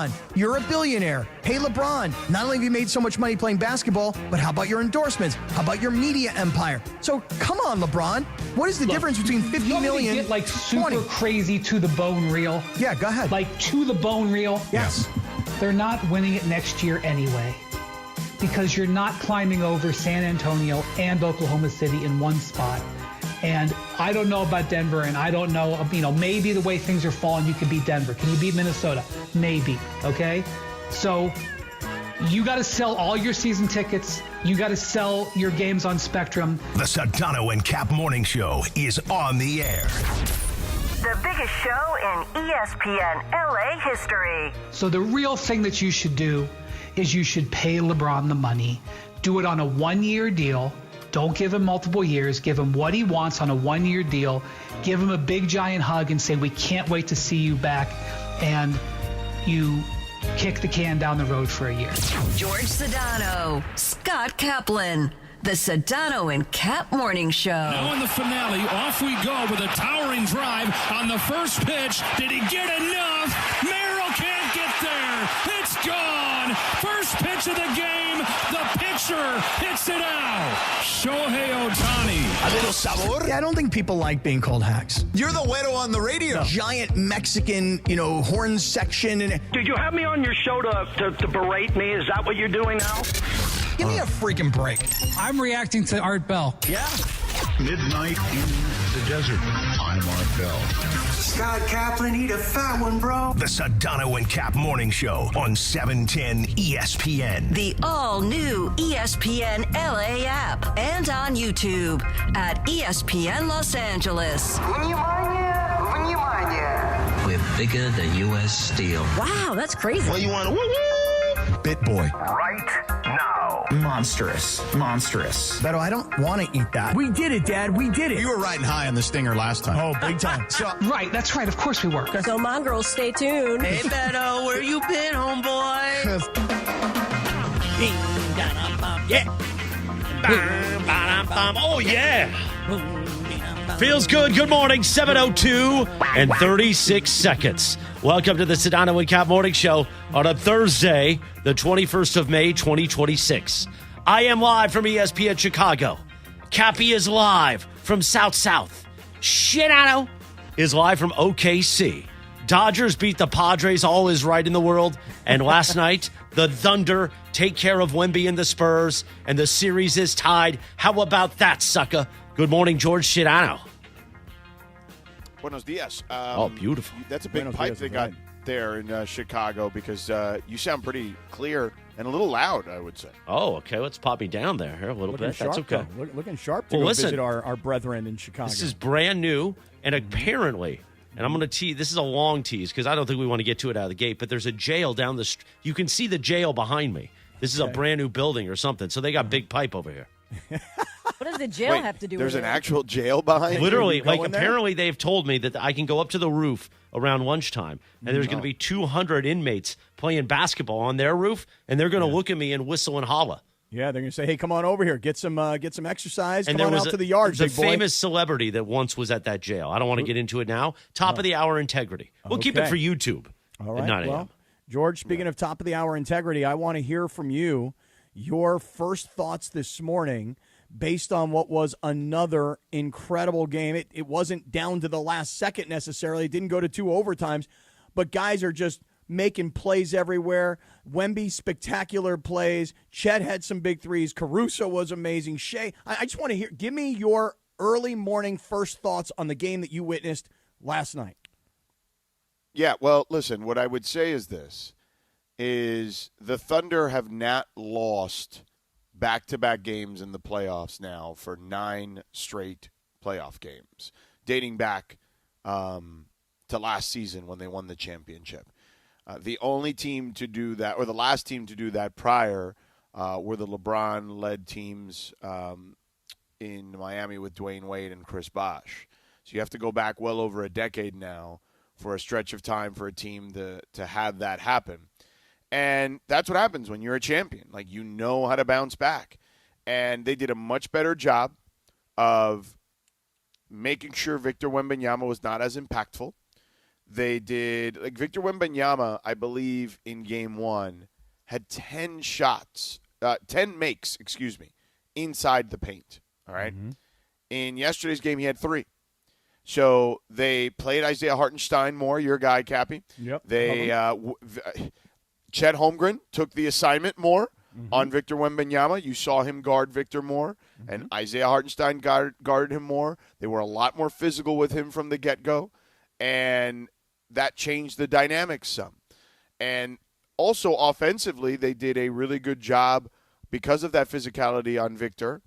LeBron. You're a billionaire. Hey, LeBron, not only have you made so much money playing basketball, but how about your endorsements? How about your media empire? So come on, LeBron. What is the difference between 50 million get like super 20? crazy to the bone real? Yeah, go ahead. Like to the bone real? Yes. They're not winning it next year anyway. Because you're not climbing over San Antonio and Oklahoma City in one spot. And I don't know about Denver, and I don't know, maybe the way things are falling, you could beat Denver. Can you beat Minnesota? Maybe, okay? So you got to sell all your season tickets. You got to sell your games on Spectrum. The Sedano and Kap Morning Show is on the air. The biggest show in ESPN LA history. So the real thing that you should do is you should pay LeBron the money. Do it on a one-year deal. Don't give him multiple years. Give him what he wants on a one-year deal. Give him a big, giant hug and say, we can't wait to see you back. And you kick the can down the road for a year. George Sedano, Scott Kaplan. The Sedano and Kap Morning Show. Now in the finale, off we go with a towering drive on the first pitch. Did he get enough? Merrill can't get there. It's gone. First pitch of the game. The pitcher hits it out. Shohei Ohtani. A little sabor. Yeah, I don't think people like being called hacks. You're the güero on the radio. Giant Mexican, horn section. And Did you have me on your show to berate me? Is that what you're doing now? give me a freaking break. I'm reacting to Art Bell. Yeah. Midnight in the desert. I'm Art Bell. Scott Kaplan, eat a fat one, bro. The Sedano and Kap Morning Show on 710 ESPN. The all-new ESPN LA app and on YouTube at ESPN Los Angeles. We're bigger than U.S. Steel. Wow, that's crazy. Well, you want to Bit boy. Right now. monstrous. Beto, I don't want to eat that. We did it, Dad. We did it. You were riding high on the stinger last time. Oh, big time. So, Right, that's right. Of course we were. So, Mongrels, stay tuned. Hey, Beto, where you been, homeboy? Oh, yeah. Feels good. Good morning. 7:02 and 36 seconds. Welcome to the Sedano and Kap Morning Show on a Thursday, the 21st of May, 2026. I am live from ESPN Chicago. Cappy is live from South. Sedano is live from OKC. Dodgers beat the Padres. All is right in the world. And last night, the Thunder take care of Wemby and the Spurs, and the series is tied. How about that, sucker? Good morning, George Sedano. Buenos dias. Beautiful. That's a big pipe they got there in Chicago because you sound pretty clear and a little loud, I would say. Oh, okay. Let's pop me down there here a little bit. That's okay. Looking sharp to visit our brethren in Chicago. This is brand new, and apparently, and I'm going to tease, this is a long tease because I don't think we want to get to it out of the gate, but there's a jail down the street. You can see the jail behind me. This is a brand new building or something, so they got big pipe over here. What does the jail have to do with it? There's an actual jail behind Literally, apparently they've told me that I can go up to the roof around lunchtime, and there's going to be 200 inmates playing basketball on their roof, and they're going to look at me and whistle and holla. Yeah, they're going to say, "Hey, come on over here, get some exercise. And come on out to the yard, the big boy." famous celebrity that once was at that jail. I don't want to get into it now. Top of the hour integrity. We'll keep it for YouTube. All at right. 9 a.m. Well, George, speaking of top of the hour integrity, I want to hear from you your first thoughts this morning based on what was another incredible game. It wasn't down to the last second necessarily. It didn't go to 2 overtimes, but guys are just making plays everywhere. Wemby, spectacular plays. Chet had some big threes. Caruso was amazing. Shea, I just want to give me your early morning first thoughts on the game that you witnessed last night. Yeah, well, listen, what I would say is this, is the Thunder have not lost back-to-back games in the playoffs now for 9 straight playoff games, dating back to last season when they won the championship. The only team to do that, or the last team to do that prior, were the LeBron-led teams in Miami with Dwayne Wade and Chris Bosh. So you have to go back well over a decade now for a stretch of time for a team to have that happen. And that's what happens when you're a champion. Like, you know how to bounce back. And they did a much better job of making sure Victor Wembanyama was not as impactful. they did, like Victor Wembanyama, I believe, in game 1, had 10 makes, inside the paint. All right. Mm-hmm. In yesterday's game, he had 3. So they played Isaiah Hartenstein more, your guy, Cappy. Yep. They Chet Holmgren took the assignment more on Victor Wembanyama. You saw him guard Victor more, and Isaiah Hartenstein guarded him more. They were a lot more physical with him from the get-go, and that changed the dynamics some. And also offensively, they did a really good job because of that physicality on Victor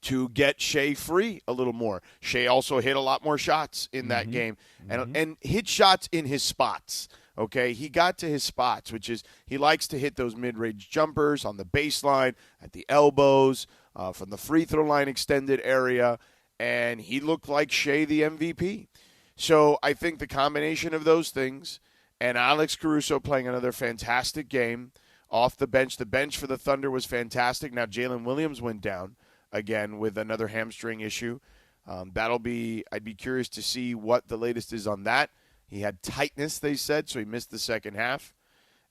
to get Shea free a little more. Shea also hit a lot more shots in that game and hit shots in his spots. Okay, he got to his spots, which is he likes to hit those mid-range jumpers on the baseline, at the elbows, from the free throw line extended area, and he looked like Shea the MVP. So I think the combination of those things and Alex Caruso playing another fantastic game off the bench. The bench for the Thunder was fantastic. Now Jalen Williams went down again with another hamstring issue. I'd be curious to see what the latest is on that. He had tightness, they said, so he missed the second half.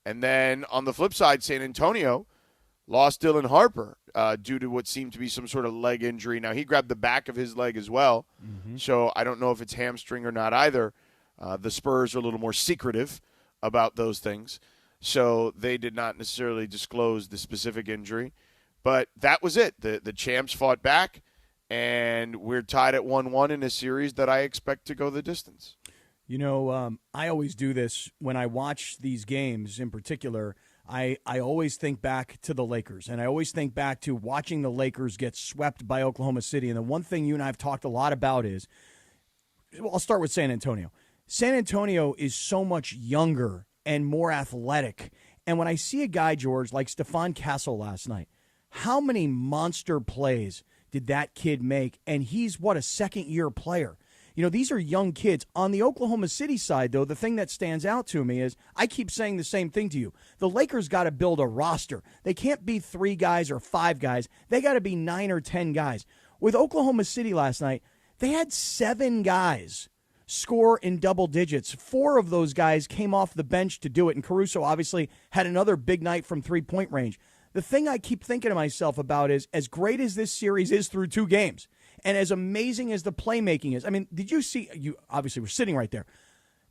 And then on the flip side, San Antonio lost Dylan Harper due to what seemed to be some sort of leg injury. Now, he grabbed the back of his leg as well, so I don't know if it's hamstring or not either. The Spurs are a little more secretive about those things, so they did not necessarily disclose the specific injury. But that was it. The champs fought back, and we're tied at 1-1 in a series that I expect to go the distance. You know, I always do this when I watch these games in particular. I always think back to the Lakers, and I always think back to watching the Lakers get swept by Oklahoma City. And the one thing you and I have talked a lot about is, well, I'll start with San Antonio. San Antonio is so much younger and more athletic. And when I see a guy, George, like Stephon Castle last night, how many monster plays did that kid make? And he's, a second-year player. You know, these are young kids. On the Oklahoma City side, though, the thing that stands out to me is I keep saying the same thing to you. The Lakers got to build a roster. They can't be 3 guys or 5 guys. They got to be 9 or 10 guys. With Oklahoma City last night, they had 7 guys score in double digits. 4 of those guys came off the bench to do it, and Caruso obviously had another big night from three-point range. The thing I keep thinking to myself about is, as great as this series is through 2 games, and as amazing as the playmaking is, I mean, did you see, you obviously were sitting right there,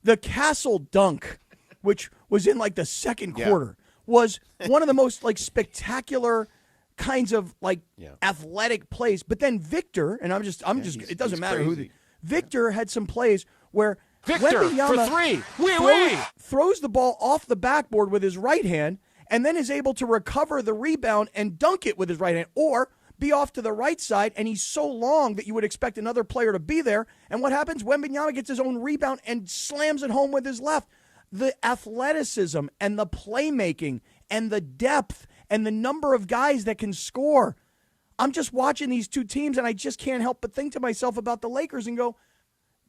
the Castle dunk, which was in like the second quarter, was one of the most like spectacular kinds of like athletic plays. But then Victor, and I'm just it doesn't matter crazy. Victor had some plays where Victor Wembanyama for 3. throws the ball off the backboard with his right hand and then is able to recover the rebound and dunk it with his right hand, or be off to the right side, and he's so long that you would expect another player to be there. And what happens? Wembanyama gets his own rebound and slams it home with his left. The athleticism and the playmaking and the depth and the number of guys that can score. I'm just watching these 2 teams, and I just can't help but think to myself about the Lakers and go,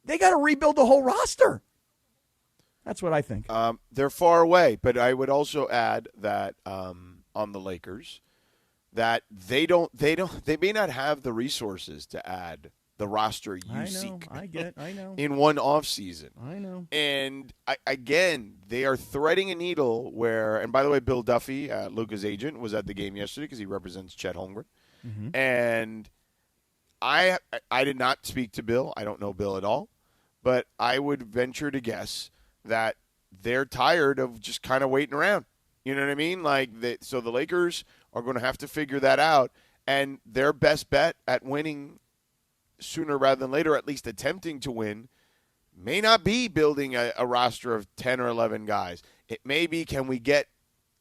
they got to rebuild the whole roster. That's what I think. They're far away, but I would also add that on the Lakers, that they may not have the resources to add the roster you seek. I know. In one offseason. I know. And again, they are threading a needle where, and by the way, Bill Duffy, Luka's agent, was at the game yesterday because he represents Chet Holmgren. And I did not speak to Bill. I don't know Bill at all. But I would venture to guess that they're tired of just kind of waiting around. You know what I mean? So the Lakers are going to have to figure that out, and their best bet at winning sooner rather than later, at least attempting to win, may not be building a roster of 10 or 11 guys. It may be, can we get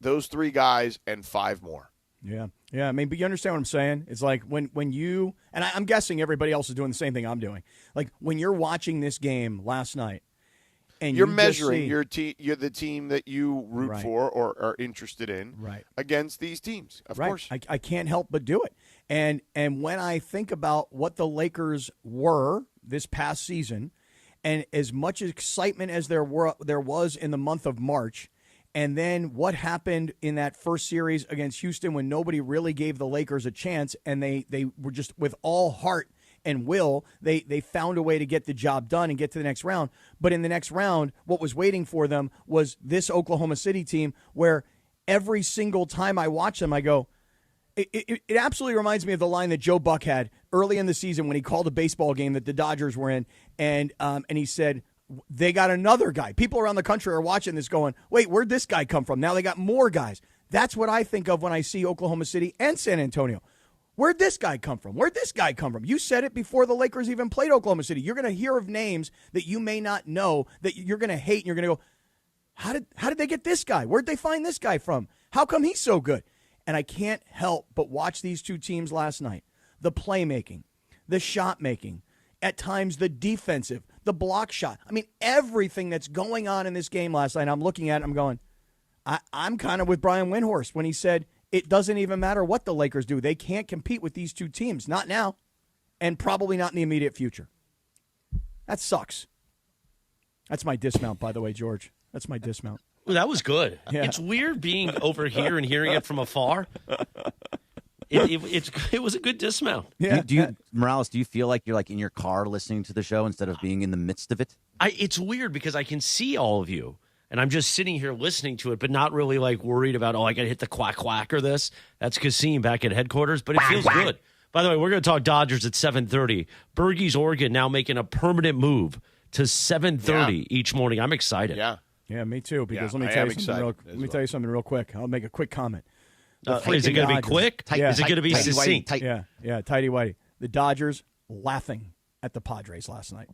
those 3 guys and 5 more? Yeah. I mean, but you understand what I'm saying? It's like when you, and I'm guessing everybody else is doing the same thing I'm doing. Like when you're watching this game last night, and you're measuring you're the team that you root for or are interested in against these teams. Of course. I can't help but do it. And when I think about what the Lakers were this past season, and as much excitement as there was in the month of March, and then what happened in that first series against Houston when nobody really gave the Lakers a chance, and they were just with all heart and will. They found a way to get the job done and get to the next round. But in the next round, what was waiting for them was this Oklahoma City team where every single time I watch them, I go, it absolutely reminds me of the line that Joe Buck had early in the season when he called a baseball game that the Dodgers were in, and he said, they got another guy. People around the country are watching this going, wait, where'd this guy come from? Now they got more guys. That's what I think of when I see Oklahoma City and San Antonio. Where'd this guy come from? Where'd this guy come from? You said it before the Lakers even played Oklahoma City. You're going to hear of names that you may not know that you're going to hate, and you're going to go, how did they get this guy? Where'd they find this guy from? How come he's so good? And I can't help but watch these two teams last night. The playmaking, the shot making, at times the defensive, the block shot. I mean, everything that's going on in this game last night, I'm looking at it, I'm going, I'm kind of with Brian Windhorst when he said it doesn't even matter what the Lakers do. They can't compete with these two teams. Not now, and probably not in the immediate future. That sucks. That's my dismount, by the way, George. That's my dismount. Well, that was good. Yeah. It's weird being over here and hearing it from afar. It was a good dismount. Yeah. Morales, do you feel like you're like in your car listening to the show instead of being in the midst of it? It's weird because I can see all of you, and I'm just sitting here listening to it, but not really like worried about, I got to hit the quack or this. That's Kasim back at headquarters, but it feels good. By the way, we're going to talk Dodgers at 7:30. Bergey's Oregon now making a permanent move to 7:30 each morning. I'm excited. Yeah, me too. Because let me tell you something real quick. I'll make a quick comment. Is it going to be quick? Is it going to be succinct? Tighty whitey. The Dodgers laughing at the Padres last night.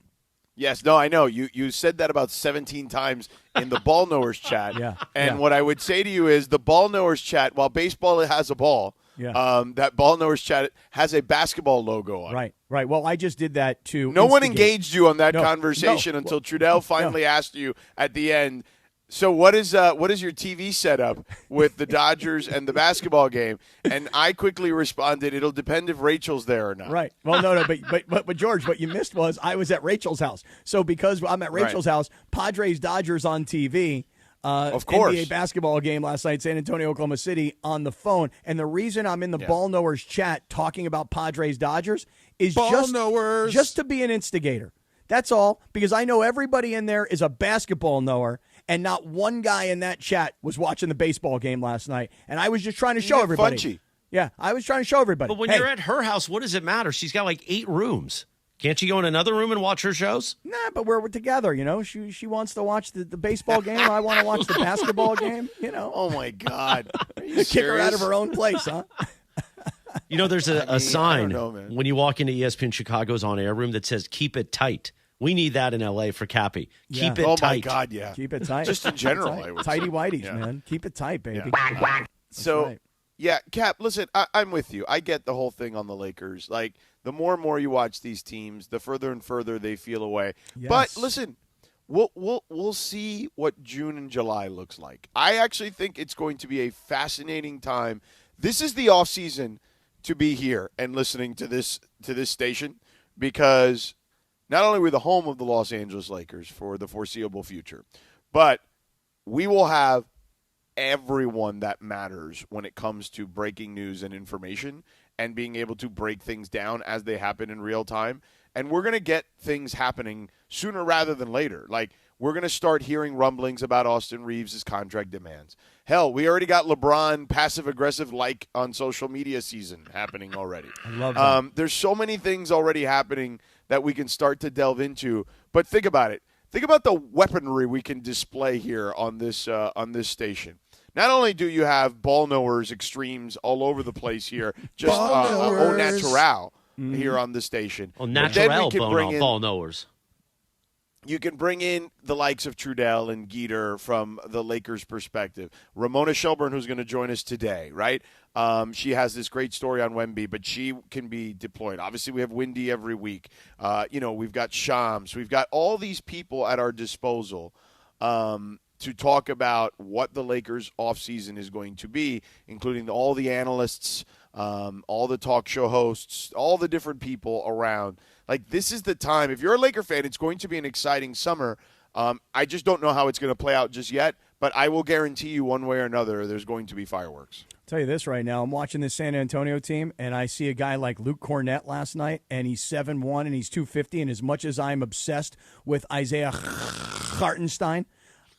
Yes, no, I know. You said that about 17 times in the Ball Knowers chat. What I would say to you is the Ball Knowers chat, while baseball has a ball, that Ball Knowers chat has a basketball logo on it. Right. Well, I just did that to No one engaged you on that conversation until Trudell finally asked you at the end, so what is your TV setup with the Dodgers and the basketball game? And I quickly responded, it'll depend if Rachel's there or not. Right. Well, no, but George, what you missed was I was at Rachel's house. So because I'm at Rachel's house, Padres Dodgers on TV. Of course. NBA basketball game last night, San Antonio, Oklahoma City on the phone. And the reason I'm in the Ball Knowers chat talking about Padres Dodgers is just to be an instigator. That's all, because I know everybody in there is a basketball knower, and not one guy in that chat was watching the baseball game last night. And I was just trying to show everybody. Funchy. Yeah, I was trying to show everybody. But when you're at her house, what does it matter? She's got like 8 rooms. Can't you go in another room and watch her shows? Nah, but we're together, you know. She wants to watch the baseball game. I want to watch the basketball game, you know. Oh, my God. Kick her out of her own place, huh? You know, there's a sign man. when you walk into ESPN Chicago's on-air room that says, keep it tight. We need that in L.A. for Cappy. Keep it tight. Oh, my God, yeah. Keep it tight. Just in general, I would say. Tighty whities, man. Keep it tight, baby. So, Cap, listen, I'm with you. I get the whole thing on the Lakers. Like, the more and more you watch these teams, the further and further they feel away. Yes. But listen, we'll see what June and July looks like. I actually think it's going to be a fascinating time. This is the off season to be here and listening to this station, because not only are we the home of the Los Angeles Lakers for the foreseeable future, but we will have everyone that matters when it comes to breaking news and information and being able to break things down as they happen in real time. And we're going to get things happening sooner rather than later. Like, we're going to start hearing rumblings about Austin Reeves' contract demands. Hell, we already got LeBron passive-aggressive like on social media season happening already. I love that. There's so many things already happening that we can start to delve into. But think about it. Think about the weaponry we can display here on this station. Not only do you have ball knowers extremes all over the place here, just au natural here on the station. Au natural ball knowers. You can bring in the likes of Trudell and Geeter from the Lakers' perspective. Ramona Shelburne, who's going to join us today, right? She has this great story on Wemby, but she can be deployed. Obviously, we have Windy every week. We've got Shams. We've got all these people at our disposal to talk about what the Lakers' offseason is going to be, including all the analysts, all the talk show hosts, all the different people around. Like, this is the time. If you're a Laker fan, it's going to be an exciting summer. I just don't know how it's going to play out just yet, But I will guarantee you one way or another there's going to be fireworks. I'll tell you this right now. I'm watching this San Antonio team, and I see a guy like Luke Cornett last night, and he's 7'1", and he's 250, and as much as I'm obsessed with Isaiah Hartenstein,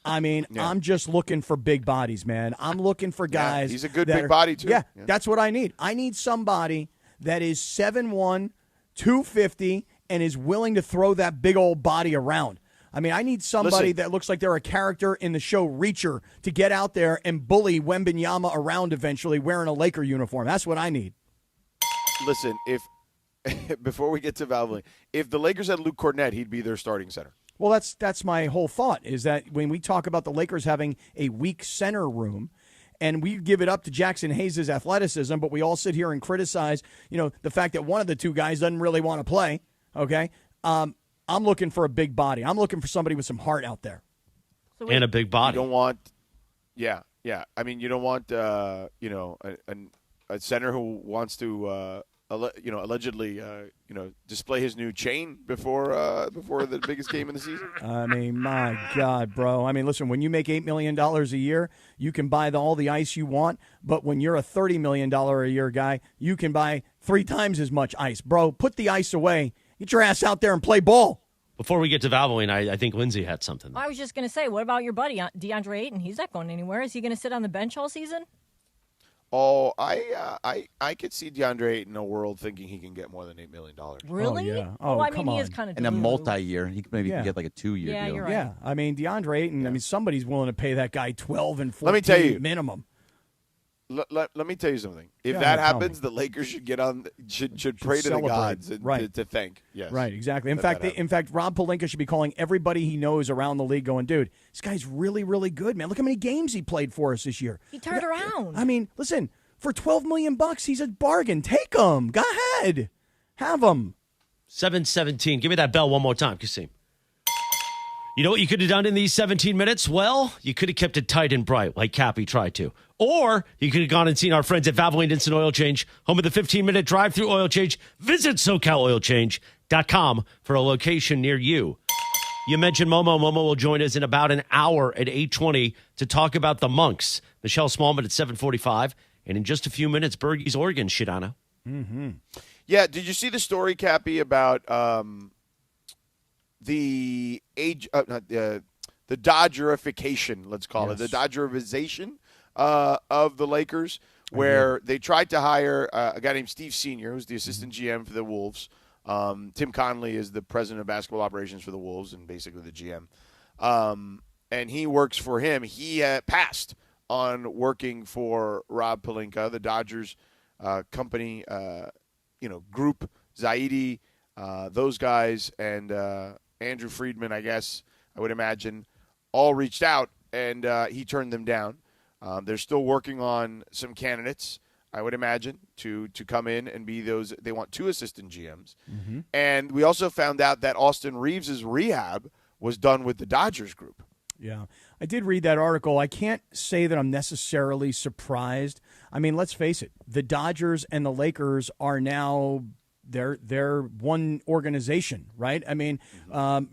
I mean, I'm just looking for big bodies, man. I'm looking for guys. He's a good big body, too. Yeah, that's what I need. I need somebody that is 7'1", 250, and is willing to throw that big old body around. I mean, I need somebody that looks like they're a character in the show Reacher to get out there and bully Wembanyama around eventually wearing a Laker uniform. That's what I need. Listen, if before we get to Valvoline, if the Lakers had Luke Cornett, he'd be their starting center. Well, that's my whole thought, is that when we talk about the Lakers having a weak center room, and we give it up to Jackson Hayes' athleticism, but we all sit here and criticize, the fact that one of the two guys doesn't really want to play, okay? I'm looking for a big body. I'm looking for somebody with some heart out there. And a big body. You don't want I mean, you don't want a center who wants to allegedly display his new chain before the biggest game of the season. I mean, my God, bro. I mean, listen, when you make $8 million a year, you can buy all the ice you want, but when you're a $30 million a year guy, you can buy 3 times as much ice. Bro, put the ice away. Get your ass out there and play ball. Before we get to Valvoline, I think Lindsay had something. I was just going to say, what about your buddy, DeAndre Ayton? He's not going anywhere. Is he going to sit on the bench all season? Oh, I could see DeAndre Ayton in a world thinking he can get more than $8 million. Really? Oh, yeah. Oh, I come mean, he on. is kind of In a multi-year. He could maybe get like a 2-year Yeah, deal. you're right. Yeah, I mean, DeAndre Ayton, I mean, somebody's willing to pay that guy 12 and 14 Let me tell you. minimum. Let me tell you something. If Yeah, that tell happens, the Lakers should get on. Should pray to the celebrate. gods and Right. to thank. Yes, Right, exactly. In Let fact, that Rob Pelinka should be calling everybody he knows around the league, going, "Dude, this guy's really, really good, man. Look how many games he played for us this year. He turned around. I mean, listen, for $12 million, he's a bargain. Take him. Go ahead, have him." 7:17. Give me that bell one more time, Kasim. You know what you could have done in these 17 minutes? Well, you could have kept it tight and bright like Cappy tried to. Or you could have gone and seen our friends at Valvoline Instant Oil Change, home of the 15-minute drive-through oil change. Visit SoCalOilChange.com for a location near you. You mentioned Momo. Momo will join us in about an hour at 8:20 to talk about the Monks. Michelle Smallmon at 7:45. And in just a few minutes, Bergie's Oregon, Sedano. Mm-hmm. Yeah, did you see the story, Cappy, about the Dodgerification, let's call it, the Dodgerization of the Lakers, where they tried to hire a guy named Steve Senior, who's the assistant GM for the Wolves. Tim Conley is the president of basketball operations for the Wolves and basically the GM. And he works for him. He passed on working for Rob Pelinka, the Dodgers company, group, Zaidi, those guys, and Andrew Friedman, I guess, I would imagine, all reached out, and he turned them down. They're still working on some candidates, I would imagine, to come in and be those. They want 2 assistant GMs. Mm-hmm. And we also found out that Austin Reeves' rehab was done with the Dodgers group. Yeah, I did read that article. I can't say that I'm necessarily surprised. I mean, let's face it, the Dodgers and the Lakers are now they're one organization, right? I mean,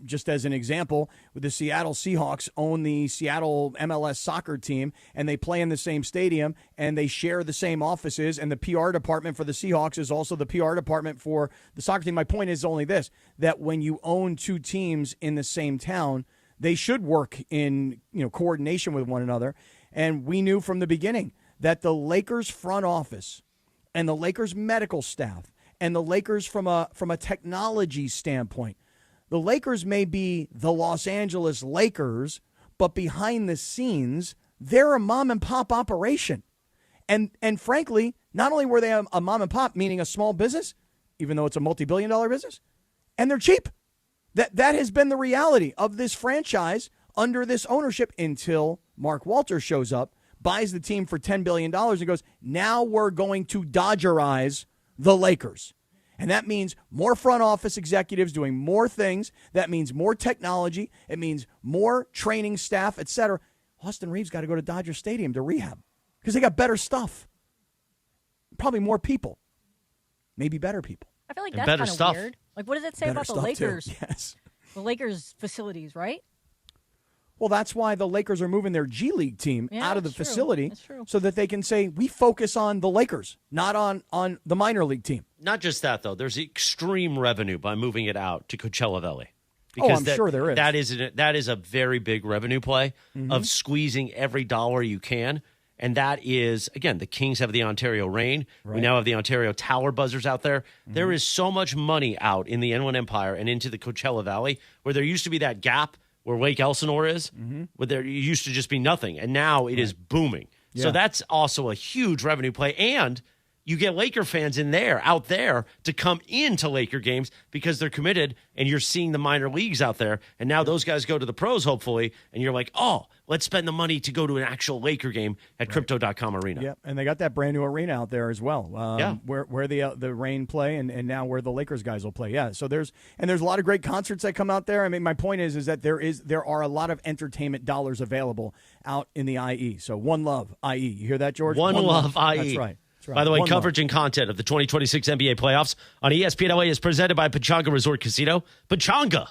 just as an example, the Seattle Seahawks own the Seattle MLS soccer team, and they play in the same stadium, and they share the same offices, and the PR department for the Seahawks is also the PR department for the soccer team. My point is only this, that when you own 2 teams in the same town, they should work in coordination with one another. And we knew from the beginning that the Lakers front office and the Lakers medical staff and the Lakers from a technology standpoint, the Lakers may be the Los Angeles Lakers, but behind the scenes, they're a mom and pop operation. And frankly, not only were they a mom and pop, meaning a small business, even though it's a multi-billion-dollar business, and they're cheap. That has been the reality of this franchise under this ownership until Mark Walters shows up, buys the team for $10 billion and goes, now we're going to Dodgerize the Lakers. And that means more front office executives doing more things. That means more technology. It means more training staff, etc. Austin Reeves got to go to Dodger Stadium to rehab because they got better stuff. Probably more people. Maybe better people. I feel like And that's better kind of stuff. weird. Like, what does it say Better about the stuff, too. Lakers? Yes. The Lakers facilities, right? Well, that's why the Lakers are moving their G League team out of the facility so that they can say, we focus on the Lakers, not on the minor league team. Not just that, though. There's extreme revenue by moving it out to Coachella Valley. I'm sure there is. That is a very big revenue play of squeezing every dollar you can. And that is, again, the Kings have the Ontario Reign. Right. We now have the Ontario Tower Buzzers out there. There is so much money out in the Inland Empire and into the Coachella Valley where there used to be that gap where Lake Elsinore is, where there used to just be nothing. And now it is booming. Yeah. So that's also a huge revenue play. And you get Laker fans out there to come into Laker games because they're committed, and you're seeing the minor leagues out there. And now those guys go to the pros, hopefully, and you're like, oh, let's spend the money to go to an actual Laker game at Crypto.com Arena. Yeah, and they got that brand new arena out there as well. Where the Reign play and now where the Lakers guys will play. Yeah, so there's a lot of great concerts that come out there. I mean, my point is that there are a lot of entertainment dollars available out in the IE. So One Love IE. You hear that, George? One Love IE. That's right. By the way, coverage and content of the 2026 NBA playoffs on ESPN LA is presented by Pechanga Resort Casino. Pechanga.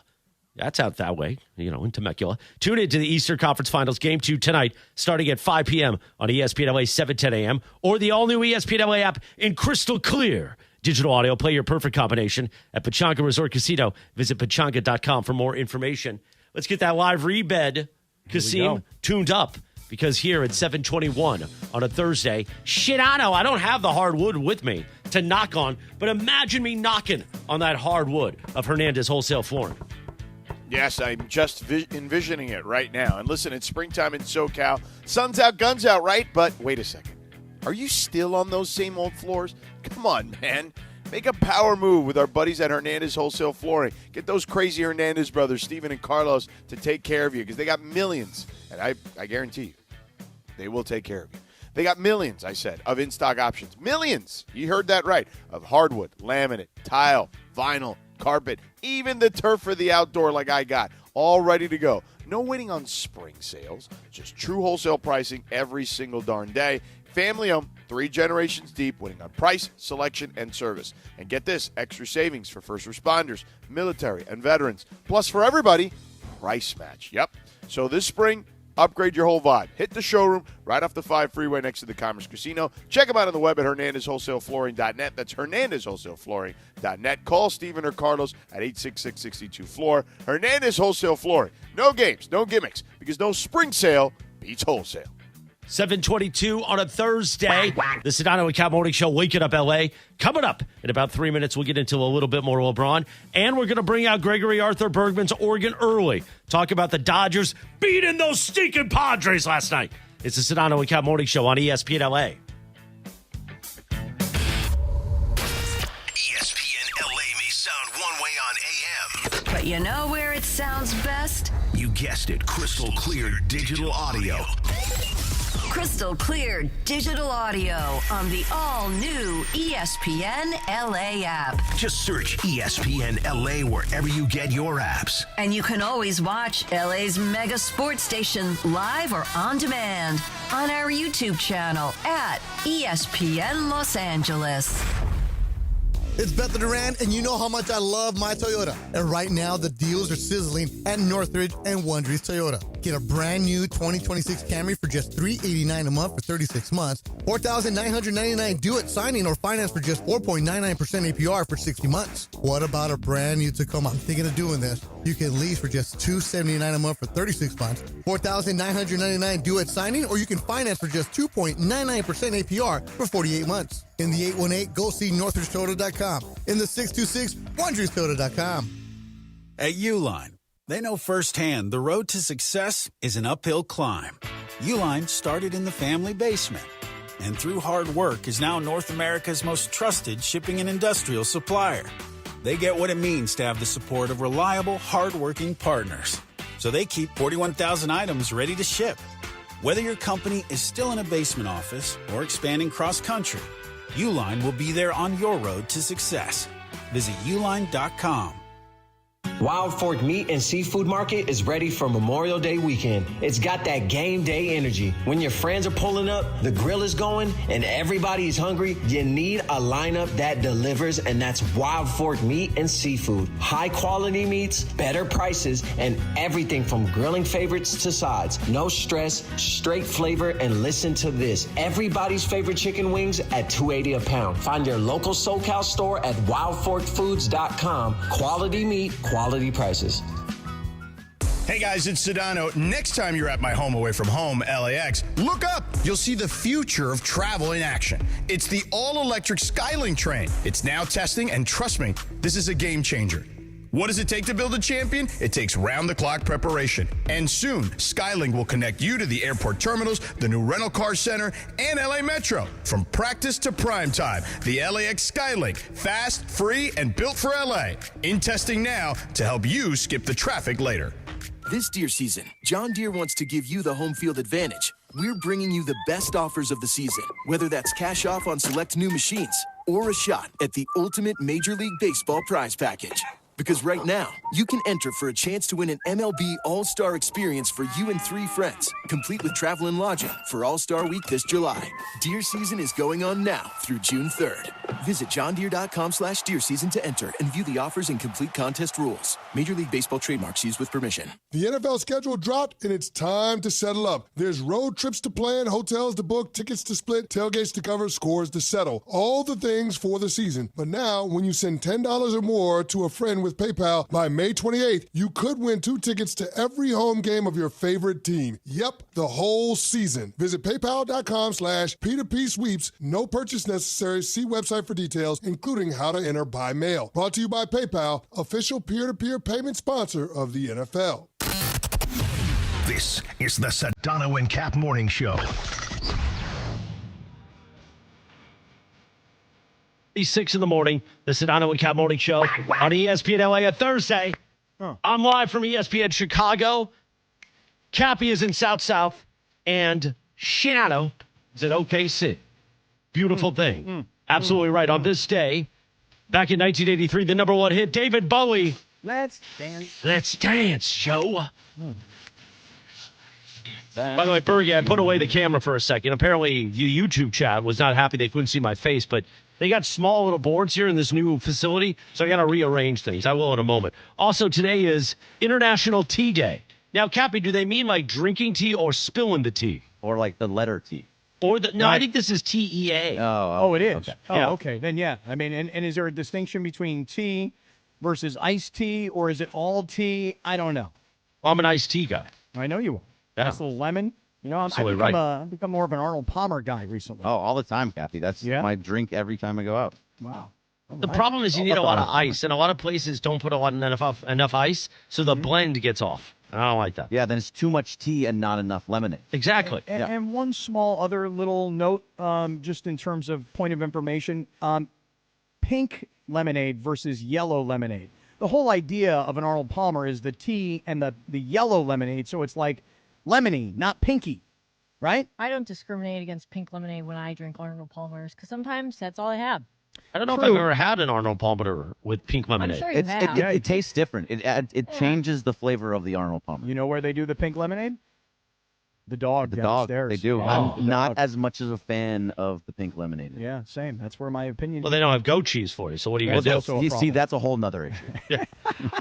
That's out that way, in Temecula. Tune in to the Eastern Conference Finals Game 2 tonight, starting at 5 p.m. on ESPN LA, 7:10 a.m., or the all-new ESPN LA app in crystal clear digital audio. Play your perfect combination at Pechanga Resort Casino. Visit pechanga.com for more information. Let's get that live rebed, Kasim, tuned up. Because here at 7:21 on a Thursday, Sedano, I don't have the hardwood with me to knock on, but imagine me knocking on that hardwood of Hernandez Wholesale Flooring. Yes, I'm just envisioning it right now. And listen, it's springtime in SoCal. Sun's out, guns out, right? But wait a second. Are you still on those same old floors? Come on, man. Make a power move with our buddies at Hernandez Wholesale Flooring. Get those crazy Hernandez brothers, Steven and Carlos, to take care of you because they got millions. And I guarantee you, they will take care of you. They got millions, I said, of in-stock options. Millions. You heard that right. Of hardwood, laminate, tile, vinyl, carpet, even the turf for the outdoor like I got. All ready to go. No waiting on spring sales. Just true wholesale pricing every single darn day. Family-owned, 3 generations deep, winning on price, selection, and service. And get this, extra savings for first responders, military, and veterans. Plus, for everybody, price match. Yep. So this spring, upgrade your whole vibe. Hit the showroom right off the 5 freeway next to the Commerce Casino. Check them out on the web at HernandezWholesaleFlooring.net. That's HernandezWholesaleFlooring.net. Call Steven or Carlos at 866-62-FLOOR. Hernandez Wholesale Flooring. No games, no gimmicks, because no spring sale beats wholesale. 7:22 on a Thursday. The Sedano and Kap Morning Show, Waking Up LA. Coming up in about 3 minutes, we'll get into a little bit more LeBron. And we're going to bring out Gregory Arthur Bergman's Oregon Early. Talk about the Dodgers beating those stinking Padres last night. It's the Sedano and Kap Morning Show on ESPN LA. ESPN LA may sound one way on AM. But you know where it sounds best? You guessed it, crystal clear digital audio. Crystal clear digital audio on the all-new ESPN LA app. Just search ESPN LA wherever you get your apps. And you can always watch LA's mega sports station live or on demand on our YouTube channel at ESPN Los Angeles. It's Beth Duran, and you know how much I love my Toyota. And right now, the deals are sizzling at Northridge and Wondries Toyota. Get a brand new 2026 Camry for just $389 a month for 36 months, $4,999 due at signing or finance for just 4.99% APR for 60 months. What about a brand new Tacoma? I'm thinking of doing this. You can lease for just $279 a month for 36 months, $4,999 due at signing, or you can finance for just 2.99% APR for 48 months. In the 818, go see NorthridgeToyota.com. In the 626, WondriesToyota.com. At Uline, they know firsthand the road to success is an uphill climb. Uline started in the family basement, and through hard work is now North America's most trusted shipping and industrial supplier. They get what it means to have the support of reliable, hardworking partners. So they keep 41,000 items ready to ship. Whether your company is still in a basement office or expanding cross-country, Uline will be there on your road to success. Visit uline.com. Wild Fork Meat and Seafood Market is ready for Memorial Day weekend. It's got that game day energy. When your friends are pulling up, the grill is going, and everybody is hungry, you need a lineup that delivers, and that's Wild Fork Meat and Seafood. High quality meats, better prices, and everything from grilling favorites to sides. No stress, straight flavor, and listen to this. Everybody's favorite chicken wings at $2.80 a pound. Find your local SoCal store at wildforkfoods.com. Quality meat, quality prices. Hey guys, it's Sedano. Next time you're at my home away from home, LAX, look up. You'll see the future of travel in action. It's the all-electric Skylink train. It's now testing, and trust me, this is a game changer. What does it take to build a champion? It takes round-the-clock preparation. And soon, Skylink will connect you to the airport terminals, the new rental car center, and LA Metro. From practice to prime time, the LAX Skylink. Fast, free, and built for LA. In testing now to help you skip the traffic later. This deer season, John Deere wants to give you the home field advantage. We're bringing you the best offers of the season, whether that's cash off on select new machines or a shot at the ultimate Major League Baseball prize package. Because right now, you can enter for a chance to win an MLB All-Star experience for you and 3 friends, complete with travel and lodging for All-Star Week this July. Deer season is going on now through June 3rd. Visit johndeere.com/deer season to enter and view the offers and complete contest rules. Major League Baseball trademarks used with permission. The NFL schedule dropped, and it's time to settle up. There's road trips to plan, hotels to book, tickets to split, tailgates to cover, scores to settle. All the things for the season. But now, when you send $10 or more to a friend with PayPal by May 28th, you could win 2 tickets to every home game of your favorite team. Yep, the whole season. Visit paypal.com/P2P sweeps. No purchase necessary. See website for details, including how to enter by mail. Brought to you by PayPal, official peer-to-peer payment sponsor of the NFL. This is the Sedano and Kap Morning Show. 6 in the morning, the Sedano and Kap Morning Show on ESPN LA at Thursday. I'm live from ESPN Chicago. Cappy is in South, and Shano is in OKC. Beautiful thing. Absolutely right. On this day, back in 1983, the number 1 hit, David Bowie. Let's dance. Let's dance, show. By the way, Bergie, I put away the camera for a second. Apparently, the YouTube chat was not happy they couldn't see my face, but they got small little boards here in this new facility, so I got to rearrange things. I will in a moment. Also, today is International Tea Day. Now, Cappy, do they mean like drinking tea or spilling the tea? Or like the letter T? Or no, I think this is TEA. Oh, it is. Okay. Okay. Then, yeah. I mean, and is there a distinction between tea versus iced tea, or is it all tea? I don't know. Well, I'm an iced tea guy. I know you are. Yeah. Nice little lemon. You know, I've become more of an Arnold Palmer guy recently. Oh, all the time, Kathy. That's my drink every time I go out. Wow. The problem is you need a lot of ice, and a lot of places don't put enough ice, so the blend gets off. I don't like that. Yeah, then it's too much tea and not enough lemonade. Exactly. And one small other little note, just in terms of point of information, pink lemonade versus yellow lemonade. The whole idea of an Arnold Palmer is the tea and the yellow lemonade, so it's like lemony, not pinky, right? I don't discriminate against pink lemonade when I drink Arnold Palmer's, because sometimes that's all I have. I don't know if I've ever had an Arnold Palmer with pink lemonade. I'm sure you have. It tastes different. It changes the flavor of the Arnold Palmer. You know where they do the pink lemonade? The dog downstairs. They do. Yeah. I'm not as much as a fan of the pink lemonade. Yeah, same. That's where my opinion. Well, they don't have goat cheese for you, so what are you going to do? See, that's a whole nother issue.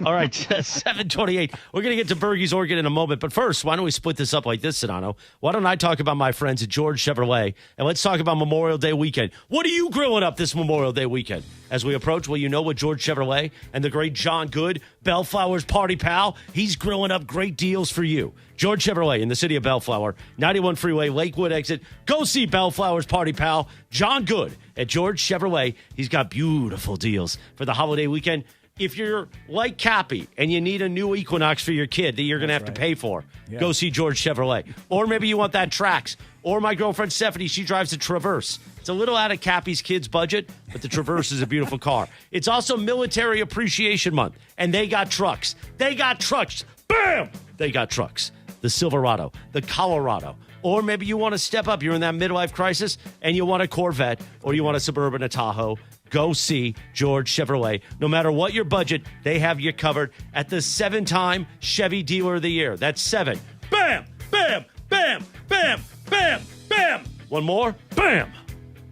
All right, 7:28. We're going to get to Bergie's Orchid in a moment, but first, why don't we split this up like this, Sedano? Why don't I talk about my friends at George Chevrolet, and let's talk about Memorial Day weekend. What are you grilling up this Memorial Day weekend? As we approach, well, you know what George Chevrolet and the great John Good, Bellflower's party pal, he's grilling up great deals for you. George Chevrolet in the city of Bellflower, 91 Freeway, Lakewood exit. Go see Bellflower's party pal, John Good at George Chevrolet. He's got beautiful deals for the holiday weekend. If you're like Cappy and you need a new Equinox for your kid that you're going to have to pay for, go see George Chevrolet. Or maybe you want that Trax. Or my girlfriend Stephanie, she drives a Traverse. It's a little out of Cappy's kid's budget, but the Traverse is a beautiful car. It's also Military Appreciation Month, and they got trucks. They got trucks. Bam! They got trucks. The Silverado, the Colorado. Or maybe you want to step up. You're in that midlife crisis, and you want a Corvette, or you want a Suburban, a Tahoe. go see George Chevrolet. No matter what your budget, they have you covered at the 7-time Chevy Dealer of the Year. That's 7. Bam, bam, bam, bam, bam, bam. One more, bam.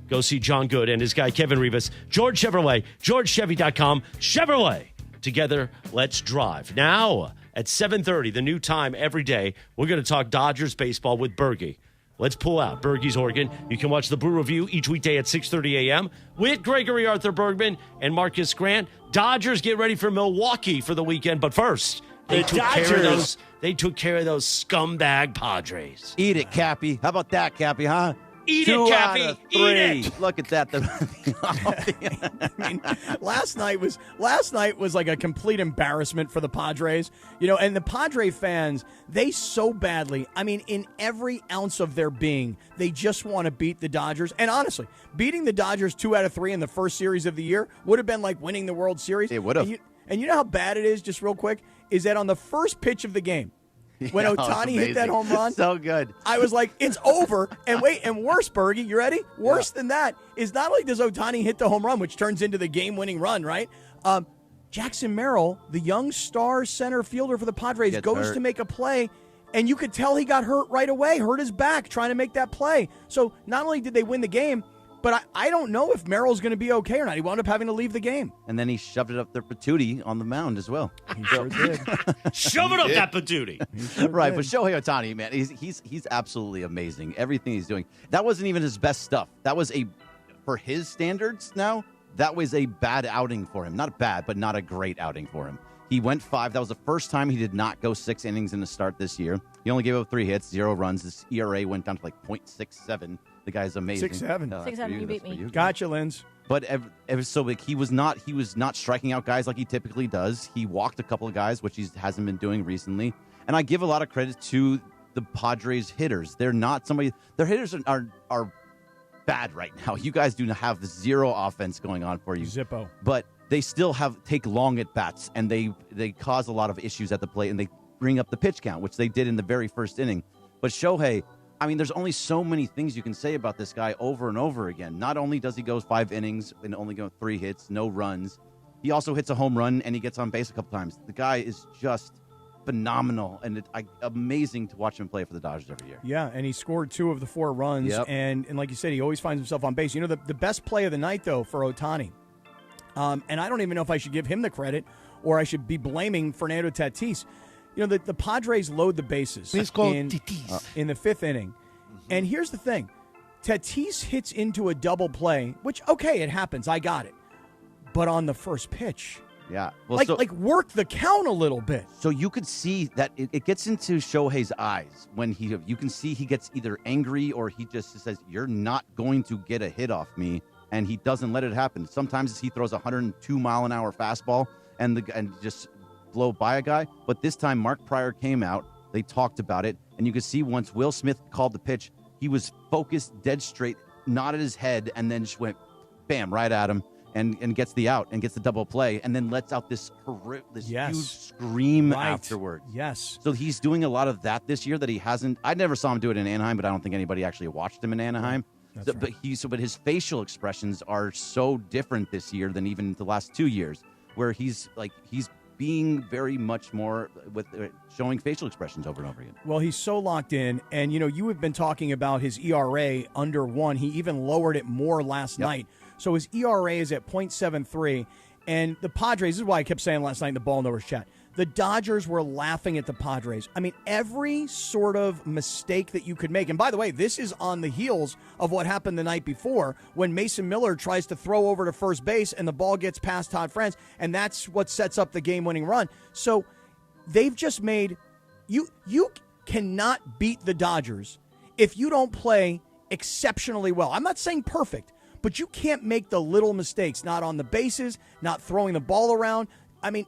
Go see John Good and his guy Kevin Rivas. George Chevrolet, GeorgeChevy.com. Chevrolet. Together, let's drive. Now, at 7:30, the new time every day, we're going to talk Dodgers baseball with Bergie. Let's pull out Bergie's Oregon. You can watch the Brew Review each weekday at 6:30 a.m. with Gregory Arthur Bergman and Marcus Grant. Dodgers get ready for Milwaukee for the weekend, but first, they took care of those scumbag Padres. Eat it, Cappy. How about that, Cappy, huh? Eat 2 it, Cappy. out of 3. Eat it. Look at that. I mean, last night was like a complete embarrassment for the Padres. And the Padre fans, they so badly, I mean, in every ounce of their being, they just want to beat the Dodgers. And honestly, beating the Dodgers 2 out of 3 in the first series of the year would have been like winning the World Series. It would have. And you know how bad it is, just real quick, is that on the first pitch of the game, when Ohtani hit that home run, so good. I was like, it's over. And wait, and worse, Bergie, you ready? Worse than that is not only does Ohtani hit the home run, which turns into the game-winning run, right? Jackson Merrill, the young star center fielder for the Padres, goes to make a play, and you could tell he got hurt right away, hurt his back trying to make that play. So not only did they win the game, but I don't know if Merrill's going to be okay or not. He wound up having to leave the game. And then he shoved it up their patootie on the mound as well. He sure did. Shove it up that patootie. Right, but Shohei Ohtani, man, he's absolutely amazing. Everything he's doing. That wasn't even his best stuff. That was for his standards now, that was a bad outing for him. Not bad, but not a great outing for him. He went 5. That was the first time he did not go 6 innings in the start this year. He only gave up 3 hits, 0 runs. His ERA went down to like .67. The guy's amazing. 6-7. 6-7, you beat me. Gotcha, Linz. But ever so big, he was not striking out guys like he typically does. He walked a couple of guys, which he hasn't been doing recently. And I give a lot of credit to the Padres hitters. They're not somebody. Their hitters are bad right now. You guys do have 0 offense going on for you. Zippo. But they still take long at bats, and they cause a lot of issues at the plate, and they bring up the pitch count, which they did in the very first inning. But Shohei, I mean, there's only so many things you can say about this guy over and over again. Not only does he go 5 innings and only go 3 hits, no runs, he also hits a home run and he gets on base a couple times. The guy is just phenomenal, and it's amazing to watch him play for the Dodgers every year. Yeah, and he scored 2 of the 4 runs, and like you said, he always finds himself on base. The best play of the night, though, for Ohtani, and I don't even know if I should give him the credit or I should be blaming Fernando Tatis. The Padres load the bases in the 5th inning. And here's the thing. Tatis hits into a double play, which, okay, it happens. I got it. But on the first pitch, yeah, well, work the count a little bit. So you could see that it gets into Shohei's eyes when you can see he gets either angry or he just says, you're not going to get a hit off me, and he doesn't let it happen. Sometimes he throws a 102-mile-an-hour fastball and just blow by a guy. But this time, Mark Pryor came out. They talked about it, and you could see once Will Smith called the pitch, he was focused, dead straight, nodded his head, and then just went bam right at him and gets the out and gets the double play, and then lets out this huge scream afterwards. Yes. So he's doing a lot of that this year that he hasn't. I never saw him do it in Anaheim, but I don't think anybody actually watched him in Anaheim. That's right. But his facial expressions are so different this year than even the last 2 years, where he's being very much more with showing facial expressions over and over again. Well, he's so locked in, and you have been talking about his ERA under 1. He even lowered it more last night. So his ERA is at .73, and the Padres, this is why I kept saying last night in the Ball Knowers chat, the Dodgers were laughing at the Padres. I mean, every sort of mistake that you could make. And by the way, this is on the heels of what happened the night before when Mason Miller tries to throw over to first base and the ball gets past Todd France, and that's what sets up the game-winning run. So they've just made you cannot beat the Dodgers if you don't play exceptionally well. I'm not saying perfect, but you can't make the little mistakes, not on the bases, not throwing the ball around. I mean,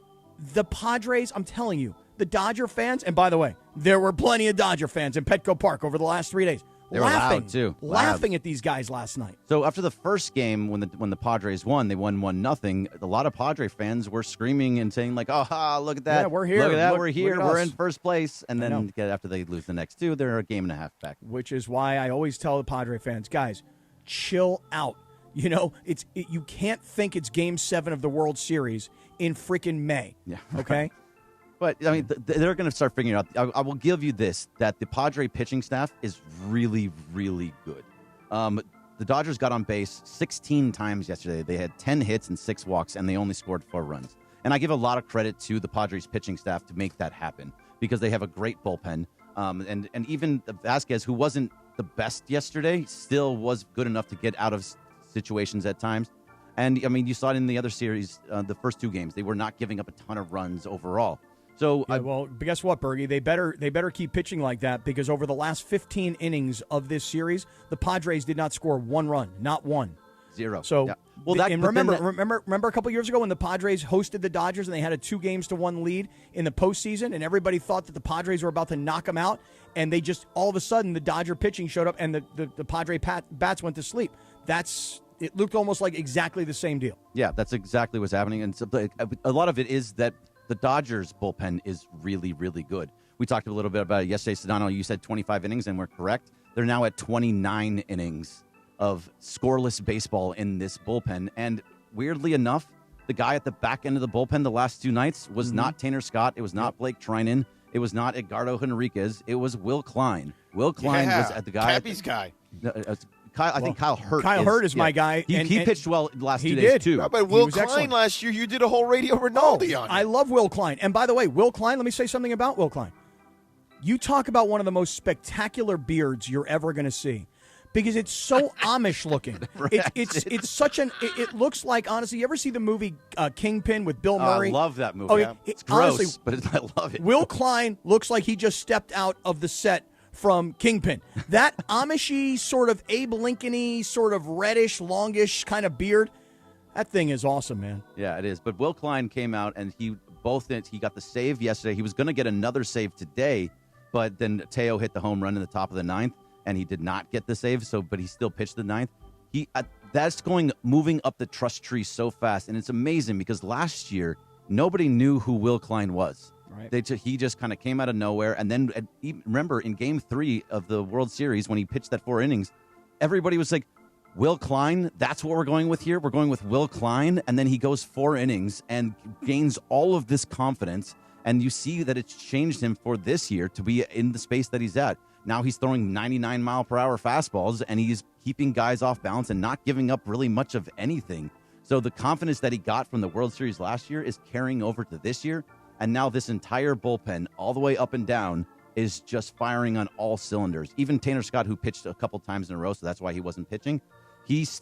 the Padres, I'm telling you, the Dodger fans, and by the way, there were plenty of Dodger fans in Petco Park over the last 3 days. They were loud, too. Laughing at these guys last night. So after the first game, when the Padres won, they won 1-0. A lot of Padre fans were screaming and saying, like, "Oh, look at that! Yeah, we're here. Look at that! Look, we're here. We're in first place." And then after they lose the next 2, they're a game and a half back. Which is why I always tell the Padre fans, guys, chill out. You can't think it's Game 7 of the World Series in freaking May. Yeah. Okay? But, I mean, they're going to start figuring it out. I will give you this, that the Padre pitching staff is really, really good. The Dodgers got on base 16 times yesterday. They had 10 hits and 6 walks, and they only scored 4 runs. And I give a lot of credit to the Padres pitching staff to make that happen because they have a great bullpen. And even Vasquez, who wasn't the best yesterday, still was good enough to get out of situations at times. And, I mean, you saw it in the other series, the first 2 games. They were not giving up a ton of runs overall. So, well, guess what, Bergie? They better keep pitching like that because over the last 15 innings of this series, the Padres did not score 1 run, not 1. 0. So, yeah. Well, remember a couple years ago when the Padres hosted the Dodgers and they had a 2-1 lead in the postseason, and everybody thought that the Padres were about to knock them out, and they just all of a sudden the Dodger pitching showed up and the Padre bats went to sleep. It looked almost like exactly the same deal. Yeah, that's exactly what's happening, and so, a lot of it is that the Dodgers bullpen is really, really good. We talked a little bit about it yesterday. Sedano, you said 25 innings, and we're correct. They're now at 29 innings of scoreless baseball in this bullpen. And weirdly enough, the guy at the back end of the bullpen the last 2 nights was not Tanner Scott. It was not Blake Trinan. It was not Edgardo Henriquez. It was Will Klein. Will Klein was at the guy. Cappy's guy. I think Kyle Hurt. Kyle Hurt is my guy. He pitched well the last 2 days, did. too. But Will Klein last year, you did a whole Radio Rinaldi on him. I love Will Klein. And by the way, Will Klein, let me say something about Will Klein. You talk about one of the most spectacular beards you're ever going to see because it's so Amish looking. It's such an. It looks like, honestly, you ever see the movie Kingpin with Bill Murray? I love that movie. It's gross, honestly, but I love it. Will Klein looks like he just stepped out of the set from Kingpin. That Amishy sort of Abe Lincoln-y, sort of reddish, longish kind of beard, that thing is awesome, man. Yeah, it is. But Will Klein came out, and he got the save yesterday. He was going to get another save today, but then Teo hit the home run in the top of the 9th, and he did not get the save, but he still pitched the 9th. That's moving up the trust tree so fast, and it's amazing because last year, nobody knew who Will Klein was. Right. He just kind of came out of nowhere. And then, remember, in Game 3 of the World Series, when he pitched that 4 innings, everybody was like, Will Klein, that's what we're going with here? We're going with Will Klein. And then he goes 4 innings and gains all of this confidence. And you see that it's changed him for this year to be in the space that he's at. Now he's throwing 99-mile-per-hour fastballs, and he's keeping guys off balance and not giving up really much of anything. So the confidence that he got from the World Series last year is carrying over to this year. And now this entire bullpen, all the way up and down, is just firing on all cylinders. Even Tanner Scott, who pitched a couple times in a row, so that's why he wasn't pitching, he's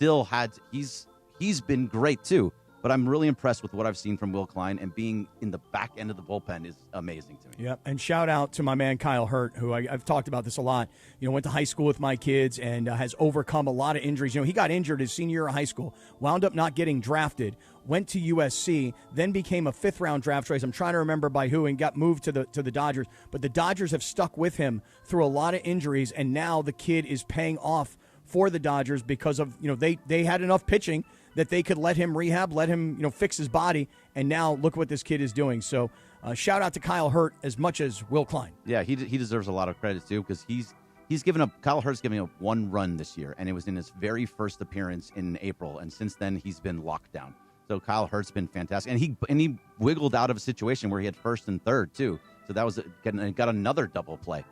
been great too. But I'm really impressed with what I've seen from Will Klein, and being in the back end of the bullpen is amazing to me. Yeah, and shout out to my man Kyle Hurt, who I've talked about this a lot. Went to high school with my kids and has overcome a lot of injuries. He got injured his senior year of high school, wound up not getting drafted, went to USC, then became a 5th-round draft choice. I'm trying to remember by who, and got moved to the Dodgers. But the Dodgers have stuck with him through a lot of injuries, and now the kid is paying off for the Dodgers because of they had enough pitching that they could let him rehab, let him fix his body, and now look what this kid is doing. So shout out to Kyle Hurt as much as Will Klein. Yeah, he deserves a lot of credit too, because he's given up. Kyle Hurt's given up 1 run this year, and it was in his very first appearance in April, and since then he's been locked down. So Kyle Hurt's been fantastic, and he wiggled out of a situation where he had 1st and 3rd too. So that was got another double play.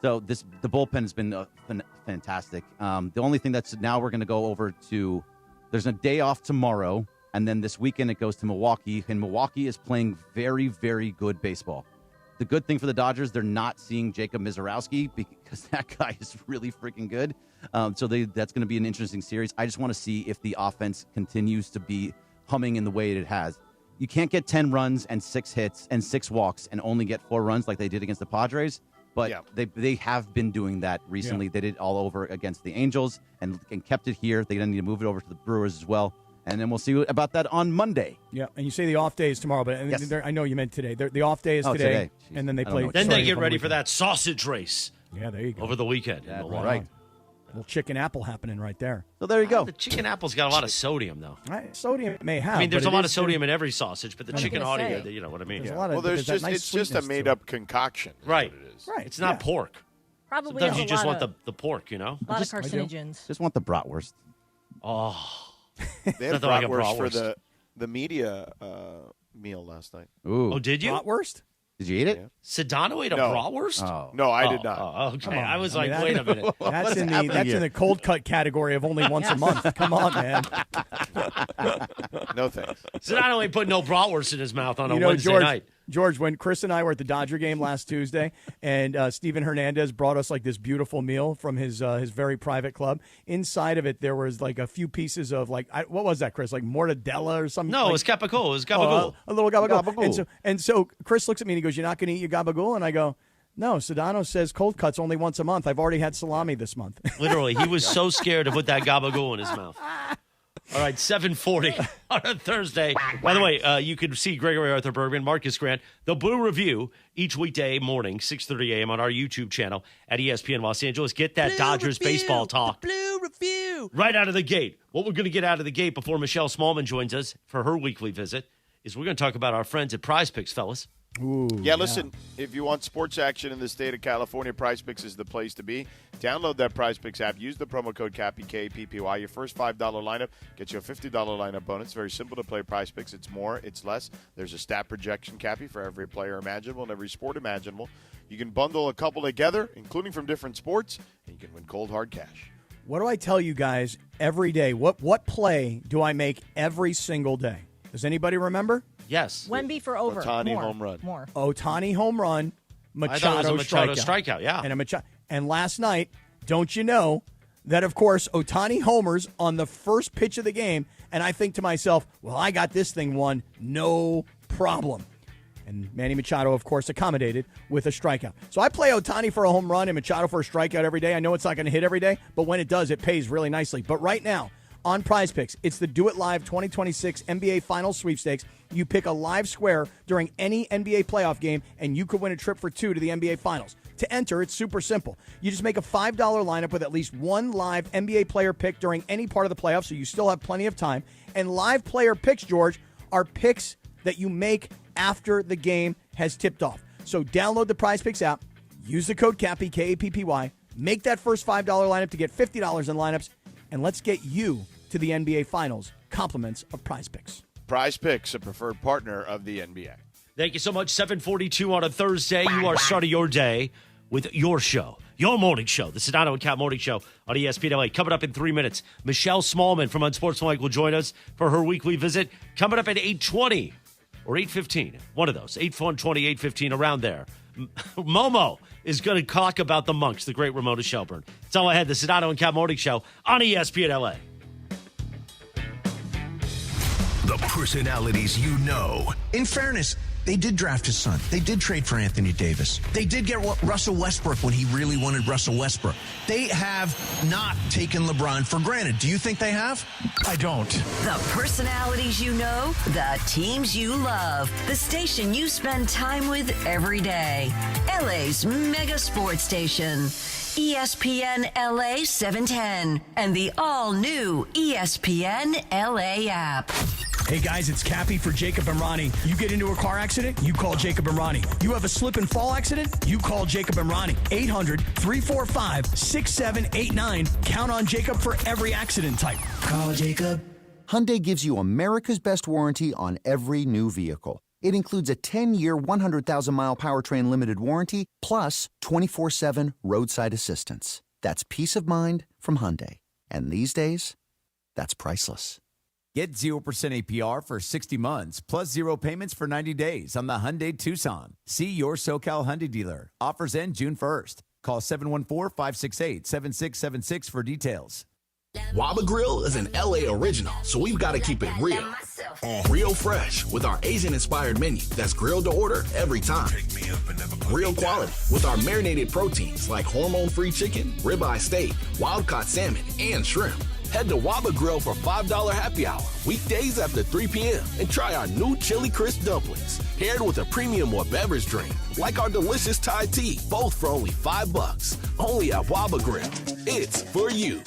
So the bullpen has been fantastic. The only thing that's now we're going to go over to. There's a day off tomorrow, and then this weekend it goes to Milwaukee, and Milwaukee is playing very, very good baseball. The good thing for the Dodgers, they're not seeing Jacob Mizorowski because that guy is really freaking good. So that's going to be an interesting series. I just want to see if the offense continues to be humming in the way it has. You can't get 10 runs and 6 hits and 6 walks and only get 4 runs like they did against the Padres. But they have been doing that recently. Yeah. They did it all over against the Angels and kept it here. They're going to need to move it over to the Brewers as well. And then we'll see about that on Monday. Yeah, and you say the off day is tomorrow, but yes. I know you meant today. The off day is today. And then they play. Then they get ready for that sausage race. Yeah, there you go. Over the weekend. Yeah, right. Little chicken apple happening right there. So there you go. The chicken apple's got a lot of sodium, though. Right. Sodium it may have. I mean, there's a lot of sodium in every sausage, but the chicken audio, you know what I mean? It's just a made-up concoction. Right. What it is. Right. It's not pork. Probably sometimes you just want the pork, a lot of carcinogens. Just want the bratwurst. Oh. They had Nothing like a bratwurst for bratwurst. the media meal last night. Ooh. Oh, did you? Bratwurst? Did you eat it? Yeah. Sedano ate a No. bratwurst? Oh. No, I did not. Oh, okay. I was I mean, wait a minute. That's is in happening here? the cold cut category of only once a month. Come on, man. No thanks. Sedano ain't putting no bratwurst in his mouth on a You know, Wednesday George, night. George, when Chris and I were at the Dodger game last Tuesday, and Steven Hernandez brought us like this beautiful meal from his very private club. Inside of it, there was like a few pieces of like what was that, Chris? Like mortadella or something? No, like, it was gabagool. It was gabagool. a little gabagool. Gabagool. And so Chris looks at me and he goes, "You're not going to eat your gabagool?" And I go, "No, Sedano says cold cuts only once a month. I've already had salami this month." Literally, he was so scared to put that gabagool in his mouth. All right, 7:40 on a Thursday. By the way, you can see Gregory Arthur Bergman, Marcus Grant, the Blue Review each weekday morning, 6:30 a.m. on our YouTube channel at ESPN Los Angeles. Get that Blue Dodgers Review, baseball talk Blue Review. right out of the gate. What we're going to get out of the gate before Michelle Smallmon joins us for her weekly visit is we're going to talk about our friends at Prize Picks, fellas. Ooh, Yeah, listen, if you want sports action in the state of California, Prize Picks is the place to be. Download that Prize Picks app. Use the promo code CAPPY, K-A-P-P-Y. Your first $5 lineup gets you a $50 lineup bonus. Very simple to play Prize Picks. It's more, it's less. There's a stat projection, Cappy, for every player imaginable and every sport imaginable. You can bundle a couple together, including from different sports, and you can win cold, hard cash. What do I tell you guys every day? What play do I make every single day? Does anybody remember? Yes. Wemby for over. Ohtani More. home run. More. Ohtani home run, I thought it Machado, was a Machado strikeout. strikeout, yeah. And last night, don't you know that, of course, Ohtani homers on the first pitch of the game, and I think to myself, well, I got this thing won, no problem. And Manny Machado, of course, accommodated with a strikeout. So I play Ohtani for a home run and Machado for a strikeout every day. I know it's not going to hit every day, but when it does, it pays really nicely. But right now, on Prize Picks, it's the Do It Live 2026 NBA Finals Sweepstakes. You pick a live square during any NBA playoff game, and you could win a trip for two to the NBA Finals. To enter, it's super simple. You just make a $5 lineup with at least one live NBA player pick during any part of the playoffs, so you still have plenty of time. And live player picks, George, are picks that you make after the game has tipped off. So download the Prize Picks app, use the code CAPPY, K-A-P-P-Y, make that first $5 lineup to get $50 in lineups, and let's get you to the NBA Finals. Compliments of Prize Picks. Prize Picks, a preferred partner of the NBA. Thank you so much. 7:42 on a Thursday. You are starting your day with your show, your morning show, the Sedano and Kap Morning Show on ESPN LA. Coming up in 3 minutes, Michelle Smallmon from Unsportsmanlike will join us for her weekly visit. Coming up at 8:20 or 8:15, one of those, 8:20, 8:15, around there. Momo is going to talk about the Monks, the great Ramona Shelburne. It's all ahead, the Sedano and Kap Morning Show on ESPN LA. The personalities you know. In fairness, they did draft his son. They did trade for Anthony Davis. They did get Russell Westbrook when he really wanted Russell Westbrook. They have not taken LeBron for granted. Do you think they have? I don't. The personalities you know, the teams you love, the station you spend time with every day. LA's mega sports station. ESPN LA 710 and the all-new ESPN LA app. Hey guys, it's Cappy for Jacob and Ronnie. You get into a car accident, you call Jacob and Ronnie. You have a slip and fall accident, you call Jacob and Ronnie. 800-345-6789. Count on Jacob for every accident type. Call Jacob. Hyundai gives you America's best warranty on every new vehicle. It includes a 10-year, 100,000-mile powertrain limited warranty, plus 24/7 roadside assistance. That's peace of mind from Hyundai. And these days, that's priceless. Get 0% APR for 60 months, plus 0 payments for 90 days on the Hyundai Tucson. See your SoCal Hyundai dealer. Offers end June 1st. Call 714-568-7676 for details. Waba Grill is an LA original, so we've got to keep it real. Real fresh with our Asian-inspired menu that's grilled to order every time. Real quality with our marinated proteins like hormone-free chicken, ribeye steak, wild-caught salmon, and shrimp. Head to Waba Grill for $5 happy hour, weekdays after 3 p.m. and try our new Chili Crisp dumplings, paired with a premium or beverage drink, like our delicious Thai tea, both for only $5. Only at Waba Grill. It's for you.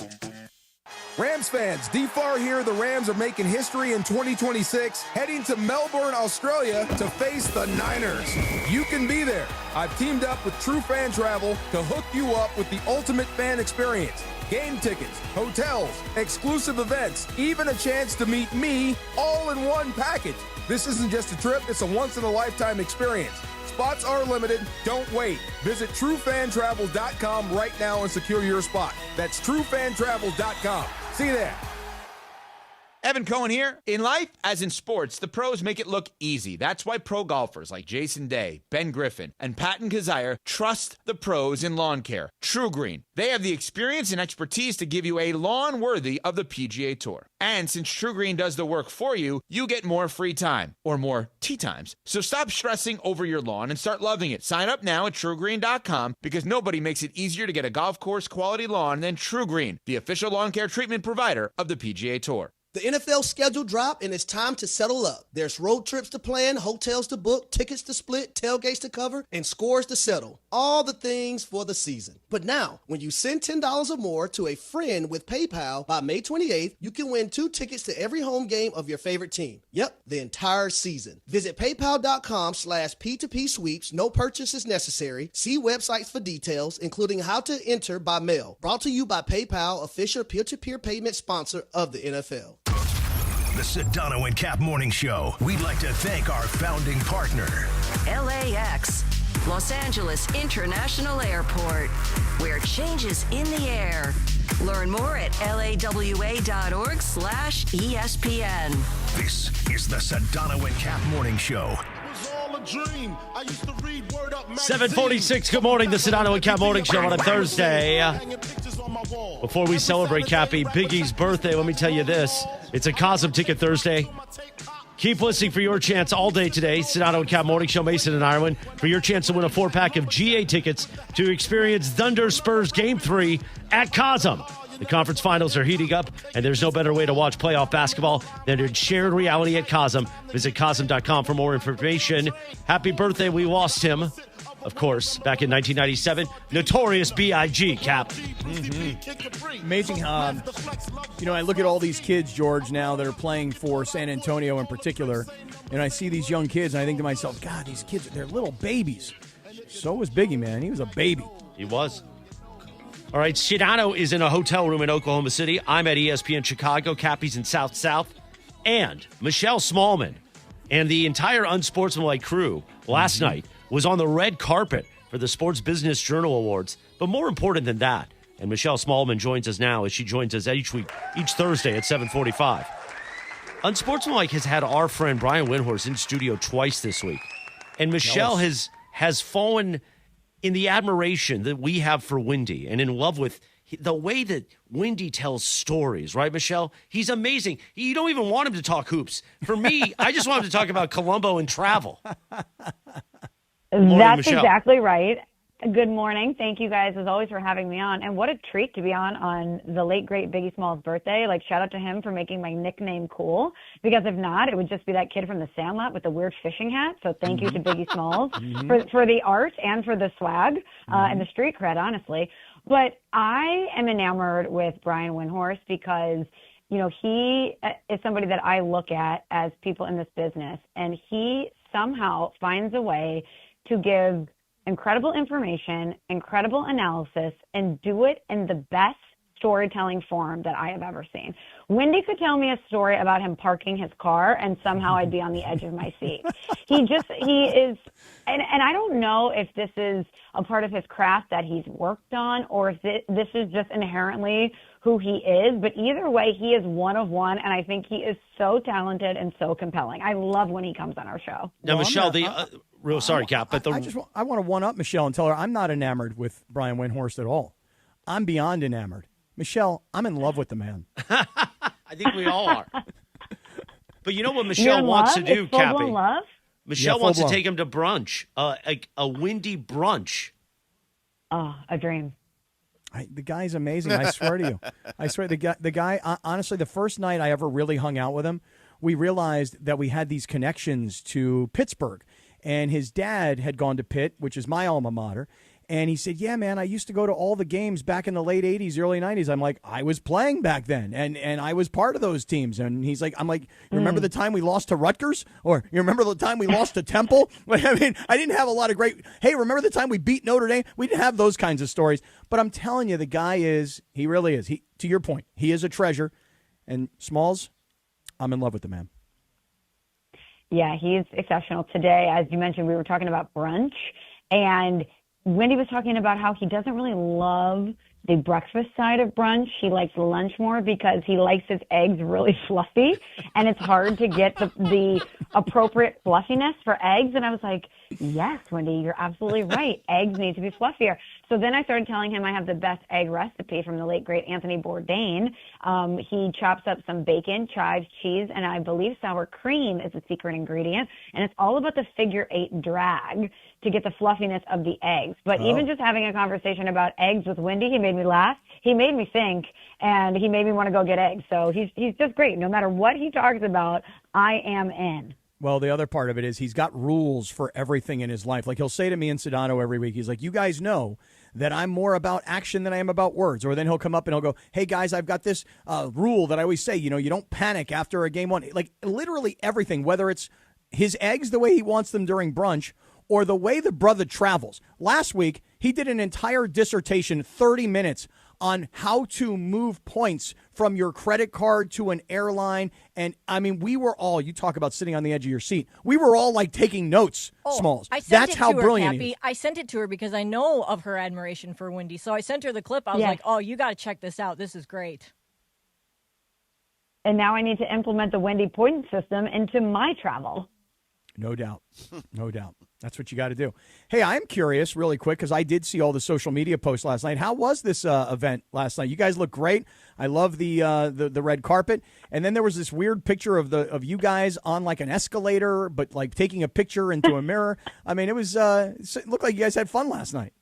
Rams fans, D-Far here. The Rams are making history in 2026, heading to Melbourne, Australia to face the Niners. You can be there. I've teamed up with True Fan Travel to hook you up with the ultimate fan experience. Game tickets, hotels, exclusive events, even a chance to meet me all in one package. This isn't just a trip, it's a once-in-a-lifetime experience. Spots are limited. Don't wait. Visit TrueFanTravel.com right now and secure your spot. That's TrueFanTravel.com. See you there. Evan Cohen here. In life, as in sports, the pros make it look easy. That's why pro golfers like Jason Day, Ben Griffin, and Patton Kazire trust the pros in lawn care. True Green. They have the experience and expertise to give you a lawn worthy of the PGA Tour. And since True Green does the work for you, you get more free time, or more tee times. So stop stressing over your lawn and start loving it. Sign up now at TrueGreen.com because nobody makes it easier to get a golf course quality lawn than True Green, the official lawn care treatment provider of the PGA Tour. The NFL schedule dropped, and it's time to settle up. There's road trips to plan, hotels to book, tickets to split, tailgates to cover, and scores to settle. All the things for the season. But now, when you send $10 or more to a friend with PayPal by May 28th, you can win 2 tickets to every home game of your favorite team. Yep, the entire season. Visit PayPal.com/P2P sweeps. No purchase is necessary. See websites for details, including how to enter by mail. Brought to you by PayPal, official peer-to-peer payment sponsor of the NFL. The Sedano and Kap Morning Show. We'd like to thank our founding partner, LAX, Los Angeles International Airport, where change is in the air. Learn more at lawa.org/ESPN. This is the Sedano and Kap Morning Show. 7:46. Good morning. The Sedano and Kap Morning Show on a Thursday. Before we celebrate Cappy Biggie's birthday, let me tell you this. It's a Cosm Ticket Thursday. Keep listening for your chance all day today. Sedano and Kap Morning Show, Mason and Ireland, for your chance to win a 4-pack of GA tickets to experience Thunder Spurs Game 3 at Cosm. The conference finals are heating up, and there's no better way to watch playoff basketball than in shared reality at Cosm. Visit Cosm.com for more information. Happy birthday. We lost him, of course, back in 1997. Notorious B.I.G. Cap. Mm-hmm. Amazing. I look at all these kids, George, now that are playing for San Antonio in particular, and I see these young kids, and I think to myself, God, these kids, they're little babies. So was Biggie, man. He was a baby. He was. All right, Sedano is in a hotel room in Oklahoma City. I'm at ESPN Chicago. Cappy's in South. And Michelle Smallmon and the entire Unsportsmanlike crew last night was on the red carpet for the Sports Business Journal Awards. But more important than that, and Michelle Smallmon joins us now as she joins us each Thursday at 7:45. Unsportsmanlike has had our friend Brian Windhorst in studio twice this week. And Michelle has fallen in the admiration that we have for Windy and in love with the way that Windy tells stories, right, Michelle? He's amazing. You don't even want him to talk hoops. For me, I just want him to talk about Colombo and travel. Morning, That's Michelle. exactly right. Good morning. Thank you guys, as always, for having me on. And what a treat to be on the late, great Biggie Smalls' birthday. Like, shout out to him for making my nickname cool. Because if not, it would just be that kid from the Sandlot with the weird fishing hat. So thank you to Biggie Smalls for the art and for the swag and the street cred, honestly. But I am enamored with Brian Windhorst because, he is somebody that I look at as people in this business. And he somehow finds a way to give incredible information, incredible analysis, and do it in the best storytelling form that I have ever seen. Wendy could tell me a story about him parking his car, and somehow I'd be on the edge of my seat. He is, and I don't know if this is a part of his craft that he's worked on, or if this is just inherently who he is, but either way, he is one of one, and I think he is so talented and so compelling. I love when he comes on our show. Now, Michelle, real sorry, Cap, but I want to one-up Michelle and tell her I'm not enamored with Brian Windhorst at all. I'm beyond enamored. Michelle, I'm in love with the man. I think we all are. But you know what Michelle wants to do, Cappy? Love? Michelle wants to take him to brunch, a Windy brunch. Oh, a dream. The guy's amazing. I swear to you. I swear, the guy, honestly, the first night I ever really hung out with him, we realized that we had these connections to Pittsburgh. And his dad had gone to Pitt, which is my alma mater. And he said, yeah, man, I used to go to all the games back in the late 80s, early 90s. I'm like, I was playing back then, and I was part of those teams. And he's like, I'm like, you remember the time we lost to Rutgers? Or you remember the time we lost to Temple? I mean, I didn't have a lot of great, hey, remember the time we beat Notre Dame? We didn't have those kinds of stories. But I'm telling you, the guy he really is. To your point, he is a treasure. And Smalls, I'm in love with the man. Yeah, he's exceptional. Today, as you mentioned, we were talking about brunch, and Wendy was talking about how he doesn't really love the breakfast side of brunch. He likes lunch more because he likes his eggs really fluffy, and it's hard to get the appropriate fluffiness for eggs. And I was like, yes, Wendy, you're absolutely right. Eggs need to be fluffier. So then I started telling him I have the best egg recipe from the late, great Anthony Bourdain. He chops up some bacon, chives, cheese, and I believe sour cream is the secret ingredient. And it's all about the figure 8 drag to get the fluffiness of the eggs. But even just having a conversation about eggs with Wendy, he made me laugh. He made me think, and he made me want to go get eggs. So he's just great. No matter what he talks about, I am in. Well, the other part of it is he's got rules for everything in his life. Like he'll say to me and Sedano every week, he's like, you guys know that I'm more about action than I am about words. Or then he'll come up and he'll go, hey, guys, I've got this rule that I always say, you don't panic after a game one. Like literally everything, whether it's his eggs the way he wants them during brunch or the way the brother travels. Last week, he did an entire dissertation, 30 minutes, on how to move points from your credit card to an airline. And, I mean, we were all, you talk about sitting on the edge of your seat, we were all, like, taking notes, Smalls. That's how brilliant he is. I sent it to her because I know of her admiration for Wendy. So I sent her the clip. I was like, oh, you got to check this out. This is great. And now I need to implement the Wendy point system into my travel. No doubt. No doubt. That's what you got to do. Hey, I'm curious really quick because I did see all the social media posts last night. How was this event last night? You guys look great. I love the red carpet. And then there was this weird picture of you guys on like an escalator, but like taking a picture into a mirror. I mean, it looked like you guys had fun last night.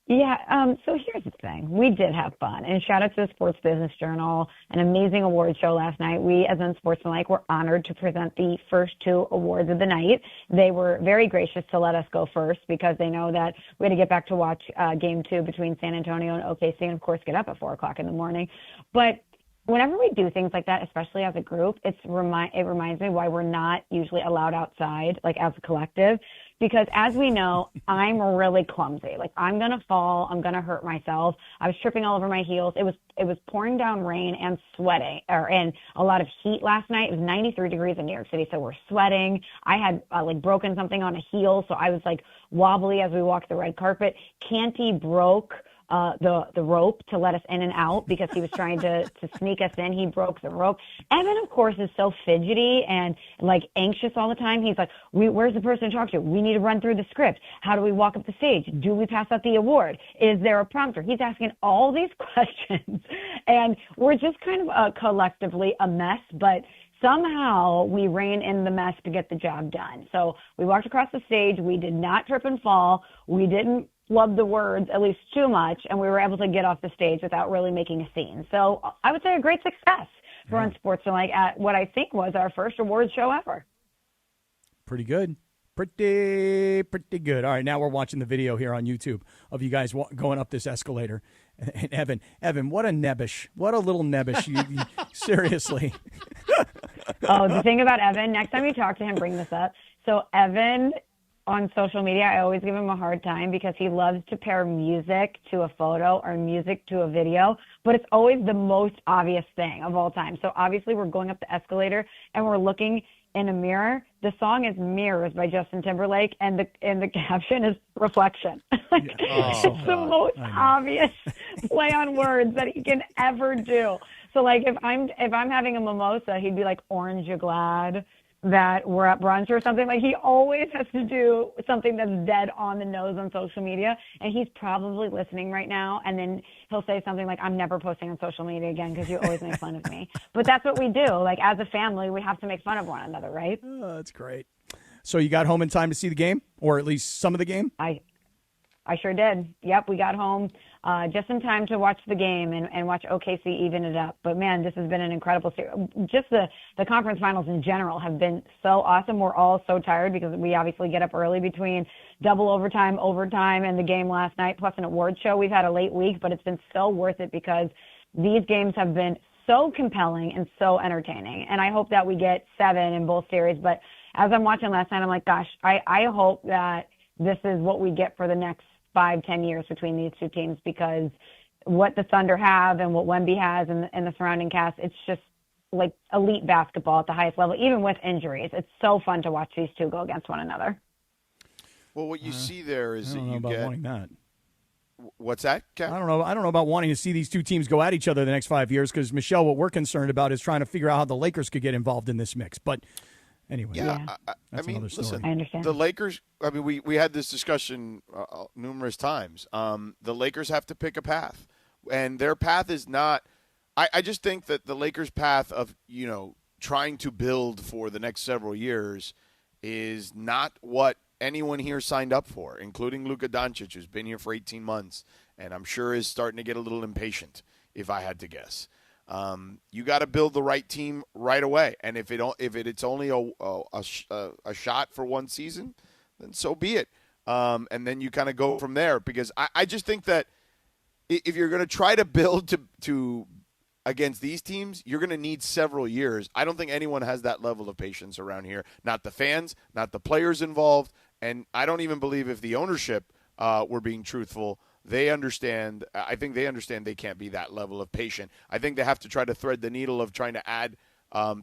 Yeah, so here's the thing. We did have fun. And shout out to the Sports Business Journal, an amazing award show last night. We, as Unsportsmanlike, were honored to present the first 2 awards of the night. They were very gracious to let us go first because they know that we had to get back to watch Game 2 between San Antonio and OKC and, of course, get up at 4 o'clock in the morning. But whenever we do things like that, especially as a group, it reminds me why we're not usually allowed outside, like as a collective. Because as we know, I'm really clumsy. Like I'm going to fall. I'm going to hurt myself. I was tripping all over my heels. It was pouring down rain and sweating and a lot of heat last night. It was 93 degrees in New York City. So we're sweating. I had like broken something on a heel. So I was like wobbly as we walked the red carpet. Canty broke the rope to let us in and out because he was trying to sneak us in. He broke the rope. Evan, of course, is so fidgety and like anxious all the time. He's like, where's the person to talk to? We need to run through the script. How do we walk up the stage? Do we pass out the award? Is there a prompter? He's asking all these questions. And we're just kind of collectively a mess, but somehow we rein in the mess to get the job done. So we walked across the stage. We did not trip and fall. We didn't flub the words at least too much, and we were able to get off the stage without really making a scene. So I would say a great success for Unsportsmanlike at what I think was our first awards show ever. Pretty good. Pretty good. All right, now we're watching the video here on YouTube of you guys going up this escalator. And Evan, what a nebbish. What a little nebbish. You seriously. Oh, the thing about Evan, next time you talk to him, bring this up. So Evan, on social media, I always give him a hard time because he loves to pair music to a photo or music to a video, but it's always the most obvious thing of all time. So obviously we're going up the escalator and we're looking in a mirror. The song is Mirrors by Justin Timberlake, and the caption is Reflection. It's the most obvious play on words that he can ever do. So like if I'm having a mimosa, he'd be like, Orange, you glad that we're at brunch or something. Like he always has to do something that's dead on the nose on social media, and he's probably listening right now, and then he'll say something like, I'm never posting on social media again because you always make fun of me. But that's what we do. Like as a family, we have to make fun of one another, right? Oh, that's great. So you got home in time to see the game, or at least some of the game? I sure did. Yep, we got home just in time to watch the game and watch OKC even it up. But, man, this has been an incredible series. Just the conference finals in general have been so awesome. We're all so tired because we obviously get up early between double overtime, and the game last night, plus an award show. We've had a late week, but it's been so worth it because these games have been so compelling and so entertaining. And I hope that we get 7 in both series. But as I'm watching last night, I'm like, gosh, I hope that this is what we get for the next 5-10 years between these two teams, because what the Thunder have and what Wemby has and the surrounding cast, it's just like elite basketball at the highest level, even with injuries. It's so fun to watch these two go against one another. Well, what you see there is I don't know about wanting that. What's that, Cap? I don't know about wanting to see these two teams go at each other the next 5 years, because, Michelle, what we're concerned about is trying to figure out how the Lakers could get involved in this mix. But anyway, I mean, listen, I understand. The Lakers, I mean, we had this discussion numerous times. The Lakers have to pick a path, and their path is not – I just think that the Lakers' path of, trying to build for the next several years is not what anyone here signed up for, including Luka Doncic, who's been here for 18 months, and I'm sure is starting to get a little impatient, if I had to guess. You got to build the right team right away, and if it's only a shot for one season, then so be it. And then you kind of go from there, because I just think that if you're going to try to build to against these teams, you're going to need several years. I don't think anyone has that level of patience around here. Not the fans, not the players involved, and I don't even believe if the ownership were being truthful, they understand. I think they understand they can't be that level of patient. I think they have to try to thread the needle of trying to add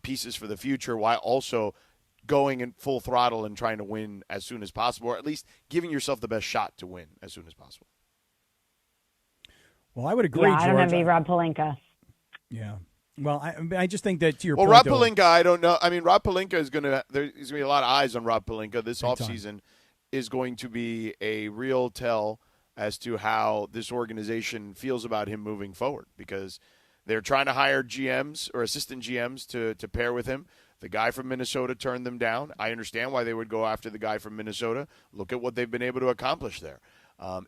pieces for the future while also going in full throttle and trying to win as soon as possible, or at least giving yourself the best shot to win as soon as possible. Well, I would agree, Yeah, I don't George. envy Rob Pelinka. Yeah. Well, I just think that to your point. point, Well, Rob Pelinka, I don't know. I mean, Rob Pelinka is going to – there's going to be a lot of eyes on Rob Pelinka. This offseason is going to be a real tell as to how this organization feels about him moving forward, because they're trying to hire GMs or assistant GMs to pair with him. The guy from Minnesota turned them down. I understand why they would go after the guy from Minnesota. Look at what they've been able to accomplish there.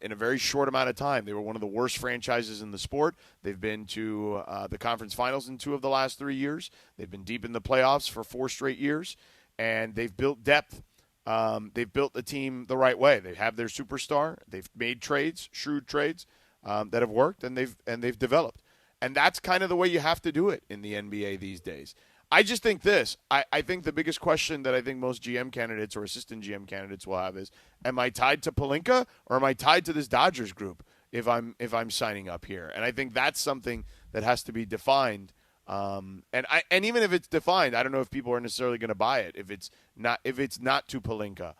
In a very short amount of time, they were one of the worst franchises in the sport. They've been to the conference finals in 2 of the last 3 years. They've been deep in the playoffs for 4 straight years, and they've built depth. They've built the team the right way. They have their superstar. They've made trades, shrewd trades that have worked, and they've developed. And that's kind of the way you have to do it in the NBA these days. I just think this. I think the biggest question that I think most GM candidates or assistant GM candidates will have is, am I tied to Pelinka or am I tied to this Dodgers group if I'm signing up here? And I think that's something that has to be defined. And even if it's defined, I don't know if people are necessarily going to buy it if it's not to Pelinka.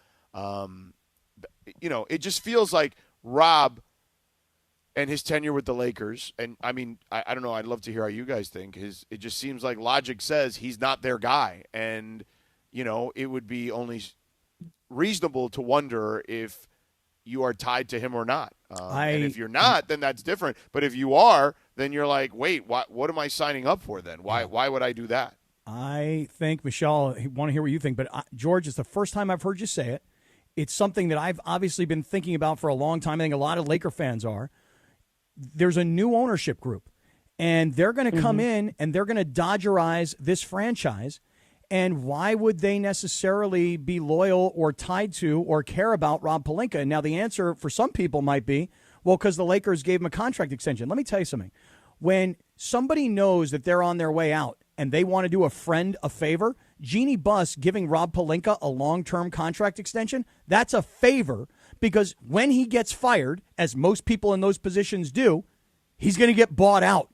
It just feels like Rob and his tenure with the Lakers, and I mean, I don't know, I'd love to hear how you guys think. It just seems like logic says he's not their guy, and, it would be only reasonable to wonder if you are tied to him or not. And if you're not, then that's different. But if you are, then you're like, wait, what am I signing up for then? Why would I do that? I think, Michelle, I want to hear what you think, but George, it's the first time I've heard you say it. It's something that I've obviously been thinking about for a long time. I think a lot of Laker fans are. There's a new ownership group, and they're going to come in and they're going to Dodgerize this franchise. And why would they necessarily be loyal or tied to or care about Rob Pelinka? And now the answer for some people might be, well, because the Lakers gave him a contract extension. Let me tell you something. When somebody knows that they're on their way out and they want to do a friend a favor, Jeannie Buss giving Rob Pelinka a long-term contract extension, that's a favor. Because when he gets fired, as most people in those positions do, he's going to get bought out.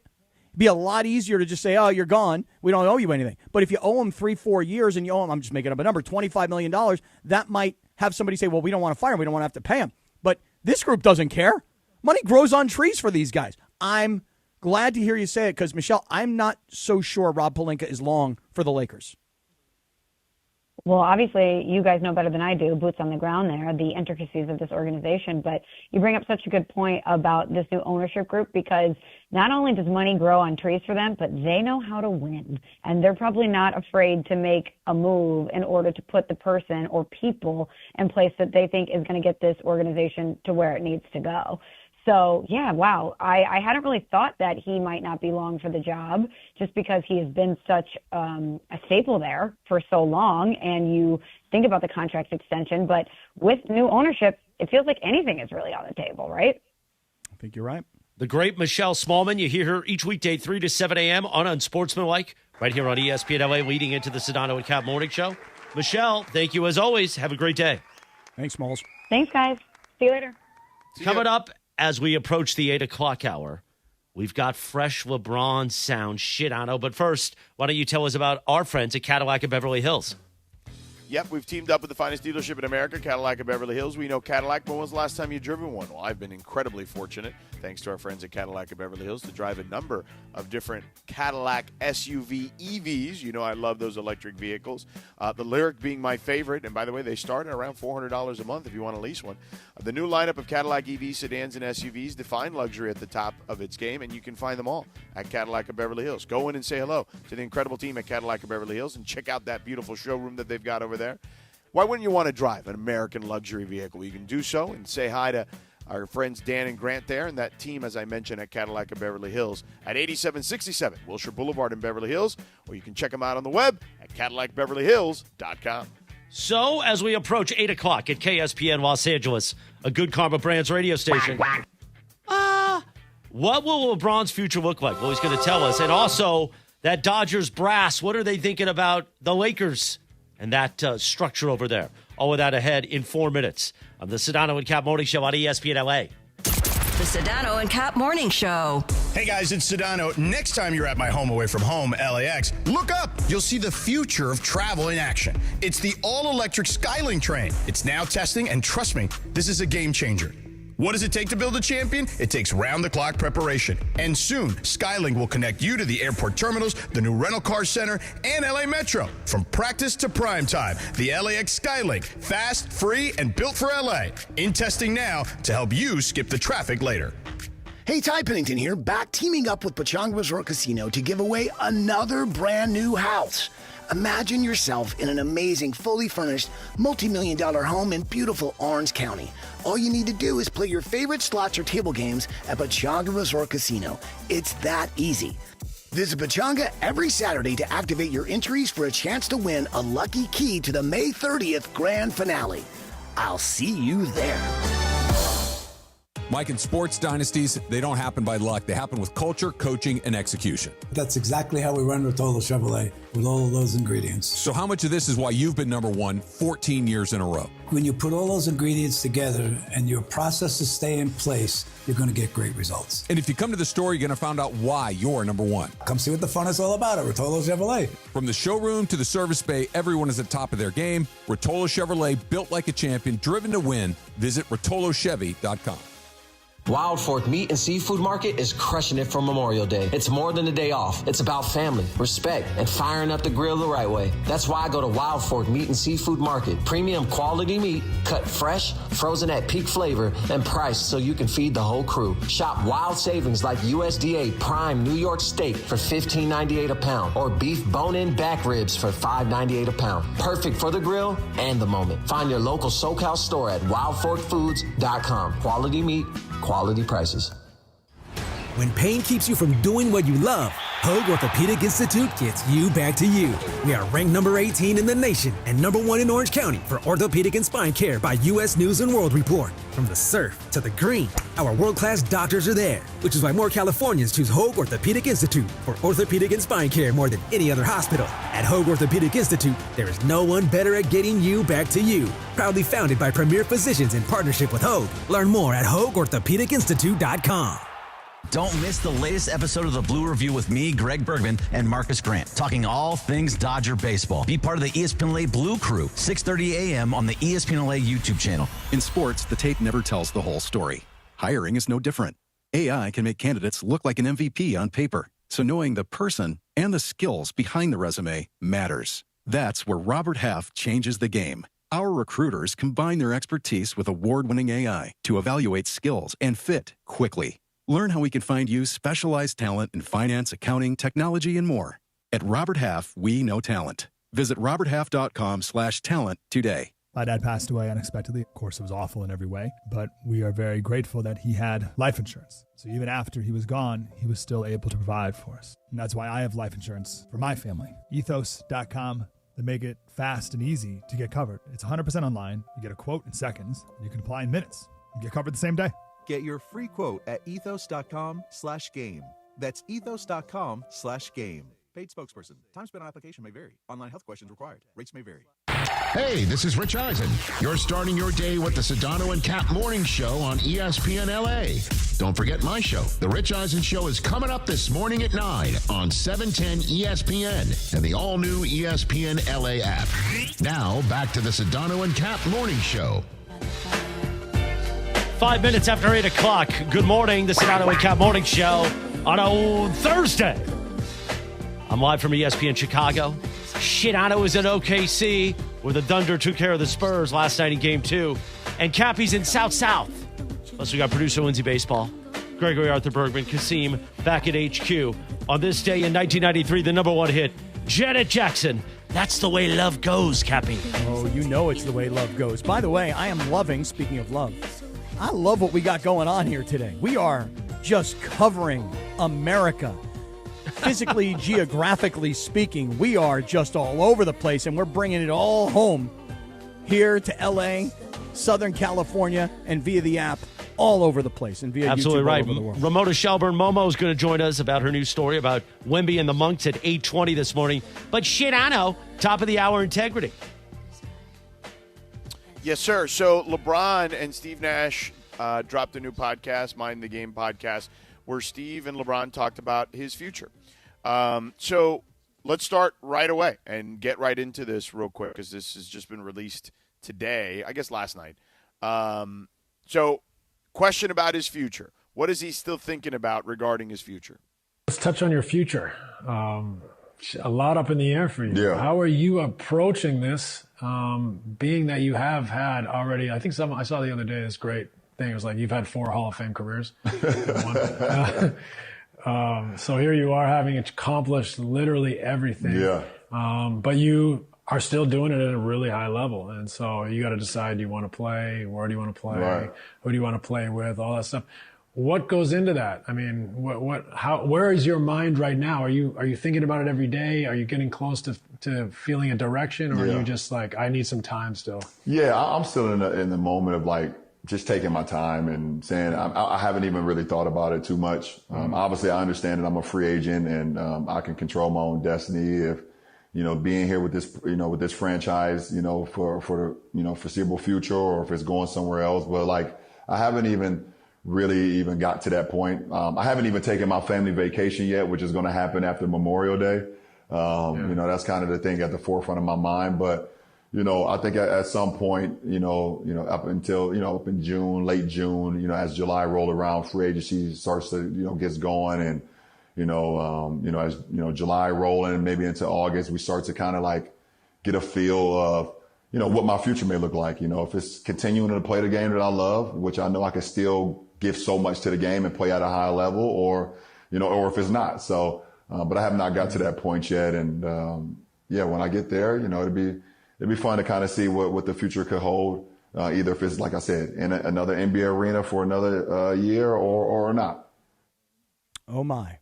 It'd be a lot easier to just say, oh, you're gone. We don't owe you anything. But if you owe him 3-4 years and you owe him, I'm just making up a number, $25 million, that might have somebody say, well, we don't want to fire him. We don't want to have to pay him. But this group doesn't care. Money grows on trees for these guys. I'm glad to hear you say it because, Michelle, I'm not so sure Rob Pelinka is long for the Lakers. Well, obviously, you guys know better than I do, boots on the ground there, the intricacies of this organization. But you bring up such a good point about this new ownership group, because not only does money grow on trees for them, but they know how to win. And they're probably not afraid to make a move in order to put the person or people in place that they think is going to get this organization to where it needs to go. So, yeah, wow. I hadn't really thought that he might not be long for the job just because he has been such a staple there for so long. And you think about the contract extension, but with new ownership, it feels like anything is really on the table, right? I think you're right. The great Michelle Smallmon. You hear her each weekday, 3 to 7 a.m. on Unsportsmanlike, right here on ESPN LA, leading into the Sedano and Kap Morning Show. Michelle, thank you as always. Have a great day. Thanks, Smalls. Thanks, guys. See you later. Coming up as we approach the 8 o'clock hour, we've got fresh LeBron sound shit on. But first, why don't you tell us about our friends at Cadillac of Beverly Hills? Yep, we've teamed up with the finest dealership in America, Cadillac of Beverly Hills. We know Cadillac, but when was the last time you've driven one? Well, I've been incredibly fortunate, thanks to our friends at Cadillac of Beverly Hills, to drive a number of different Cadillac SUV EVs. You know I love those electric vehicles. The Lyric being my favorite, and by the way, they start at around $400 a month if you want to lease one. The new lineup of Cadillac EV sedans and SUVs define luxury at the top of its game, and you can find them all at Cadillac of Beverly Hills. Go in and say hello to the incredible team at Cadillac of Beverly Hills and check out that beautiful showroom that they've got over there. Why wouldn't you want to drive an American luxury vehicle? You can do so and say hi to our friends Dan and Grant there and that team, as I mentioned, at Cadillac of Beverly Hills at 8767 Wilshire Boulevard in Beverly Hills, or you can check them out on the web at CadillacBeverlyHills.com. So, as we approach 8 o'clock at KSPN Los Angeles, a Good Karma Brands radio station, what will LeBron's future look like? Well, he's going to tell us. And also, that Dodgers brass, what are they thinking about the Lakers and that structure over there? All of that ahead in 4 minutes on the Sedano and Kap Morning Show on ESPN LA. The Sedano and Kap Morning Show. Hey guys, it's Sedano. Next time you're at my home away from home, LAX, look up. You'll see the future of travel in action. It's the all-electric Skylink train. It's now testing, and trust me, this is a game changer. What does it take to build a champion? It takes round-the-clock preparation. And soon, Skylink will connect you to the airport terminals, the new rental car center, and LA Metro. From practice to prime time, the LAX Skylink. Fast, free, and built for LA. In testing now to help you skip the traffic later. Hey, Ty Pennington here, back teaming up with Pechanga Resort Casino to give away another brand new house. Imagine yourself in an amazing, fully furnished, multi-million-dollar home in beautiful Orange County. All you need to do is play your favorite slots or table games at Pechanga Resort Casino. It's that easy. Visit Pechanga every Saturday to activate your entries for a chance to win a lucky key to the May 30th grand finale. I'll see you there. Mike, in sports dynasties, they don't happen by luck. They happen with culture, coaching, and execution. That's exactly how we run Rotolo Chevrolet, with all of those ingredients. So how much of this is why you've been number one 14 years in a row? When you put all those ingredients together and your processes stay in place, you're going to get great results. And if you come to the store, you're going to find out why you're number one. Come see what the fun is all about at Rotolo Chevrolet. From the showroom to the service bay, everyone is at the top of their game. Rotolo Chevrolet, built like a champion, driven to win. Visit RotoloChevy.com. Wild Fork Meat and Seafood Market is crushing it for Memorial Day. It's more than a day off. It's about family, respect, and firing up the grill the right way. That's why I go to Wild Fork Meat and Seafood Market. Premium quality meat, cut fresh, frozen at peak flavor, and priced so you can feed the whole crew. Shop wild savings like USDA Prime New York Steak for $15.98 a pound, or beef bone-in back ribs for $5.98 a pound. Perfect for the grill and the moment. Find your local SoCal store at wildforkfoods.com. Quality meat, quality prices. When pain keeps you from doing what you love, Hoag Orthopedic Institute gets you back to you. We are ranked number 18 in the nation and number 1 in Orange County for orthopedic and spine care by U.S. News & World Report. From the surf to the green, our world-class doctors are there, which is why more Californians choose Hoag Orthopedic Institute for orthopedic and spine care more than any other hospital. At Hoag Orthopedic Institute, there is no one better at getting you back to you. Proudly founded by premier physicians in partnership with Hoag. Learn more at HoagOrthopedicInstitute.com. Don't miss the latest episode of the Blue Review with me, Greg Bergman, and Marcus Grant, talking all things Dodger baseball. Be part of the ESPN LA Blue Crew, 6:30 a.m. on the ESPN LA YouTube channel. In sports, the tape never tells the whole story. Hiring is no different. AI can make candidates look like an MVP on paper, so knowing the person and the skills behind the resume matters. That's where Robert Half changes the game. Our recruiters combine their expertise with award-winning AI to evaluate skills and fit quickly. Learn how we can find you specialized talent in finance, accounting, technology, and more. At Robert Half, we know talent. Visit roberthalf.com/talent today. My dad passed away unexpectedly. Of course, it was awful in every way, but we are very grateful that he had life insurance. So even after he was gone, he was still able to provide for us. And that's why I have life insurance for my family. Ethos.com. They make it fast and easy to get covered. It's 100% online. You get a quote in seconds. And you can apply in minutes. You get covered the same day. Get your free quote at ethos.com/game. That's ethos.com/game. Paid spokesperson. Time spent on application may vary. Online health questions required. Rates may vary. Hey, this is Rich Eisen. You're starting your day with the Sedano and Kap Morning Show on ESPN LA. Don't forget my show. The Rich Eisen Show is coming up this morning at 9 on 710 ESPN and the all-new ESPN LA app. Now, back to the Sedano and Kap Morning Show. 5 minutes after 8 o'clock. Good morning, the Sedano and Kap Morning Show on a Thursday. I'm live from ESPN Chicago. Sedano is in OKC, where the Thunder took care of the Spurs last night in Game 2. And Cappy's in South. Plus, we got producer Lindsay Baseball, Gregory Arthur Bergman, Kasim back at HQ. On this day in 1993, the number one hit, Janet Jackson. That's the way love goes, Cappy. Oh, you know it's the way love goes. By the way, I am loving, speaking of love, I love what we got going on here today. We are just covering America. Physically, geographically speaking, we are just all over the place, and we're bringing it all home here to L.A., Southern California, and via the app all over the place, and via Absolutely YouTube right. all over the world. Ramona Shelburne Momo is going to join us about her new story about Wemby and the Monks at 8:20 this morning. But Sedano, top of the hour integrity. Yes, sir. So LeBron and Steve Nash dropped a new podcast, Mind the Game podcast, where Steve and LeBron talked about his future. So let's start right away and get right into this real quick because this has just been released today, I guess last night. So question about his future. What is he still thinking about regarding his future? Let's touch on your future. A lot up in the air for you. Yeah. How are you approaching this, being that you have had already, I think I saw the other day this great thing. It was like you've had 4 Hall of Fame careers. So here you are having accomplished literally everything. Yeah. But you are still doing it at a really high level. And so you got to decide, do you want to play? Where do you want to play? Right. Who do you want to play with? All that stuff. What goes into that? I mean, where is your mind right now? Are you thinking about it every day? Are you getting close to feeling a direction, or are you just like, I need some time still? Yeah, I'm still in the moment of like just taking my time and saying I haven't even really thought about it too much. Obviously, I understand that I'm a free agent and I can control my own destiny. If being here with this franchise, for the foreseeable future, or if it's going somewhere else. But like, I haven't even really got to that point. I haven't even taken my family vacation yet, which is going to happen after Memorial Day. That's kind of the thing at the forefront of my mind. But, I think at some point, up until, up in June, late June, as July roll around, free agency starts to, gets going. And, as, July rolling, maybe into August, we start to kind of like get a feel of, what my future may look like. If it's continuing to play the game that I love, which I know I can still give so much to the game and play at a high level, or if it's not. So, but I have not got to that point yet. And, when I get there, it'd be fun to kind of see what the future could hold. Either if it's, like I said, in another NBA arena for another year or not. Oh my.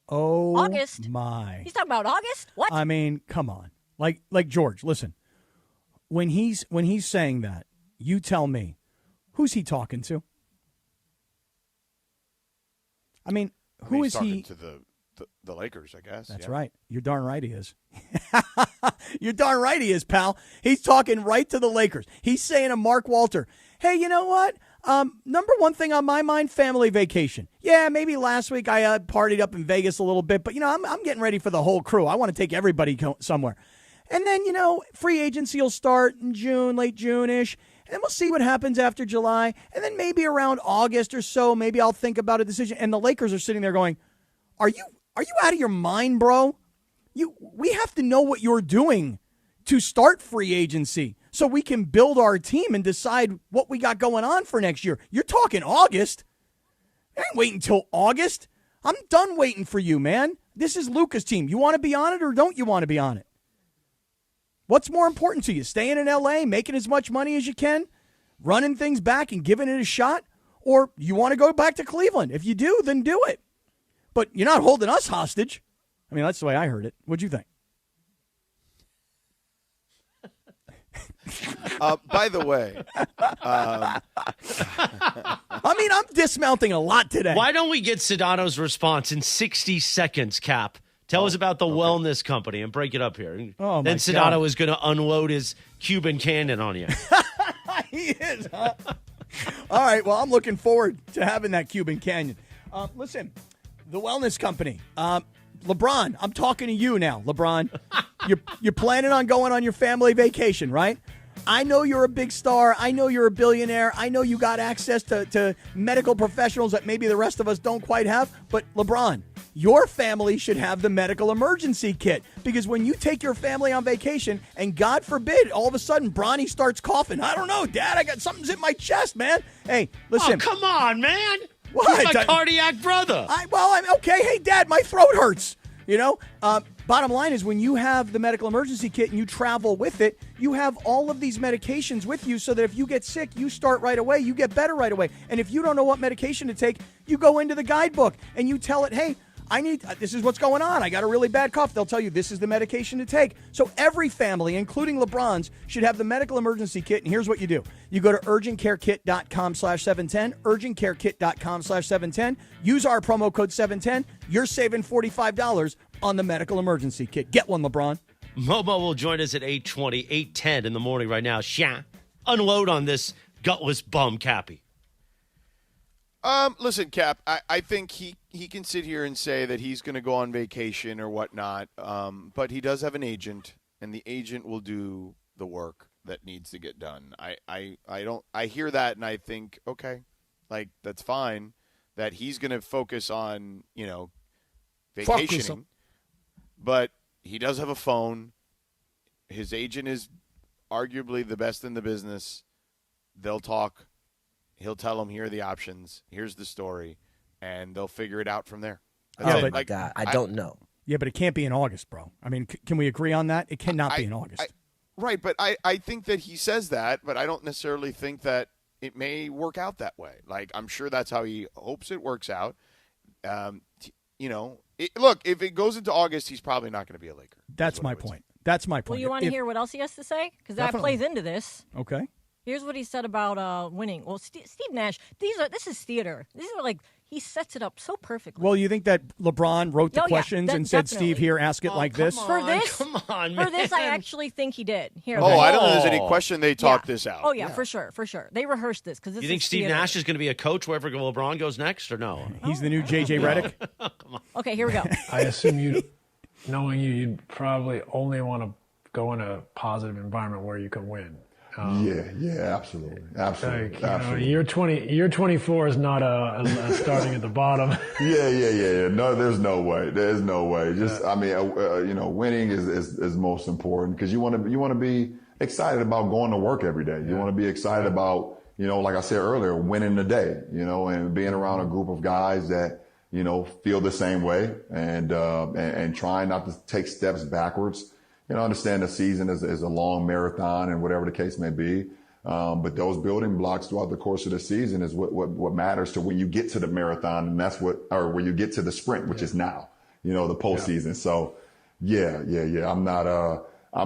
Oh, August. my. He's talking about August? What? I mean, come on. Like George, listen. When he's saying that, you tell me, who's he talking to? I mean, who is he? Talking to the Lakers, I guess. That's right. You're darn right he is. You're darn right he is, pal. He's talking right to the Lakers. He's saying to Mark Walter, hey, you know what? Number one thing on my mind, family vacation. Yeah, maybe last week I partied up in Vegas a little bit, but, I'm getting ready for the whole crew. I want to take everybody somewhere. And then, free agency will start in June, late June-ish. And then we'll see what happens after July. And then maybe around August or so, maybe I'll think about a decision. And the Lakers are sitting there going, are you out of your mind, bro? We have to know what you're doing to start free agency so we can build our team and decide what we got going on for next year. You're talking August. I ain't waiting until August. I'm done waiting for you, man. This is Luka's team. You want to be on it or don't you want to be on it? What's more important to you, staying in L.A., making as much money as you can, running things back and giving it a shot, or you want to go back to Cleveland? If you do, then do it. But you're not holding us hostage. I mean, that's the way I heard it. What'd you think? By the way, I mean, I'm dismounting a lot today. Why don't we get Sedano's response in 60 seconds, Cap? Tell us about the wellness company and break it up here. Oh, then Sedano is going to unload his Cuban cannon on you. He is, huh? All right, well, I'm looking forward to having that Cuban Canyon. Listen, the wellness company. LeBron, I'm talking to you now, LeBron. You're planning on going on your family vacation, right? I know you're a big star. I know you're a billionaire. I know you got access to medical professionals that maybe the rest of us don't quite have. But LeBron, your family should have the medical emergency kit, because when you take your family on vacation and God forbid, all of a sudden Bronny starts coughing. I don't know, Dad, I got something's in my chest, man. Hey, listen. Oh, come on, man. What? He's my cardiac brother. I'm okay. Hey, Dad, my throat hurts. You know, bottom line is when you have the medical emergency kit and you travel with it, you have all of these medications with you so that if you get sick, you start right away, you get better right away. And if you don't know what medication to take, you go into the guidebook and you tell it, hey, this is what's going on. I got a really bad cough. They'll tell you this is the medication to take. So every family, including LeBron's, should have the medical emergency kit. And here's what you do. You go to urgentcarekit.com/710, urgentcarekit.com/710. Use our promo code 710. You're saving $45 on the medical emergency kit. Get one, LeBron. Momo will join us at 8:20, 8:10 in the morning right now. Unload on this gutless bum, Cappy. Listen, Cap, I think he can sit here and say that he's going to go on vacation or whatnot, but he does have an agent, and the agent will do the work that needs to get done. I hear that, and I think, okay, like, that's fine, that he's going to focus on, vacationing, but he does have a phone. His agent is arguably the best in the business. They'll talk. He'll tell them, here are the options, here's the story, and they'll figure it out from there. God, I don't know. Yeah, but it can't be in August, bro. I mean, can we agree on that? It cannot be in August. Right, but I think that he says that, but I don't necessarily think that it may work out that way. Like, I'm sure that's how he hopes it works out. Look, if it goes into August, he's probably not going to be a Laker. That's my point. That's my point. Well, you want to hear what else he has to say? Because that plays into this. Okay. Here's what he said about winning. Well, Steve Nash, this is theater. These are like, he sets it up so perfectly. Well, you think that LeBron wrote the questions and said, definitely. Steve, here, ask it like this? For this, come on, man. For this, I actually think he did. Here, I don't think there's any question they talked this out. Oh, yeah, for sure. They rehearsed this. You think Steve Nash is going to be a coach wherever LeBron goes next, or no? He's the new J.J. Redick. Come on. Okay, here we go. I assume knowing you'd probably only want to go in a positive environment where you can win. Absolutely. Year 24 is not a starting at the bottom. Yeah. No, there's no way. There's no way. Just, winning is most important, because you want to be excited about going to work every day. You want to be excited about, like I said earlier, winning the day, and being around a group of guys that, feel the same way, and trying not to take steps backwards. Understand the season is a long marathon and whatever the case may be. But those building blocks throughout the course of the season is what matters to when you get to the marathon, and when you get to the sprint, which is now, the postseason. Yeah. So yeah. I'm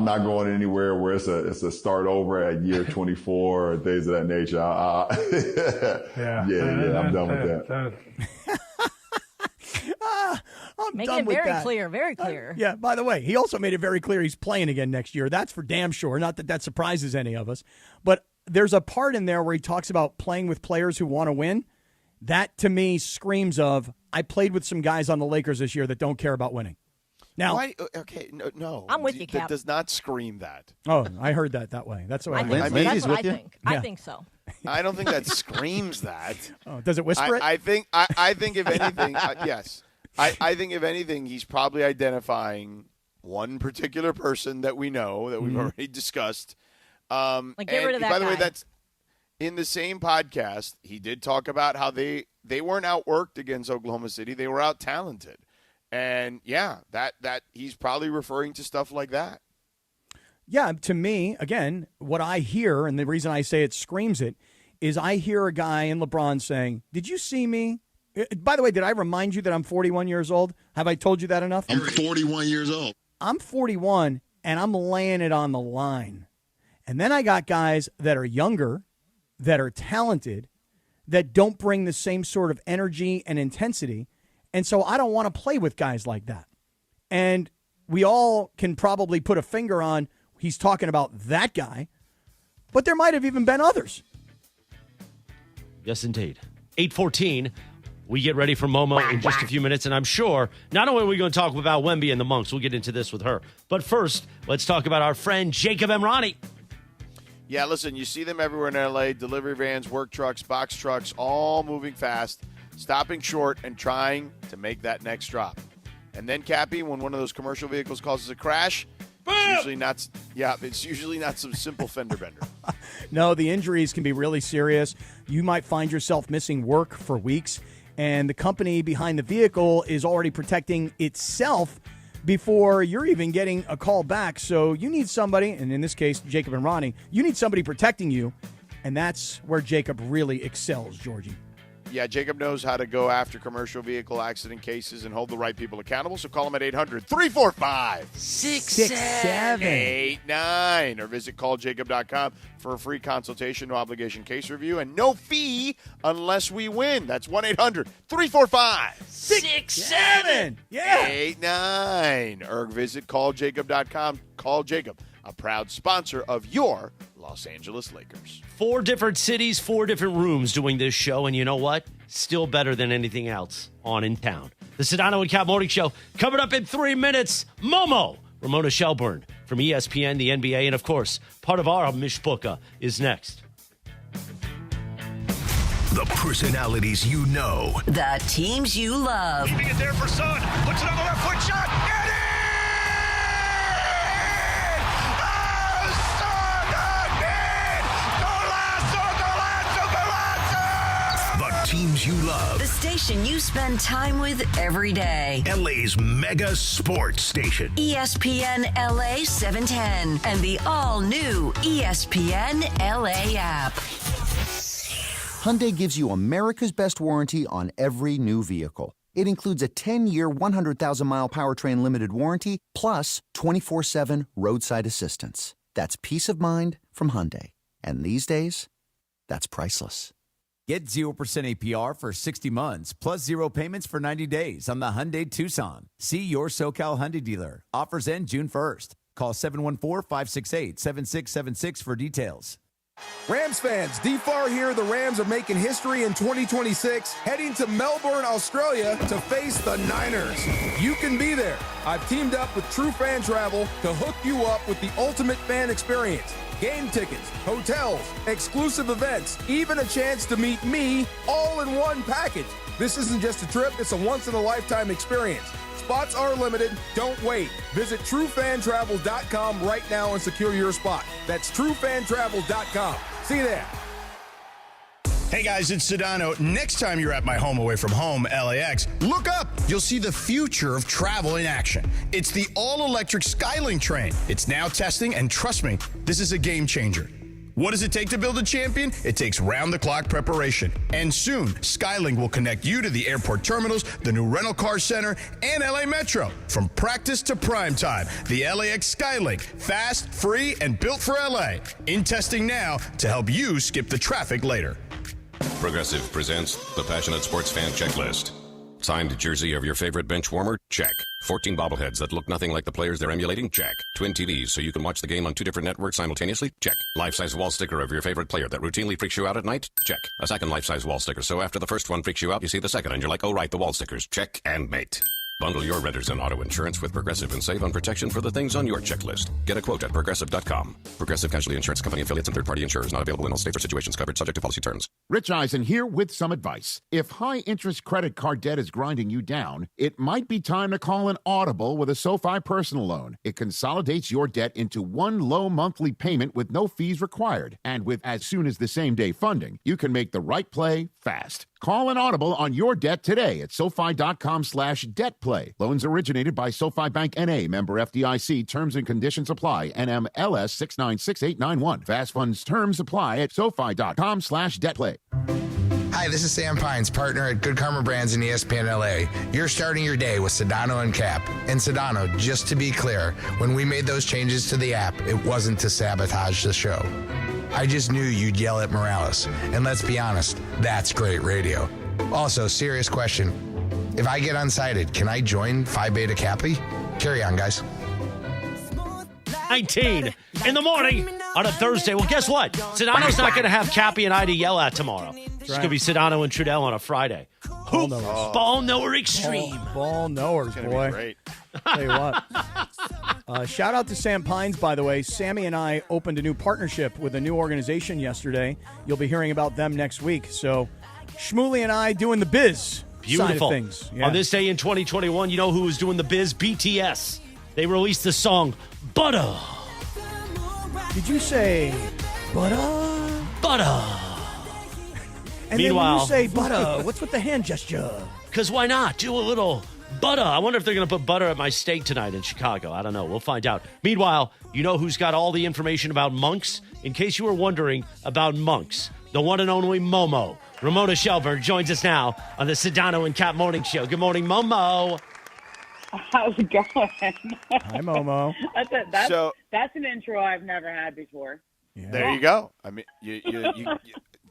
not going anywhere where it's a start over at year 24 or things of that nature. I'm done with that. I'm Making done it with very that. clear, very clear. Yeah, by the way, he also made it very clear he's playing again next year. That's for damn sure. Not that surprises any of us. But there's a part in there where he talks about playing with players who want to win. That, to me, screams of, I played with some guys on the Lakers this year that don't care about winning. Now, no. I'm with you, Cap. That does not scream that. Oh, I heard that way. That's what I heard. That's what I think. Yeah. I think so. I don't think that screams that. Oh, does it whisper it? I think if anything, yes. I think if anything, he's probably identifying one particular person that we know that we've already discussed. Get rid of that by the way, guy. that's in the same podcast. He did talk about how they weren't outworked against Oklahoma City; they were out talented, and that he's probably referring to stuff like that. Yeah, to me, again, what I hear, and the reason I say it screams it, is I hear a guy in LeBron saying, did you see me? By the way, did I remind you that I'm 41 years old? Have I told you that enough? I'm 41 years old. I'm 41, and I'm laying it on the line. And then I got guys that are younger, that are talented, that don't bring the same sort of energy and intensity. And so I don't want to play with guys like that. And we all can probably put a finger on, he's talking about that guy, but there might have even been others. Yes, indeed. 8:14. We get ready for Momo in just a few minutes, and I'm sure not only are we going to talk about Wemby and the Monks, we'll get into this with her, but first, let's talk about our friend Jacob Emrani. Yeah, listen, you see them everywhere in L.A., delivery vans, work trucks, box trucks, all moving fast, stopping short and trying to make that next drop. And then, Cappy, when one of those commercial vehicles causes a crash, it's usually not some simple fender bender. No, the injuries can be really serious. You might find yourself missing work for weeks, and the company behind the vehicle is already protecting itself before you're even getting a call back. So you need somebody, and in this case, Jacob and Ronnie, you need somebody protecting you, and that's where Jacob really excels, Georgie. Yeah, Jacob knows how to go after commercial vehicle accident cases and hold the right people accountable, so call him at 800-345-6789 or visit calljacob.com for a free consultation, no obligation case review, and no fee unless we win. That's 1-800-345-6789 or visit calljacob.com. Call Jacob, a proud sponsor of your Los Angeles Lakers. 4 different cities, 4 different rooms doing this show, and you know what? Still better than anything else on in town. The Sedano and Kap Morning Show coming up in 3 minutes. Momo, Ramona Shelburne from ESPN, the NBA, and of course, part of our Mishpucha is next. The personalities you know. The teams you love. Keeping it there for Son. Puts it on the left foot shot. Get it! Teams you love. The station you spend time with every day. LA's mega sports station. ESPN LA 710 and the all-new ESPN LA app. Hyundai gives you America's best warranty on every new vehicle. It includes a 10-year, 100,000-mile powertrain limited warranty, plus 24/7 roadside assistance. That's peace of mind from Hyundai. And these days, that's priceless. Get 0% APR for 60 months, plus 0 payments for 90 days on the Hyundai Tucson. See your SoCal Hyundai dealer. Offers end June 1st. Call 714-568-7676 for details. Rams fans, D-Far here. The Rams are making history in 2026, heading to Melbourne, Australia to face the Niners. You can be there. I've teamed up with True Fan Travel to hook you up with the ultimate fan experience. Game tickets, hotels, exclusive events, even a chance to meet me all in one package. This isn't just a trip, it's a once-in-a-lifetime experience. Spots are limited. Don't wait. Visit TrueFanTravel.com right now and secure your spot. That's TrueFanTravel.com. See you there. Hey guys, it's Sedano. Next time you're at my home away from home, LAX, look up. You'll see the future of travel in action. It's the all-electric Skylink train. It's now testing, and trust me, this is a game changer. What does it take to build a champion? It takes round-the-clock preparation. And soon, Skylink will connect you to the airport terminals, the new rental car center, and LA Metro. From practice to prime time, the LAX Skylink. Fast, free, and built for LA. In testing now to help you skip the traffic later. Progressive presents the Passionate Sports Fan Checklist. Signed jersey of your favorite bench warmer? Check. 14 bobbleheads that look nothing like the players they're emulating? Check. Twin TVs so you can watch the game on 2 different networks simultaneously? Check. Life-size wall sticker of your favorite player that routinely freaks you out at night? Check. A second life-size wall sticker so after the first one freaks you out, you see the second and you're like, oh right, the wall stickers. Check and mate. Bundle your renters and auto insurance with Progressive and save on protection for the things on your checklist. Get a quote at Progressive.com. Progressive Casualty Insurance Company affiliates and third-party insurers not available in all states or situations covered subject to policy terms. Rich Eisen here with some advice. If high-interest credit card debt is grinding you down, it might be time to call an audible with a SoFi personal loan. It consolidates your debt into one low monthly payment with no fees required. And with as soon as the same-day funding, you can make the right play fast. Call an audible on your debt today at SoFi.com/debtplay. Loans originated by SoFi Bank N.A., member FDIC. Terms and conditions apply. NMLS 696891. Fast funds terms apply at SoFi.com/debtplay. Hi, this is Sam Pines, partner at Good Karma Brands in ESPN LA. You're starting your day with Sedano and Kap. And Sedano, just to be clear, when we made those changes to the app, it wasn't to sabotage the show. I just knew you'd yell at Morales. And let's be honest, that's great radio. Also, serious question. If I get unsighted, can I join Phi Beta Kappa? Carry on, guys. 19 in the morning on a Thursday. Well, guess what? Sedano's not going to have Cappy and I to yell at tomorrow. It's going to be Sedano and Trudell on a Friday. Ball knower extreme. Ball knowers, boy. Great. Tell you what. Shout out to Sam Pines, by the way. Sammy and I opened a new partnership with a new organization yesterday. You'll be hearing about them next week. So Shmuley and I doing the biz Beautiful. side of things. Yeah. On this day in 2021, you know who was doing the biz? BTS. They released the song Butter. Did you say butter? Butter. And Meanwhile, then when you say butter, what's with the hand gesture? Because why not? Do a little butter. I wonder if they're going to put butter at my steak tonight in Chicago. I don't know. We'll find out. Meanwhile, you know who's got all the information about monks? In case you were wondering about monks, the one and only Momo. Ramona Shelburne joins us now on the Sedano and Kap Morning Show. Good morning, Momo. How's it going? Hi, Momo. That's an intro I've never had before. Yeah. There you go. I mean, you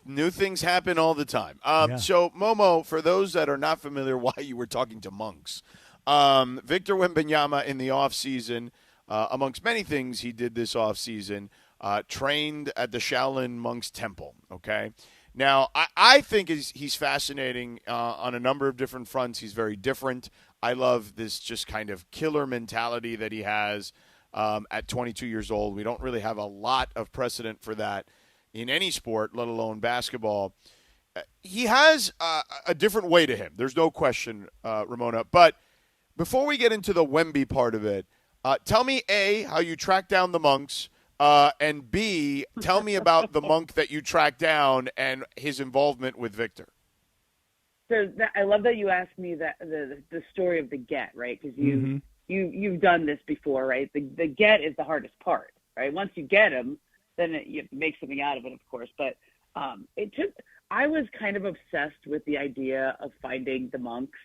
new things happen all the time. So, Momo, for those that are not familiar why you were talking to monks, Victor Wembanyama in the offseason, amongst many things he did this offseason, trained at the Shaolin Monks Temple, okay? Now, I think he's fascinating on a number of different fronts. He's very different. I love this just kind of killer mentality that he has at 22 years old. We don't really have a lot of precedent for that in any sport, let alone basketball. He has a different way to him. There's no question, Ramona. But before we get into the Wemby part of it, tell me, A, how you track down the monks, and B, tell me about the monk that you tracked down and his involvement with Victor. So I love that you asked me the story of the get, right? Because you've done this before, right? The get is the hardest part, right? Once you get them, then you have to make something out of it, of course. But I was kind of obsessed with the idea of finding the monks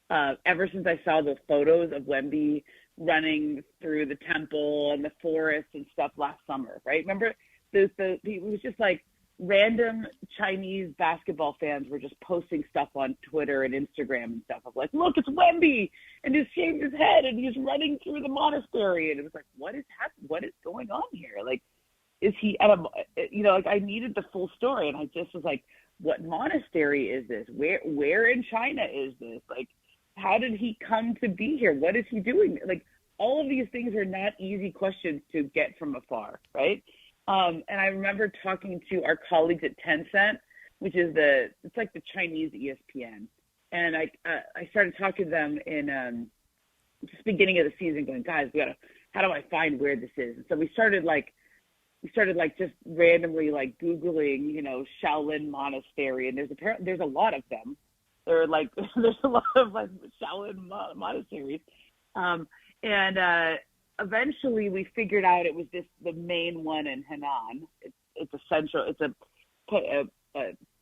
ever since I saw the photos of Wemby running through the temple and the forest and stuff last summer, right? Remember, it was just like random Chinese basketball fans were just posting stuff on Twitter and Instagram and stuff of like, look, it's Wemby, and he's shaved his head and he's running through the monastery, and it was like, what is happening? What is going on here? Like, is he at like I needed the full story, and I just was like, what monastery is this? Where in China is this? Like, how did he come to be here? What is he doing? Like, all of these things are not easy questions to get from afar, right? And I remember talking to our colleagues at Tencent, which is it's like the Chinese ESPN. And I started talking to them in just beginning of the season, going, guys, how do I find where this is? And so we started just randomly like Googling, Shaolin Monastery, and there's a lot of them. There's a lot of like Shaolin monasteries, and eventually we figured out it was the main one in Henan. It's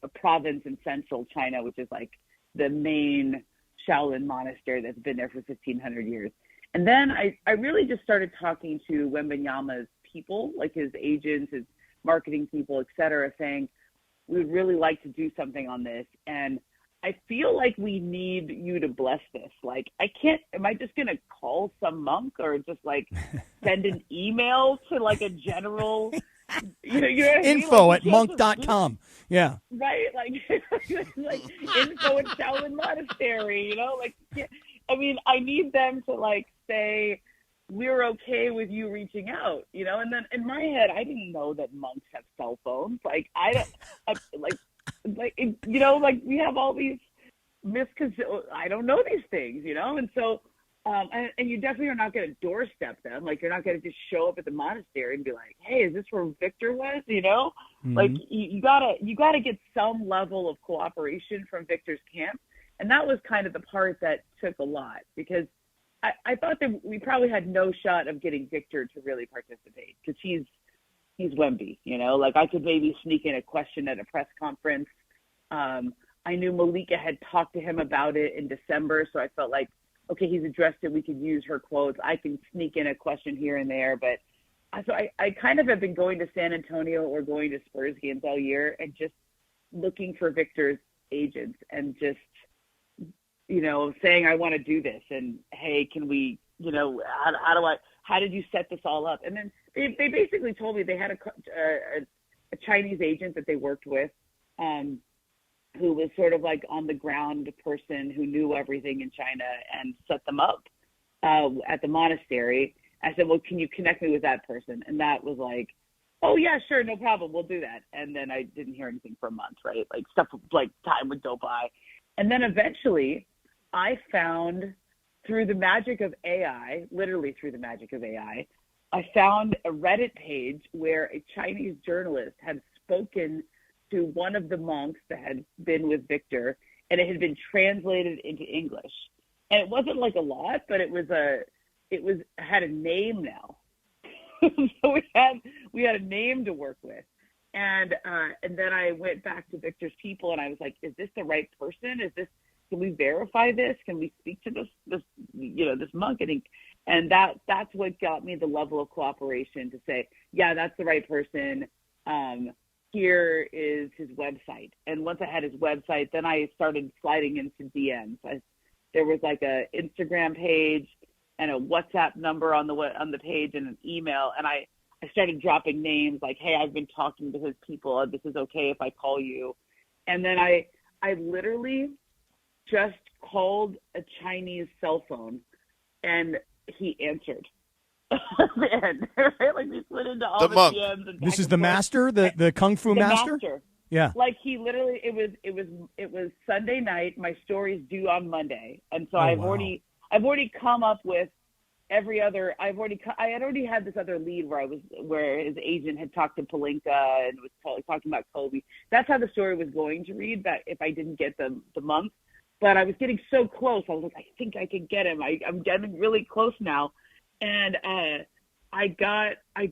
a province in central China, which is like the main Shaolin monastery that's been there for 1,500 years. And then I really just started talking to Wembanyama's people, like his agents, his marketing people, et cetera, saying, we would really like to do something on this. And I feel like we need you to bless this. Like, am I just going to call some monk or just like send an email to like a general, info at monk.com. Yeah. Right. Like info at Shaolin Monastery, I mean, I need them to like say, we're okay with you reaching out, and then in my head, I didn't know that monks have cell phones. Like, like, like we have all these I don't know these things, and so, and you definitely are not going to doorstep them. Like, you're not going to just show up at the monastery and be like, hey, is this where Victor was? Mm-hmm. Like you gotta get some level of cooperation from Victor's camp. And that was kind of the part that took a lot, because I thought that we probably had no shot of getting Victor to really participate, because he's Wemby, like I could maybe sneak in a question at a press conference. I knew Malika had talked to him about it in December, so I felt like, okay, he's addressed it. We could use her quotes. I can sneak in a question here and there. But so I kind of have been going to San Antonio or going to Spurs games all year and just looking for Victor's agents and just, saying I want to do this. And, hey, can we, how did you set this all up? And then they basically told me they had a Chinese agent that they worked with, who was sort of like on the ground person who knew everything in China and set them up at the monastery. I said, well, can you connect me with that person? And that was like, oh yeah, sure. No problem. We'll do that. And then I didn't hear anything for a month, right? Like stuff like time would go by. And then eventually I found, through the magic of AI, literally through the magic of AI, I found a Reddit page where a Chinese journalist had spoken to one of the monks that had been with Victor, and it had been translated into English. And it wasn't like a lot, but it had a name now. So we had a name to work with. And then I went back to Victor's people and I was like, is this the right person? Can we verify this? Can we speak to this monk? And that's what got me the level of cooperation to say, yeah, that's the right person. Here is his website. And once I had his website, then I started sliding into DMs. There was like a Instagram page and a WhatsApp number on the page and an email. And I started dropping names like, hey, I've been talking to his people. This is okay if I call you. And then I literally just called a Chinese cell phone and he answered. Man, right? Like we slid into all the DMs. And this is the master, the Kung Fu master? Yeah. Like he literally, it was Sunday night. My story's due on Monday. And so I've already come up with I had already had this other lead where his agent had talked to Pelinka and was talking about Kobe. That's how the story was going to read, that if I didn't get the monk. But I was getting so close. I was like, I think I can get him. I'm getting really close now. And I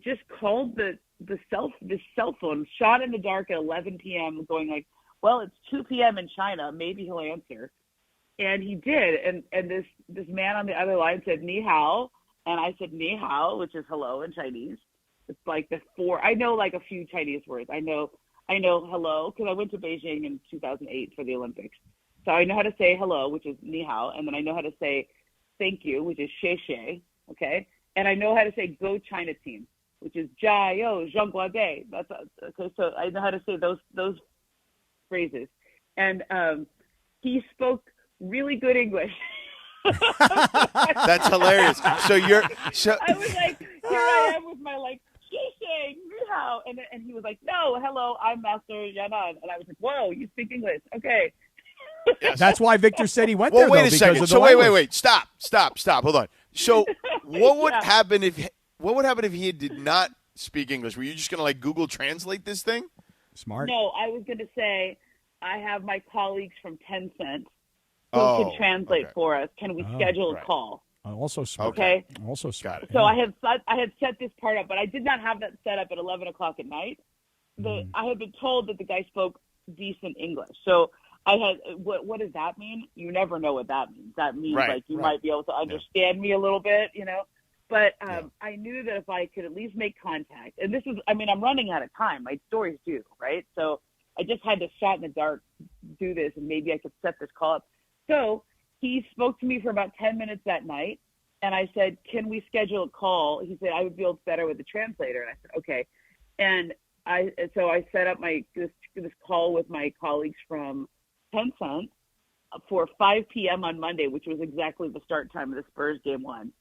just called this cell phone, shot in the dark at 11 p.m. going like, well, it's 2 p.m. in China. Maybe he'll answer. And he did. And this man on the other line said, ni hao. And I said, ni hao, which is hello in Chinese. It's like I know like a few Chinese words. I know hello, because I went to Beijing in 2008 for the Olympics. So I know how to say hello, which is ni hao. And then I know how to say thank you, which is xie xie. Okay. And I know how to say go China team, which is jia yo, zhang gua bei. Okay. So I know how to say those phrases. And he spoke really good English. That's hilarious. I was like, here I am with my like, xie ni hao. And he was like, no, hello, I'm Master Yanan. And I was like, whoa, you speak English. Okay. Yes. That's why Victor said he went there. Wait a second. So wait. Stop. Hold on. So what would happen if he did not speak English? Were you just going to like Google Translate this thing? Smart. No, I was going to say I have my colleagues from Tencent who can translate for us. Can we schedule a call? Also smart. Okay. Also smart. So I had set this part up, but I did not have that set up at 11 o'clock at night. I had been told that the guy spoke decent English. So I had, what does that mean? You never know what that means. That means like you might be able to understand me a little bit, But I knew that if I could at least make contact, and this is, I'm running out of time. My story's due, right? So I just had to shot in the dark, do this, and maybe I could set this call up. So he spoke to me for about 10 minutes that night, and I said, can we schedule a call? He said, I would feel better with the translator. And I said, okay. And so I set up this call with my colleagues from Tencent for 5 p.m. on Monday, which was exactly the start time of the Spurs game 1.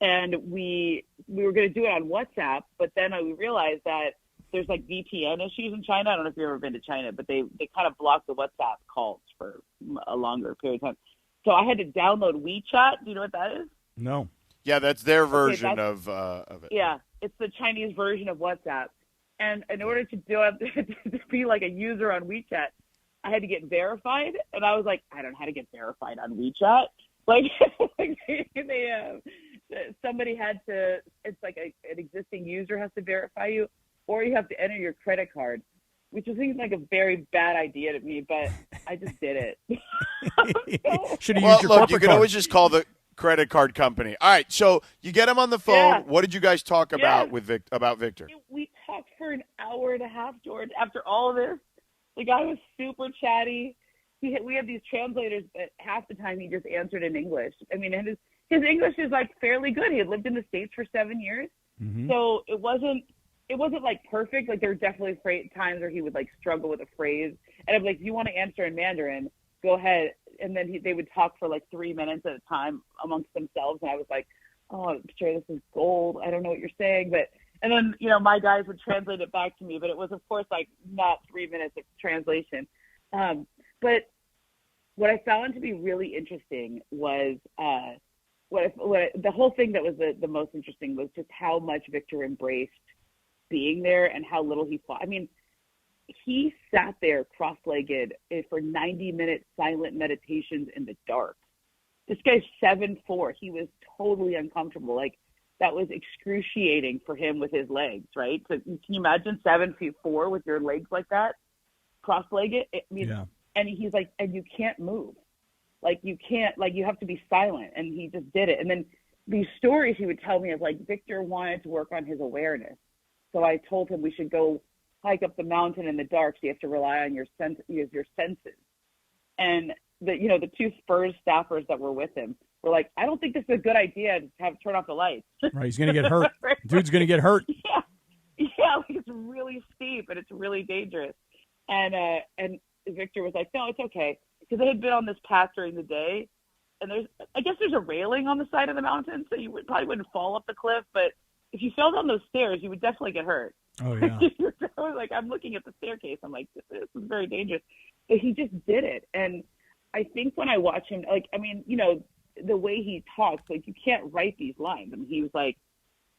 And we were going to do it on WhatsApp, but then we realized that there's like VPN issues in China. I don't know if you've ever been to China, but they kind of block the WhatsApp calls for a longer period of time. So I had to download WeChat. Do you know what that is? No. Yeah, that's their version of it. Yeah, it's the Chinese version of WhatsApp. And in order to do it, to be like a user on WeChat, I had to get verified. And I was like, I don't know how to get verified on WeChat. Like, somebody had to, it's like an existing user has to verify you, or you have to enter your credit card, which seems like a very bad idea to me, but I just did it. Should have used your corporate you can card. always just call the credit card company. All right, so you get him on the phone. Yeah. What did you guys talk about about Victor? We talked for an hour and a half, George. After all of this, the guy was super chatty. We had these translators, but half the time he just answered in English. I mean, and his English is like fairly good. He had lived in the States for 7 years, so it wasn't like perfect. Like there were definitely times where he would like struggle with a phrase, and I'm like, if you want to answer in Mandarin, go ahead. And then they would talk for like 3 minutes at a time amongst themselves, and I was like, oh, I'm sure this is gold. I don't know what you're saying, but and then my guys would translate it back to me, but it was of course like not 3 minutes of translation. But what I found to be really interesting was the whole thing that was the most interesting was just how much Victor embraced being there and how little he fought. I mean, he sat there cross-legged for 90-minute silent meditations in the dark. This guy's 7'4". He was totally uncomfortable. Like, that was excruciating for him with his legs, right? So can you imagine 7'4" with your legs like that, cross-legged? I mean, yeah. And he's like, and you can't move. Like, you can't, like, you have to be silent. And he just did it. And then these stories he would tell me of, like, Victor wanted to work on his awareness. So I told him we should go hike up the mountain in the dark, so you have to rely on your senses. And the two Spurs staffers that were with him were like, I don't think this is a good idea to turn off the lights. Right, he's going to get hurt. Right. Dude's going to get hurt. Yeah, like it's really steep and it's really dangerous. And Victor was like, no, it's okay, because they had been on this path during the day, and I guess there's a railing on the side of the mountain, so you probably wouldn't fall up the cliff, but if you fell down those stairs, you would definitely get hurt. Oh, yeah. I was like, I'm looking at the staircase. I'm like, this is very dangerous. But he just did it. And I think when I watch him, like, I mean, the way he talks, like, you can't write these lines. I mean, he was like,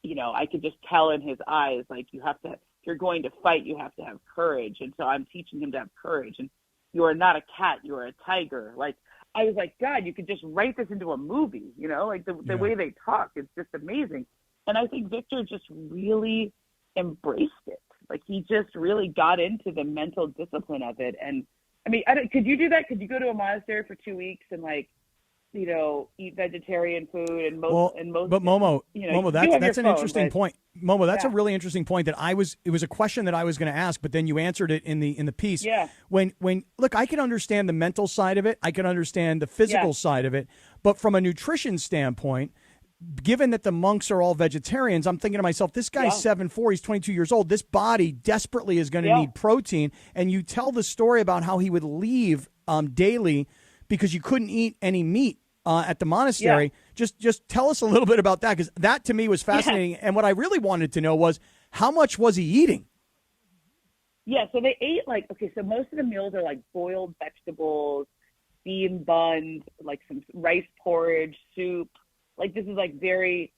I could just tell in his eyes, like, if you're going to fight, you have to have courage. And so I'm teaching him to have courage. And you are not a cat, you are a tiger. Like, I was like, God, you could just write this into a movie, like the way they talk. It's just amazing. And I think Victor just really embraced it. Like, he just really got into the mental discipline of it. And I mean, could you do that? Could you go to a monastery for 2 weeks and eat vegetarian food and most? But Momo, that's an interesting point. Momo, that's a really interesting point it was a question that I was going to ask, but then you answered it in the piece. Yeah. When look, I can understand the mental side of it. I can understand the physical side of it. But from a nutrition standpoint, given that the monks are all vegetarians, I'm thinking to myself, this guy's 7'4", he's 22 years old. This body desperately is going to need protein. And you tell the story about how he would leave daily because you couldn't eat any meat at the monastery. Yeah. Just tell us a little bit about that, because that to me was fascinating. Yeah. And what I really wanted to know was, how much was he eating? Yeah, so they ate so most of the meals are like boiled vegetables, bean buns, like some rice porridge, soup. Like, this is like very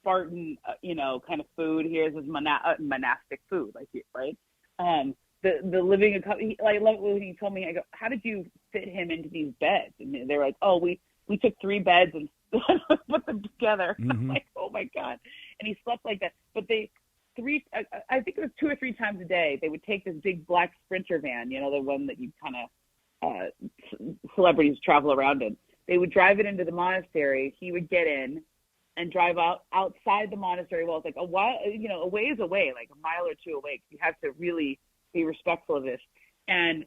Spartan, kind of food. Here's this monastic food, right? The living, I love when he told me, I go, how did you fit him into these beds? And they're like, oh, we took 3 beds and put them together. Mm-hmm. I'm like, oh my God. And he slept like that. But I think it was 2 or 3 times a day, they would take this big black Sprinter van, the one that you kind of, celebrities travel around in. They would drive it into the monastery. He would get in and drive outside the monastery. Well, it's like a ways away, like a mile or 2 away. You have to really be respectful of this. And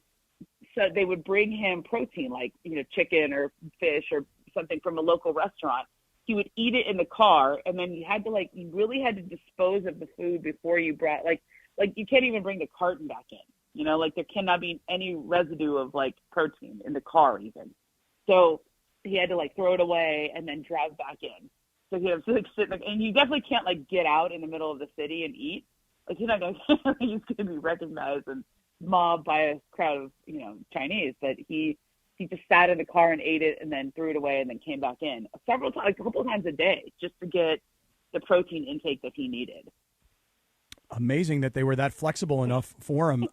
so they would bring him protein, like, chicken or fish or something from a local restaurant. He would eat it in the car, and then you really had to dispose of the food before you brought, like you can't even bring the carton back in, there cannot be any residue of like protein in the car even. So he had to throw it away and then drive back in. So he had to sit there, and you definitely can't get out in the middle of the city and eat. Like he's not going he's going to be recognized and mobbed by a crowd of Chinese, but he just sat in the car and ate it and then threw it away and then came back in several times, a couple of times a day, just to get the protein intake that he needed. Amazing that they were that flexible enough for him.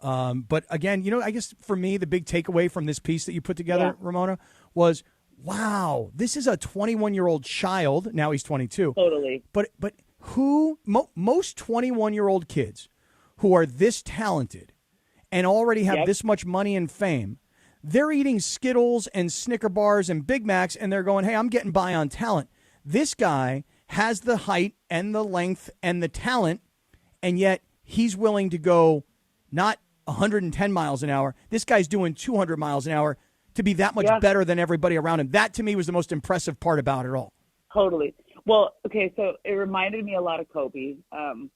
But again, I guess for me, the big takeaway from this piece that you put together, Ramona, was, wow, this is a 21-year-old child. Now he's 22. Totally. But most 21-year-old kids who are this talented and already have this much money and fame, they're eating Skittles and Snicker bars and Big Macs, and they're going, hey, I'm getting by on talent. This guy has the height and the length and the talent, and yet he's willing to go not 110 miles an hour. This guy's doing 200 miles an hour to be that much better than everybody around him. That, to me, was the most impressive part about it all. Totally. Well, okay, so it reminded me a lot of Kobe. And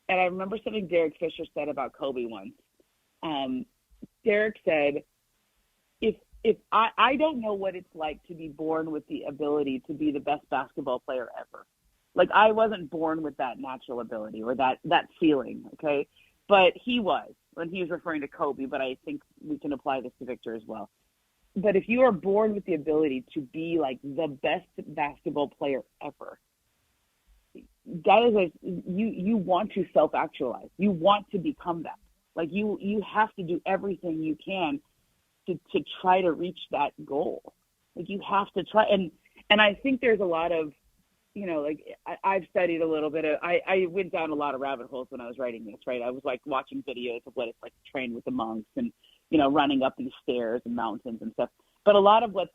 I remember something Derek Fisher said about Kobe once. Derek said, if I don't know what it's like to be born with the ability to be the best basketball player ever. Like, I wasn't born with that natural ability or that ceiling, okay? But he was, when he was referring to Kobe, but I think we can apply this to Victor as well. But if you are born with the ability to be, like, the best basketball player ever, that is you want to self-actualize. You want to become that. Like, you have to do everything you can to try to reach that goal. Like, you have to try. And I think there's a lot of, I've studied a little bit. I went down a lot of rabbit holes when I was writing this, right? I was, like, watching videos of what it's like to train with the monks and, running up these stairs and mountains and stuff. But a lot of what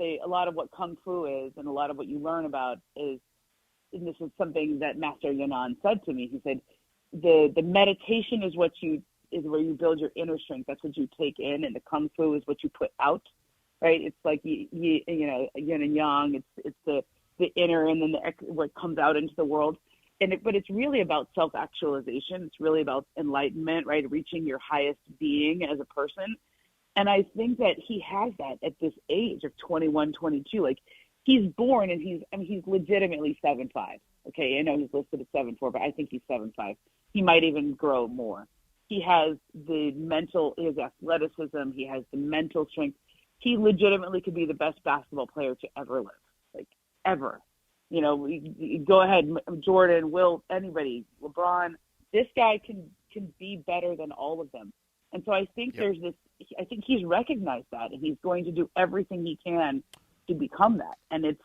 Kung Fu is and a lot of what you learn about is, and this is something that Master Yonan said to me. He said, the meditation is where you build your inner strength. That's what you take in, and the Kung Fu is what you put out, right? It's like yin and yang. It's the inner and then what comes out into the world. But it's really about self-actualization. It's really about enlightenment, right? Reaching your highest being as a person. And I think that he has that at this age of 21, 22. Like, he's born and he's legitimately 7'5". Okay, I know he's listed at 7'4", but I think he's 7'5". He might even grow more. He has his athleticism. He has the mental strength. He legitimately could be the best basketball player to ever live, like ever. Go ahead, Jordan, Will, anybody, LeBron. This guy can be better than all of them. And so I think there's this. I think he's recognized that, and he's going to do everything he can to become that. And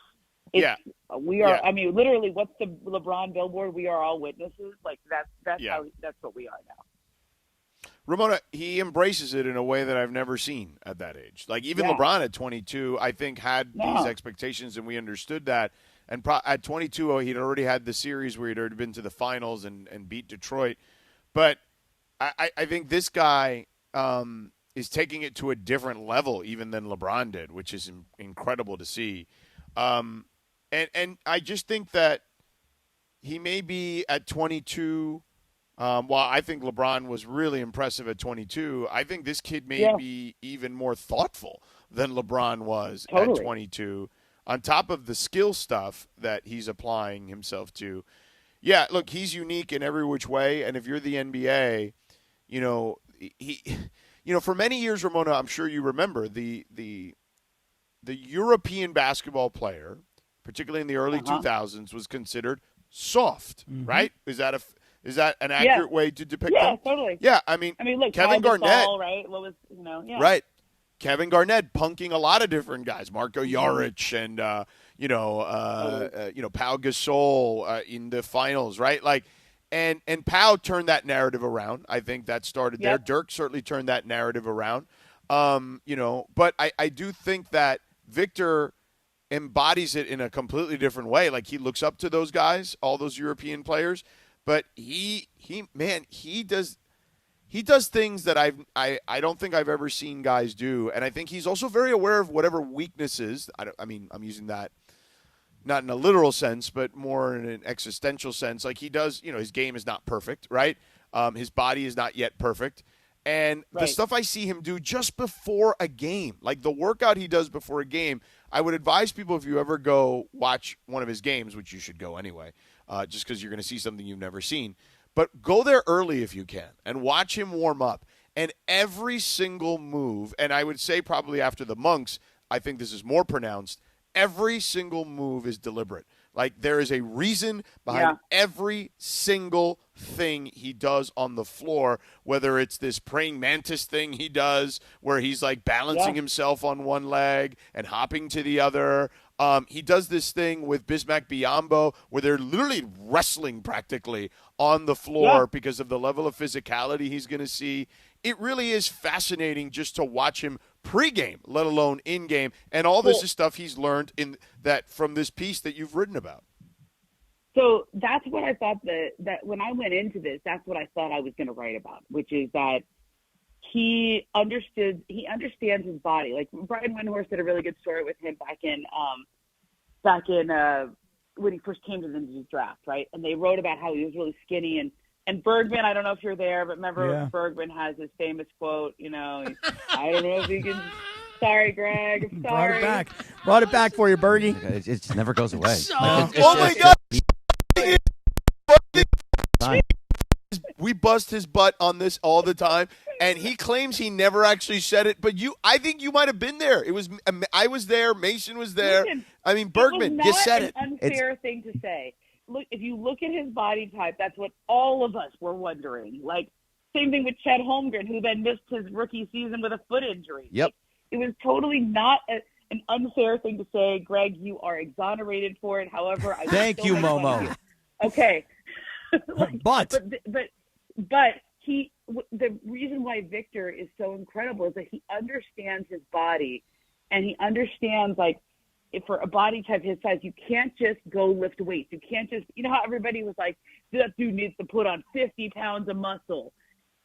we are. I mean, literally, what's the LeBron billboard? We are all witnesses. Like that's what we are now. Ramona, he embraces it in a way that I've never seen at that age. Like, even LeBron at 22, I think, had these expectations, and we understood that. And at 22, he'd already had the series where he'd already been to the finals and beat Detroit. But I think this guy is taking it to a different level even than LeBron did, which is incredible to see. And I just think that he may be at 22 while I think LeBron was really impressive at 22, I think this kid may be even more thoughtful than LeBron was at 22, on top of the skill stuff that he's applying himself to. Yeah, look, he's unique in every which way, and if you're the NBA, for many years, Ramona, I'm sure you remember the European basketball player, particularly in the early 2000s, was considered soft, right? Is that an accurate way to depict them? Yeah, totally. Yeah, I mean, look, Kevin Garnett, right? What was, right? Kevin Garnett punking a lot of different guys, Marko Jaric and Pau Gasol in the finals, right? Like, and Pau turned that narrative around. I think that started there. Dirk certainly turned that narrative around. But I do think that Victor embodies it in a completely different way. Like, he looks up to those guys, all those European players. But he does things that I don't think I've ever seen guys do, and I think he's also very aware of whatever weaknesses. I'm using that not in a literal sense, but more in an existential sense. Like, he does, his game is not perfect, right? His body is not yet perfect, and the stuff I see him do just before a game, like the workout he does before a game. I would advise people, if you ever go watch one of his games, which you should go anyway. Just because you're going to see something you've never seen. But go there early if you can and watch him warm up. And every single move, and I would say probably after the Monks, I think this is more pronounced, every single move is deliberate. Like, there is a reason behind every single thing he does on the floor, whether it's this praying mantis thing he does where he's, like, balancing himself on one leg and hopping to the other. He does this thing with Bismack Biyombo where they're literally wrestling practically on the floor because of the level of physicality he's going to see. It really is fascinating just to watch him pregame, let alone in-game. And all this is stuff he's learned in that from this piece that you've written about. So that's what I thought that when I went into this, that's what I thought I was going to write about, which is that he understands his body. Like Brian Windhorst did a really good story with him back in when he first came to the draft, right? And they wrote about how he was really skinny and Bergman, I don't know if you're there, but remember Bergman has his famous quote, I don't know if you can. Sorry, Greg. I'm sorry. Brought it back for you, Bergie. It just never goes away. Oh my God. We bust his butt on this all the time, and he claims he never actually said it. But I think you might have been there. I was there. Mason was there. Listen, I mean, Bergman, you said it. It's an unfair thing to say. Look, if you look at his body type, that's what all of us were wondering. Like, same thing with Chet Holmgren, who then missed his rookie season with a foot injury. Yep. It was totally not an unfair thing to say. Greg, you are exonerated for it. However, thank you, Momo. Okay. But the reason why Victor is so incredible is that he understands his body, and he understands, like, if for a body type his size, you can't just go lift weights. You can't just, how everybody was like, that dude needs to put on 50 pounds of muscle.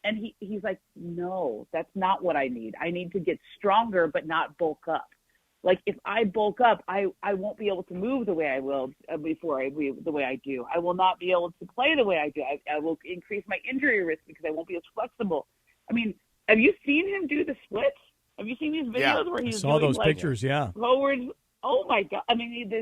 And he's like, no, that's not what I need. I need to get stronger, but not bulk up. Like, if I bulk up, I won't be able to move the way I will the way I do. I will not be able to play the way I do. I will increase my injury risk because I won't be as flexible. I mean, have you seen him do the splits? Have you seen these videos where he's saw doing, those pictures, forwards? Oh my God! I mean,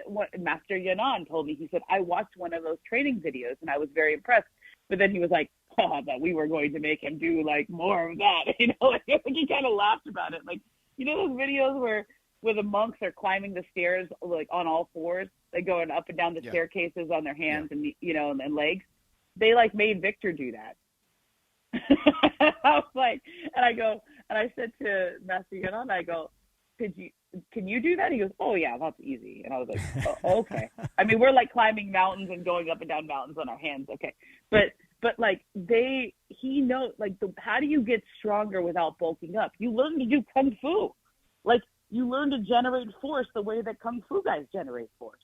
what Master Yanan told me. He said, I watched one of those training videos and I was very impressed. But then he was like, that we were going to make him do like more of that. Like, he kind of laughed about it. Like, those videos where the monks are climbing the stairs like on all fours, they going up and down the staircases on their hands and and legs. They like made Victor do that. I was like, and I said to Master Yanan, I go, can you do that? He goes, oh yeah, that's easy. And I was like, oh, okay. I mean, we're like climbing mountains and going up and down mountains on our hands. Okay. But like he knows, like, how do you get stronger without bulking up? You learn to do Kung Fu. Like, you learn to generate force the way that Kung Fu guys generate force.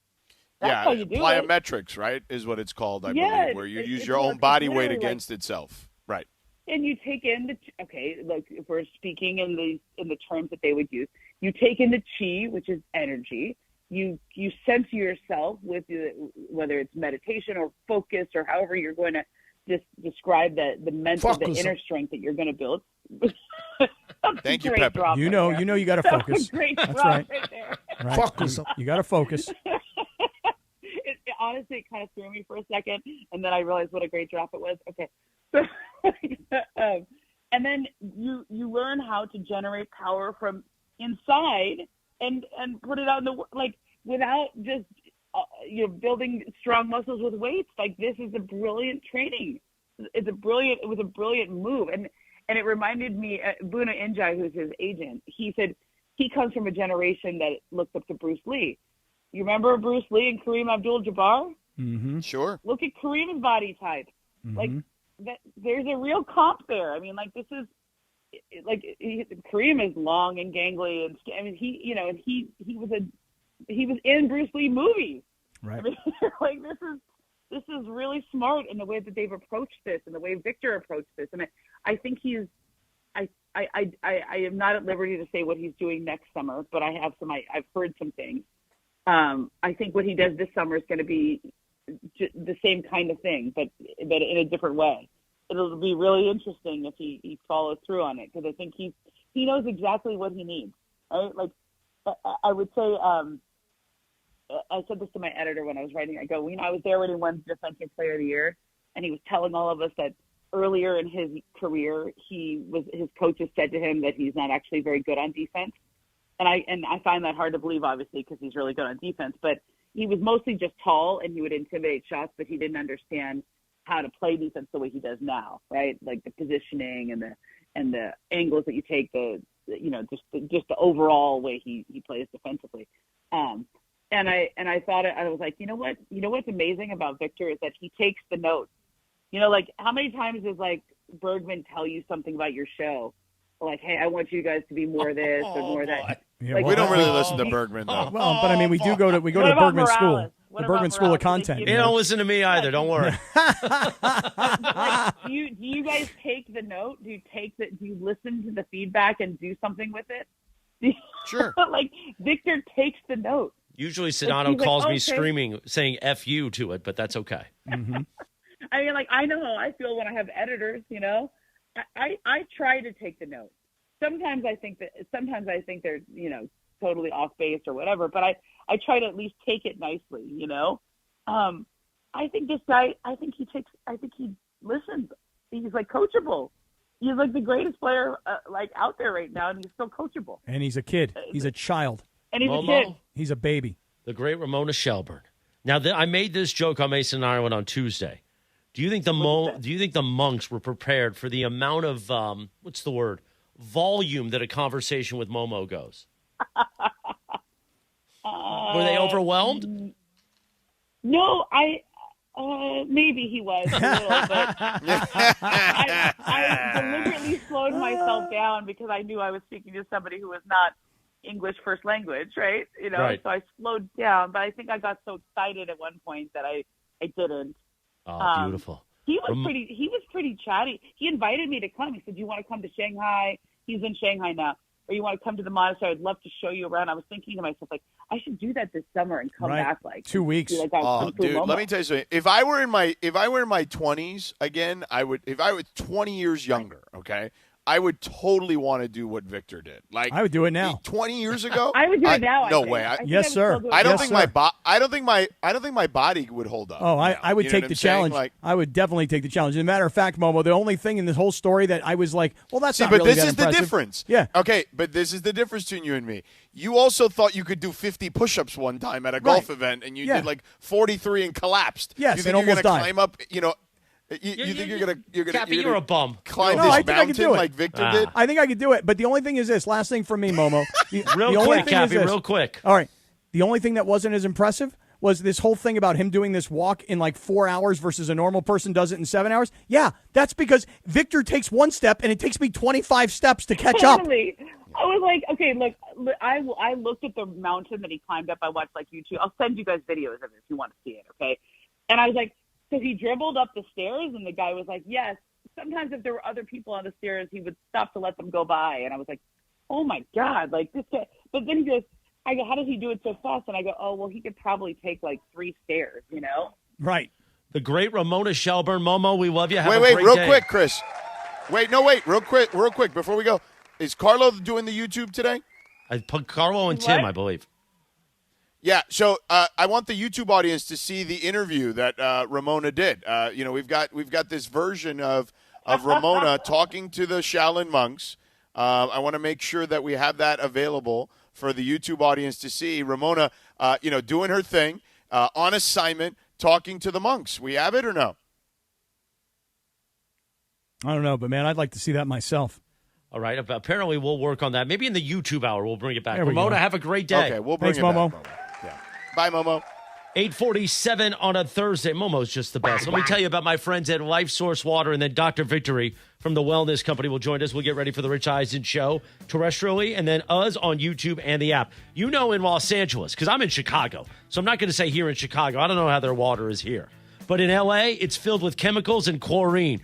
That's how you do plyometrics, right, is what it's called, I believe, where you use your own body weight against itself. Right. And you take in look, if we're speaking in the terms that they would use, you take in the chi, which is energy. You center yourself with whether it's meditation or focus or however you're going to just describe the mental, the inner strength that you're going to build. Thank you, Pepper. You got to focus. That's right. Right. Focus. You got to focus. Honestly, it kind of threw me for a second, and then I realized what a great drop it was. Okay. So, and then you learn how to generate power from inside and put it out in the, like, without just building strong muscles with weights. Like, this is a brilliant training. It was a brilliant move, and it reminded me, Buna Injai, who's his agent, he said he comes from a generation that looked up to Bruce Lee. You remember Bruce Lee and Kareem Abdul-Jabbar? Mm-hmm. Sure. Look at Kareem's body type. Mm-hmm. Like, that, there's a real comp there. I mean, like, this is like Kareem is long and gangly, and I mean, he was in Bruce Lee movies. Right. I mean, like, this is really smart in the way that they've approached this and the way Victor approached this. And I think I am not at liberty to say what he's doing next summer, but I've heard some things. I think what he does this summer is going to be the same kind of thing, but in a different way. It'll be really interesting if he follows through on it, because I think he knows exactly what he needs. Right? Like, I would say, I said this to my editor when I was writing. I go, I was there when he won Defensive Player of the Year, and he was telling all of us that earlier in his career, his coaches said to him that he's not actually very good on defense. And I find that hard to believe, obviously, because he's really good on defense. But he was mostly just tall, and he would intimidate shots, but he didn't understand how to play defense the way he does now, right? Like the positioning and the angles that you take, just the overall way he plays defensively. And I thought I was like, you know what's amazing about Victor is that he takes the notes. Like how many times does like Bergman tell you something about your show? Like, hey, I want you guys to be more this or more that. Yeah, like, we don't really listen to Bergman, though. Well, but I mean, we go to Bergman School, the Bergman School of Content. You don't listen to me either. Don't worry. Like, do you guys take the note? Do you listen to the feedback and do something with it? Sure. Like Victor takes the note. Usually Sedano calls me screaming, saying F you to it, but that's okay. Mm-hmm. I mean, like, I know how I feel when I have editors, I try to take the note. Sometimes I think they're, totally off base or whatever, but I try to at least take it nicely, I think this guy, I think he listens. He's like coachable. He's like the greatest player out there right now, and he's still coachable. And he's a kid. He's a child. And he's a kid. He's a baby. The great Ramona Shelburne. Now, I made this joke on Mason and Ireland on Tuesday. Do you think the monks were prepared for the amount of volume that a conversation with Momo goes? Were they overwhelmed? No, maybe he was a little, but I deliberately slowed myself down because I knew I was speaking to somebody who was not English first language, right? Right. So I slowed down, but I think I got so excited at one point that I didn't. Oh, beautiful. He was pretty chatty. He invited me to come. He said, "Do you want to come to Shanghai?" He's in Shanghai now. Or you want to come to the monastery? I'd love to show you around. I was thinking to myself, like, I should do that this summer and come back 2 weeks. Dude, let me tell you something. If I were in my 20s again, I would. If I was 20 years younger, okay, I would totally want to do what Victor did. Like I would do it now. 20 years ago, I would do it now. No way. Yes, sir. I don't think my body would hold up. Oh, I would take the challenge. I would definitely take the challenge. As a matter of fact, Momo, the only thing in this whole story that I was like, well, that's not really that impressive. But this is the difference. Yeah. Okay, but this is the difference between you and me. You also thought you could do 50 push-ups one time at a golf event, and you did like 43 and collapsed. Yes, you think and almost died. Climb up, You think you're gonna Cappy, you're a bum. Climb no, this I think I could mountain do it. like Victor did? I think I could do it. But the only thing is this. Last thing from me, Momo. Real quick, Cappy, real quick. All right. The only thing that wasn't as impressive was this whole thing about him doing this walk in like 4 hours versus a normal person does it in 7 hours. Yeah, that's because Victor takes one step and it takes me 25 steps to catch up. I was like, okay, look, I looked at the mountain that he climbed up. I watched like YouTube. I'll send you guys videos of it if you want to see it, okay? And I was like, so he dribbled up the stairs, and the guy was like, yes. Sometimes if there were other people on the stairs, he would stop to let them go by. And I was like, oh, my God, like this guy. But then he goes, I go, how does he do it so fast? And I go, oh, well, he could probably take like 3 stairs, Right. The great Ramona Shelburne. Momo, we love you. Have Wait, a great real day. quick, Chris. Real quick, before we go. Is Carlo doing the YouTube today? Carlo and Tim, I believe. Yeah, so I want the YouTube audience to see the interview that Ramona did. We've got this version of Ramona talking to the Shaolin monks. I want to make sure that we have that available for the YouTube audience to see. Ramona, doing her thing on assignment, talking to the monks. We have it or no? I don't know, but man, I'd like to see that myself. All right. Apparently, we'll work on that. Maybe in the YouTube hour, we'll bring it back. There we Ramona, go. have a great day. Okay, we'll bring Thanks, it Momo. back. Yeah. Bye, Momo. 8:47 on a Thursday. Momo's just the best. Let me tell you about my friends at Life Source Water, and then Dr. Victory from the Wellness Company will join us. We'll get ready for the Rich Eisen Show terrestrially, and then us on YouTube and the app. In Los Angeles, because I'm in Chicago, so I'm not going to say here in Chicago. I don't know how their water is here. But in L.A., it's filled with chemicals and chlorine.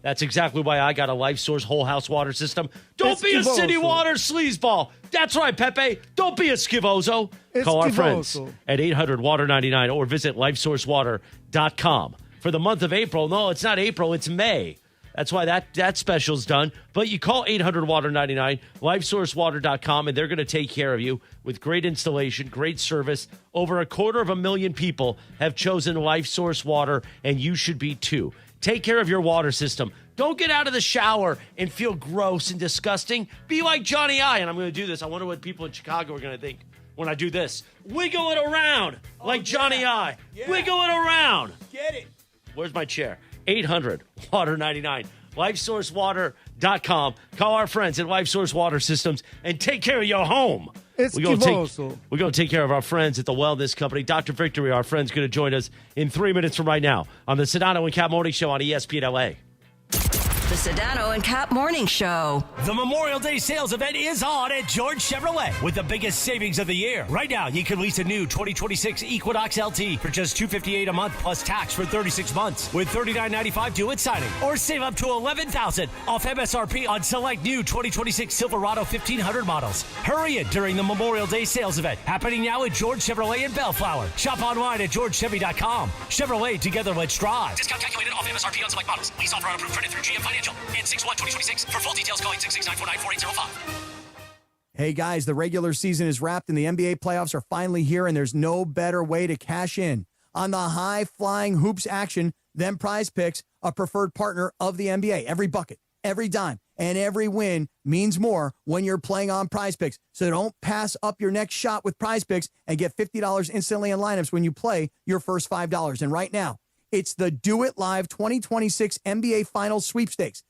That's exactly why I got a Life Source whole house water system. Don't be a city water sleazeball. That's right, Pepe. Don't be a skivozo. Call our friends at 800-WATER-99 or visit lifesourcewater.com. For the month of April, no, it's not April, it's May. That's why that special's done. But you call 800-WATER-99, LifeSourceWater.com, and they're going to take care of you with great installation, great service. Over 250,000 people have chosen LifeSource Water, and you should be too. Take care of your water system. Don't get out of the shower and feel gross and disgusting. Be like Johnny I, and I'm going to do this. I wonder what people in Chicago are going to think when I do this. Wiggle it around like Johnny I. Yeah. Wiggle it around. Get it. Where's my chair? 800-WATER-99. LifeSourceWater.com. Call our friends at LifeSource Water Systems and take care of your home. We're going to take care of our friends at the wellness company. Dr. Victory, our friend's going to join us in 3 minutes from right now on the Sedano and Kap Morning Show on ESPN LA. The Sedano and Kap Morning Show. The Memorial Day sales event is on at George Chevrolet with the biggest savings of the year. Right now, you can lease a new 2026 Equinox LT for just $258 a month plus tax for 36 months with $39.95 due at signing. Or save up to $11,000 off MSRP on select new 2026 Silverado 1500 models. Hurry in during the Memorial Day sales event happening now at George Chevrolet in Bellflower. Shop online at georgechevy.com. Chevrolet, together let's drive. Discount calculated off MSRP on select models. Lease offer approved credit through GM Financial. And 6/1/2026. For full details, call 866-949-4805. Hey, guys, the regular season is wrapped and the NBA playoffs are finally here, and there's no better way to cash in on the high-flying hoops action than Prize Picks, a preferred partner of the NBA. Every bucket, every dime, and every win means more when you're playing on Prize Picks. So don't pass up your next shot with Prize Picks and get $50 instantly in lineups when you play your first $5. And right now, it's the Do It Live 2026 NBA Finals Sweepstakes.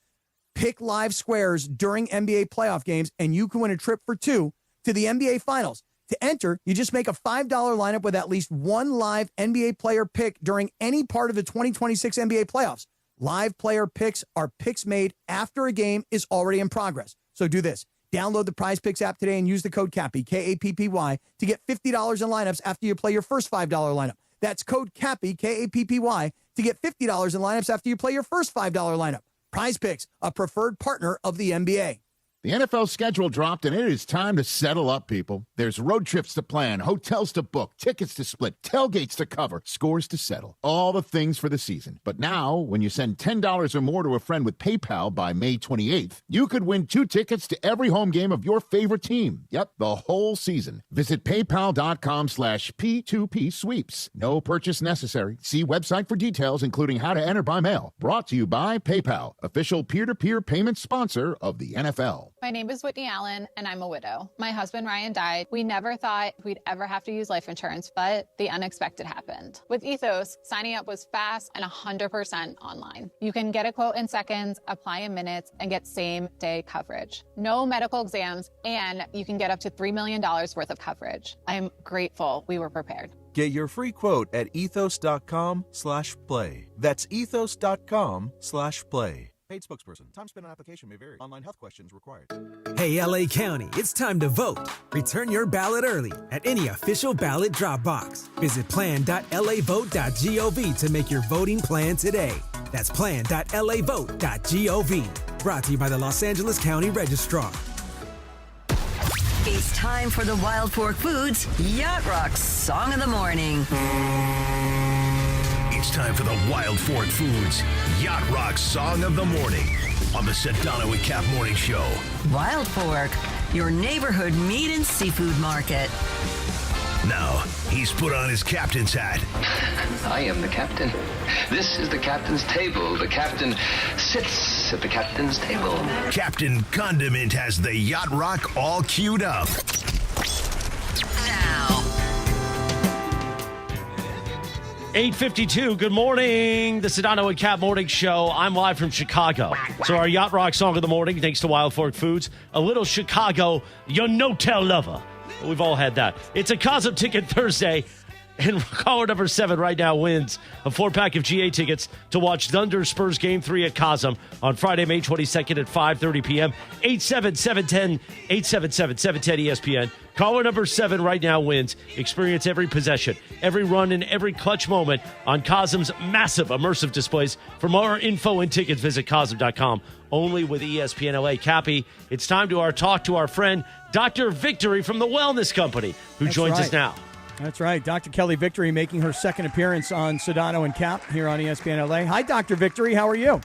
Pick live squares during NBA playoff games, and you can win a trip for two to the NBA Finals. To enter, you just make a $5 lineup with at least one live NBA player pick during any part of the 2026 NBA playoffs. Live player picks are picks made after a game is already in progress. So do this. Download the Prize Picks app today and use the code CAPPY, K-A-P-P-Y, to get $50 in lineups after you play your first $5 lineup. That's code CAPPY, K-A-P-P-Y, to get $50 in lineups after you play your first $5 lineup. Prize Picks, a preferred partner of the NBA. The NFL schedule dropped, and it is time to settle up, people. There's road trips to plan, hotels to book, tickets to split, tailgates to cover, scores to settle. All the things for the season. But now, when you send $10 or more to a friend with PayPal by May 28th, you could win 2 tickets to every home game of your favorite team. Yep, the whole season. Visit paypal.com/P2P sweeps. No purchase necessary. See website for details, including how to enter by mail. Brought to you by PayPal, official peer-to-peer payment sponsor of the NFL. My name is Whitney Allen, and I'm a widow. My husband, Ryan, died. We never thought we'd ever have to use life insurance, but the unexpected happened. With Ethos, signing up was fast and 100% online. You can get a quote in seconds, apply in minutes, and get same-day coverage. No medical exams, and you can get up to $3 million worth of coverage. I'm grateful we were prepared. Get your free quote at ethos.com/play. That's ethos.com/play. Paid spokesperson. Time spent on application may vary. Online health questions required. Hey, LA County, it's time to vote. Return your ballot early at any official ballot drop box. Visit plan.lavote.gov to make your voting plan today. That's plan.lavote.gov. Brought to you by the Los Angeles County Registrar. It's time for the Wild Fork Foods Yacht Rock Song of the Morning. It's time for the Wild Fork Foods Yacht Rock Song of the Morning on the Sedano and Kap Morning Show. Wild Fork, your neighborhood meat and seafood market. Now, he's put on his captain's hat. I am the captain. This is the captain's table. The captain sits at the captain's table. Captain Condiment has the Yacht Rock all queued up. Now. 8:52, good morning. The Sedano and Kap Morning Show. I'm live from Chicago. So our Yacht Rock Song of the Morning, thanks to Wild Fork Foods, a little Chicago, your no-tell lover. We've all had that. It's a Cosm Ticket Thursday, and caller number 7 right now wins a 4-pack of GA tickets to watch Thunder Spurs Game 3 at Cosm on Friday, May 22nd at 5:30 p.m. 877-710 ESPN. Caller number 7 right now wins. Experience every possession, every run, and every clutch moment on Cosm's massive immersive displays. For more info and tickets, visit Cosm.com. Only with ESPN LA. Cappy, it's time to talk to our friend, Dr. Victory from the Wellness Company, who joins us now. That's right. Dr. Kelly Victory making her second appearance on Sedano and Kap here on ESPN LA. Hi, Dr. Victory. How are you?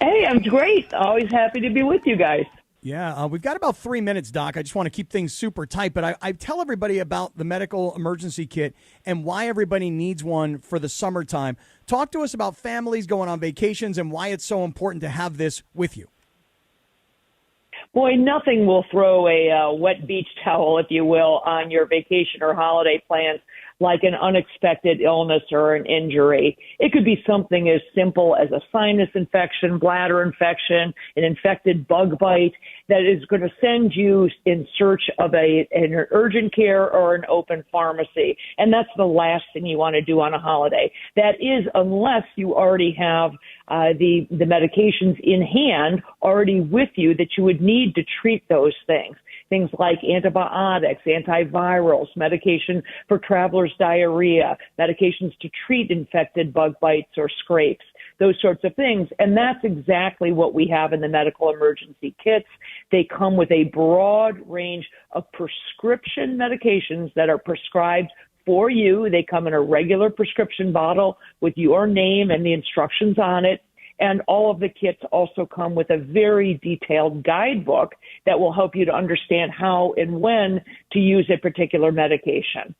Hey, I'm great. Always happy to be with you guys. Yeah, we've got about 3 minutes, Doc. I just want to keep things super tight, but I tell everybody about the medical emergency kit and why everybody needs one for the summertime. Talk to us about families going on vacations and why it's so important to have this with you. Boy, nothing will throw a wet beach towel, if you will, on your vacation or holiday plans like an unexpected illness or an injury. It could be something as simple as a sinus infection, bladder infection, an infected bug bite that is going to send you in search of an urgent care or an open pharmacy. And that's the last thing you want to do on a holiday. That is, unless you already have the medications in hand already with you that you would need to treat those things. Things like antibiotics, antivirals, medication for traveler's diarrhea, medications to treat infected bug bites or scrapes, those sorts of things. And that's exactly what we have in the medical emergency kits. They come with a broad range of prescription medications that are prescribed for you. They come in a regular prescription bottle with your name and the instructions on it. And all of the kits also come with a very detailed guidebook that will help you to understand how and when to use a particular medication.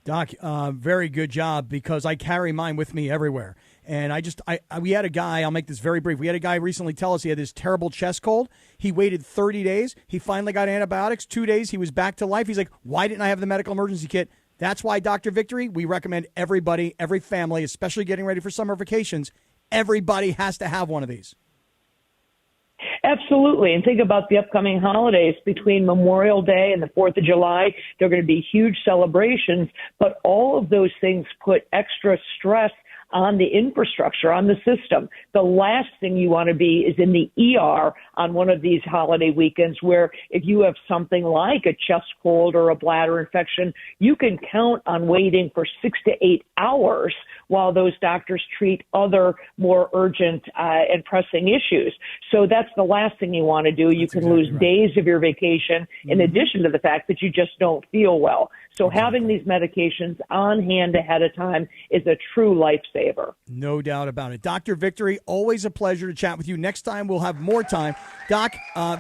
Doc, very good job, because I carry mine with me everywhere. And we had a guy, I'll make this very brief. We had a guy recently tell us he had this terrible chest cold. He waited 30 days. He finally got antibiotics. 2 days, he was back to life. He's like, why didn't I have the medical emergency kit? That's why, Dr. Victory, we recommend everybody, every family, especially getting ready for summer vacations, everybody has to have one of these. Absolutely. And think about the upcoming holidays between Memorial Day and the 4th of July. There are going to be huge celebrations, but all of those things put extra stress on the infrastructure, on the system. The last thing you want to be is in the ER on one of these holiday weekends where if you have something like a chest cold or a bladder infection, you can count on waiting for 6 to 8 hours while those doctors treat other more urgent and pressing issues. So that's the last thing you want to do. You can lose days of your vacation in addition to the fact that you just don't feel well. So having these medications on hand ahead of time is a true lifesaver. No doubt about it. Dr. Victory, always a pleasure to chat with you. Next time we'll have more time. Doc,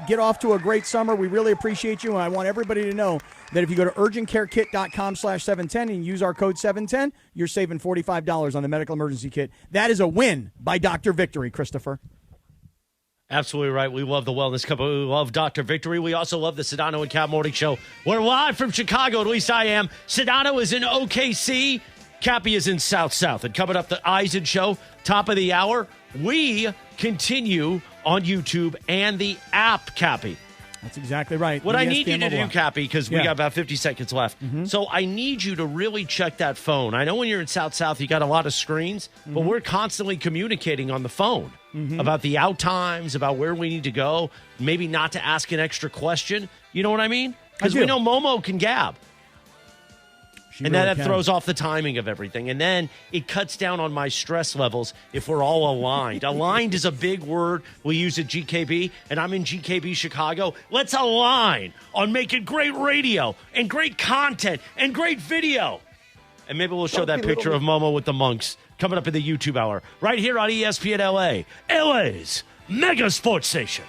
get off to a great summer. We really appreciate you, and I want everybody to know that if you go to urgentcarekit.com/710 and use our code 710, you're saving $45 on the medical emergency kit. That is a win by Dr. Victory, Christopher. Absolutely right. We love the Wellness Cup. We love Dr. Victory. We also love the Sedano and Kap Morning Show. We're live from Chicago, at least I am. Sedano is in OKC. Cappy is in South. And coming up, the Eisen Show, top of the hour. We continue on YouTube and the app, Cappy. That's exactly right. What I need you to do, Cappy, because we got about 50 seconds left. Mm-hmm. So I need you to really check that phone. I know when you're in South, you got a lot of screens, but we're constantly communicating on the phone about the out times, about where we need to go, maybe not to ask an extra question. You know what I mean? Because we know Momo can gab. And then that throws off the timing of everything. And then it cuts down on my stress levels if we're all aligned. Aligned is a big word we use at GKB, and I'm in GKB Chicago. Let's align on making great radio and great content and great video. And maybe we'll show that picture of Momo with the monks coming up in the YouTube hour right here on ESPN LA, LA's mega sports station.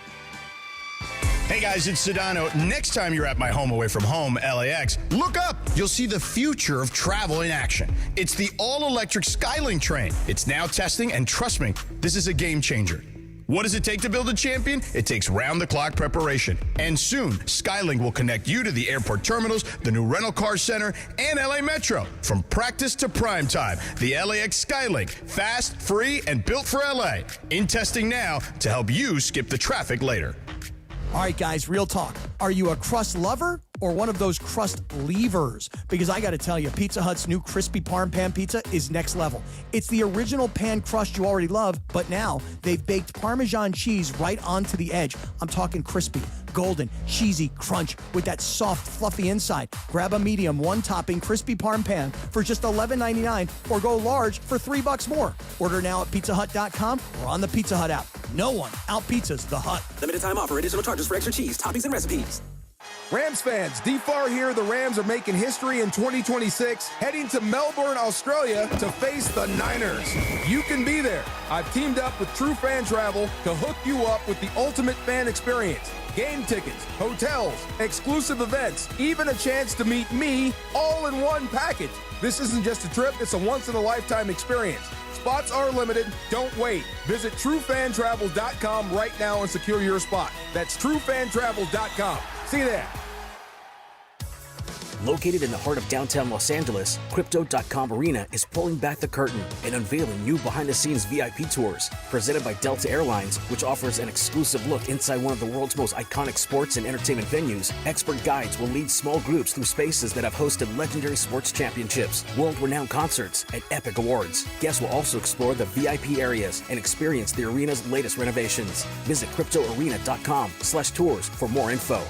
Hey guys, it's Sedano. Next time you're at my home away from home, LAX, look up. You'll see the future of travel in action. It's the all-electric Skylink train. It's now testing, and trust me, this is a game changer. What does it take to build a champion? It takes round-the-clock preparation. And soon, Skylink will connect you to the airport terminals, the new rental car center, and LA Metro. From practice to prime time, the LAX Skylink. Fast, free, and built for LA. In testing now to help you skip the traffic later. All right, guys, real talk. Are you a crust lover or one of those crust leavers? Because I got to tell you, Pizza Hut's new crispy parm pan pizza is next level. It's the original pan crust you already love, but now they've baked Parmesan cheese right onto the edge. I'm talking crispy, golden, cheesy crunch with that soft, fluffy inside. Grab a medium, one-topping crispy parm pan for just $11.99 or go large for $3 more. Order now at pizzahut.com or on the Pizza Hut app. No one out-pizzas the Hut. Limited time offer. Additional charges for extra cheese, toppings, and recipes. Rams fans, DFAR here. The Rams are making history in 2026, heading to Melbourne, Australia to face the Niners. You can be there. I've teamed up with True Fan Travel to hook you up with the ultimate fan experience. Game tickets, hotels, exclusive events, even a chance to meet me all in one package. This isn't just a trip, it's a once-in-a-lifetime experience. Spots are limited. Don't wait. Visit TrueFanTravel.com right now and secure your spot. That's TrueFanTravel.com. See you there. Located in the heart of downtown Los Angeles, Crypto.com Arena is pulling back the curtain and unveiling new behind-the-scenes VIP tours presented by Delta Airlines, which offers an exclusive look inside one of the world's most iconic sports and entertainment venues. Expert guides will lead small groups through spaces that have hosted legendary sports championships, world-renowned concerts, and epic awards. Guests will also explore the VIP areas and experience the arena's latest renovations. Visit CryptoArena.com/tours for more info.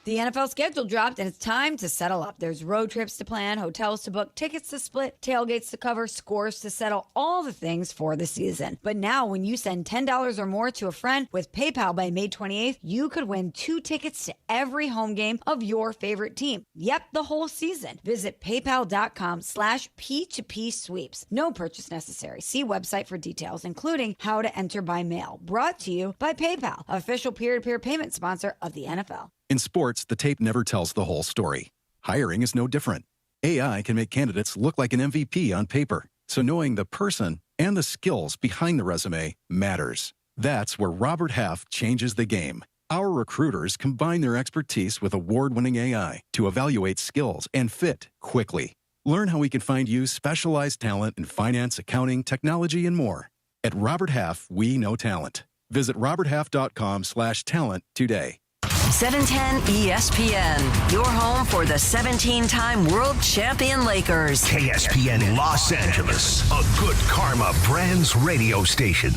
The NFL schedule dropped, and it's time to settle up. There's road trips to plan, hotels to book, tickets to split, tailgates to cover, scores to settle, all the things for the season. But now, when you send $10 or more to a friend with PayPal by May 28th, you could win 2 tickets to every home game of your favorite team. Yep, the whole season. Visit PayPal.com/P2P sweeps. No purchase necessary. See website for details, including how to enter by mail. Brought to you by PayPal, official peer-to-peer payment sponsor of the NFL. In sports, the tape never tells the whole story. Hiring is no different. AI can make candidates look like an MVP on paper, so knowing the person and the skills behind the resume matters. That's where Robert Half changes the game. Our recruiters combine their expertise with award-winning AI to evaluate skills and fit quickly. Learn how we can find you specialized talent in finance, accounting, technology, and more. At Robert Half, we know talent. Visit roberthalf.com/talent today. 710 ESPN, your home for the 17-time world champion Lakers. KSPN Los Angeles, a Good Karma Brands radio station.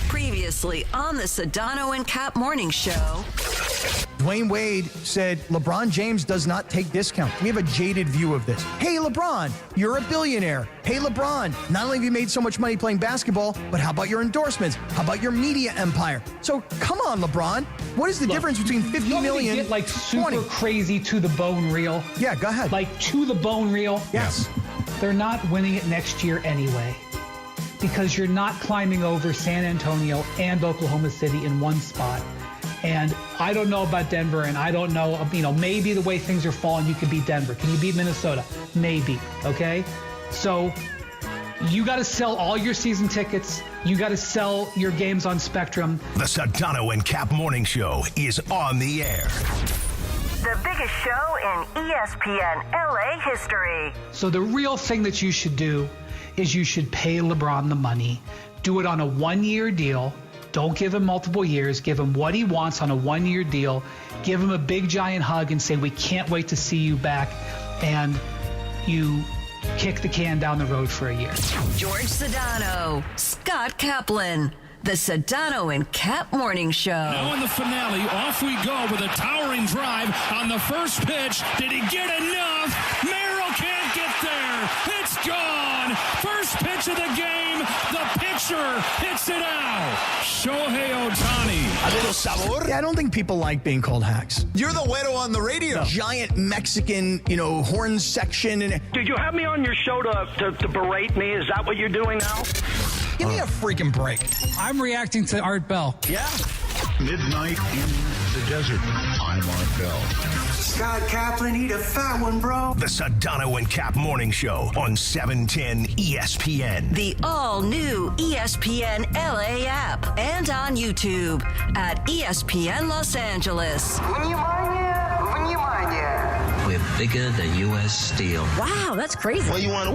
Previously on the Sedano and Kap Morning Show. Dwayne Wade said LeBron James does not take discount. We have a jaded view of this. Hey, LeBron, you're a billionaire. Hey, LeBron, not only have you made so much money playing basketball, but how about your endorsements? How about your media empire? So come on, LeBron. What is the difference between 50 million get like super crazy to the bone real? Yeah, go ahead. Like to the bone real? Yes. They're not winning it next year anyway. Because you're not climbing over San Antonio and Oklahoma City in one spot. And I don't know about Denver, and I don't know, maybe the way things are falling, you could beat Denver. Can you beat Minnesota? Maybe, okay? So you got to sell all your season tickets. You got to sell your games on Spectrum. The Sedano and Kap Morning Show is on the air. The biggest show in ESPN LA history. So the real thing that you should do is you should pay LeBron the money. Do it on a 1-year deal. Don't give him multiple years. Give him what he wants on a 1-year deal. Give him a big giant hug and say, we can't wait to see you back. And you kick the can down the road for a year. George Sedano, Scott Kaplan, the Sedano and Kap Morning Show. Now in the finale, off we go with a towering drive on the first pitch. Did he get enough? Merrill can't get there. It's gone. First pitch of the game. The pitcher hits it out. Shohei Ohtani. A little sabor? Yeah, I don't think people like being called hacks. You're the güero on the radio. No. Giant Mexican, horn section. Did you have me on your show to berate me? Is that what you're doing now? Give me a freaking break. I'm reacting to Art Bell. Yeah. Midnight in the desert. I'm Art Bell. Scott Kaplan, eat a fat one, bro. The Sedano and Kap Morning Show on 710 ESPN. The all-new ESPN LA app and on YouTube at ESPN Los Angeles. We're bigger than U.S. Steel. Wow, that's crazy. Well, you want to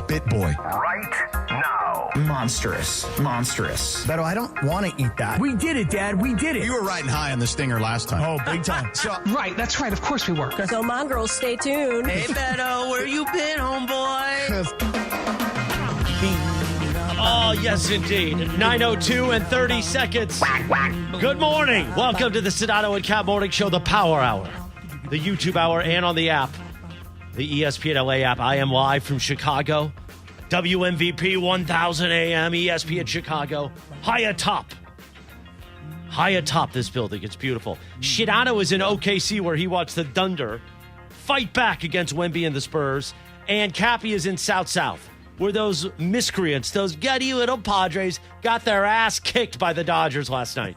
Bit boy. Right now. Monstrous. Beto, I don't want to eat that. We did it, Dad. We did it. You were riding high on the stinger last time. Oh, big time. Right, that's right. Of course we were. So, Mom Girls, stay tuned. Hey, Beto, where you been, homeboy? Oh, yes, indeed. 9:02 and 30 seconds. Good morning. Welcome to the Sedano and Kap Morning Show, the Power Hour, the YouTube hour, and on the app, the ESPN LA app. I am live from Chicago. WMVP 1000 AM, ESPN Chicago. High high atop this building. It's beautiful. Sedano is in OKC where he watched the Thunder fight back against Wemby and the Spurs. And Cappy is in South, where those miscreants, those gutty little Padres, got their ass kicked by the Dodgers last night.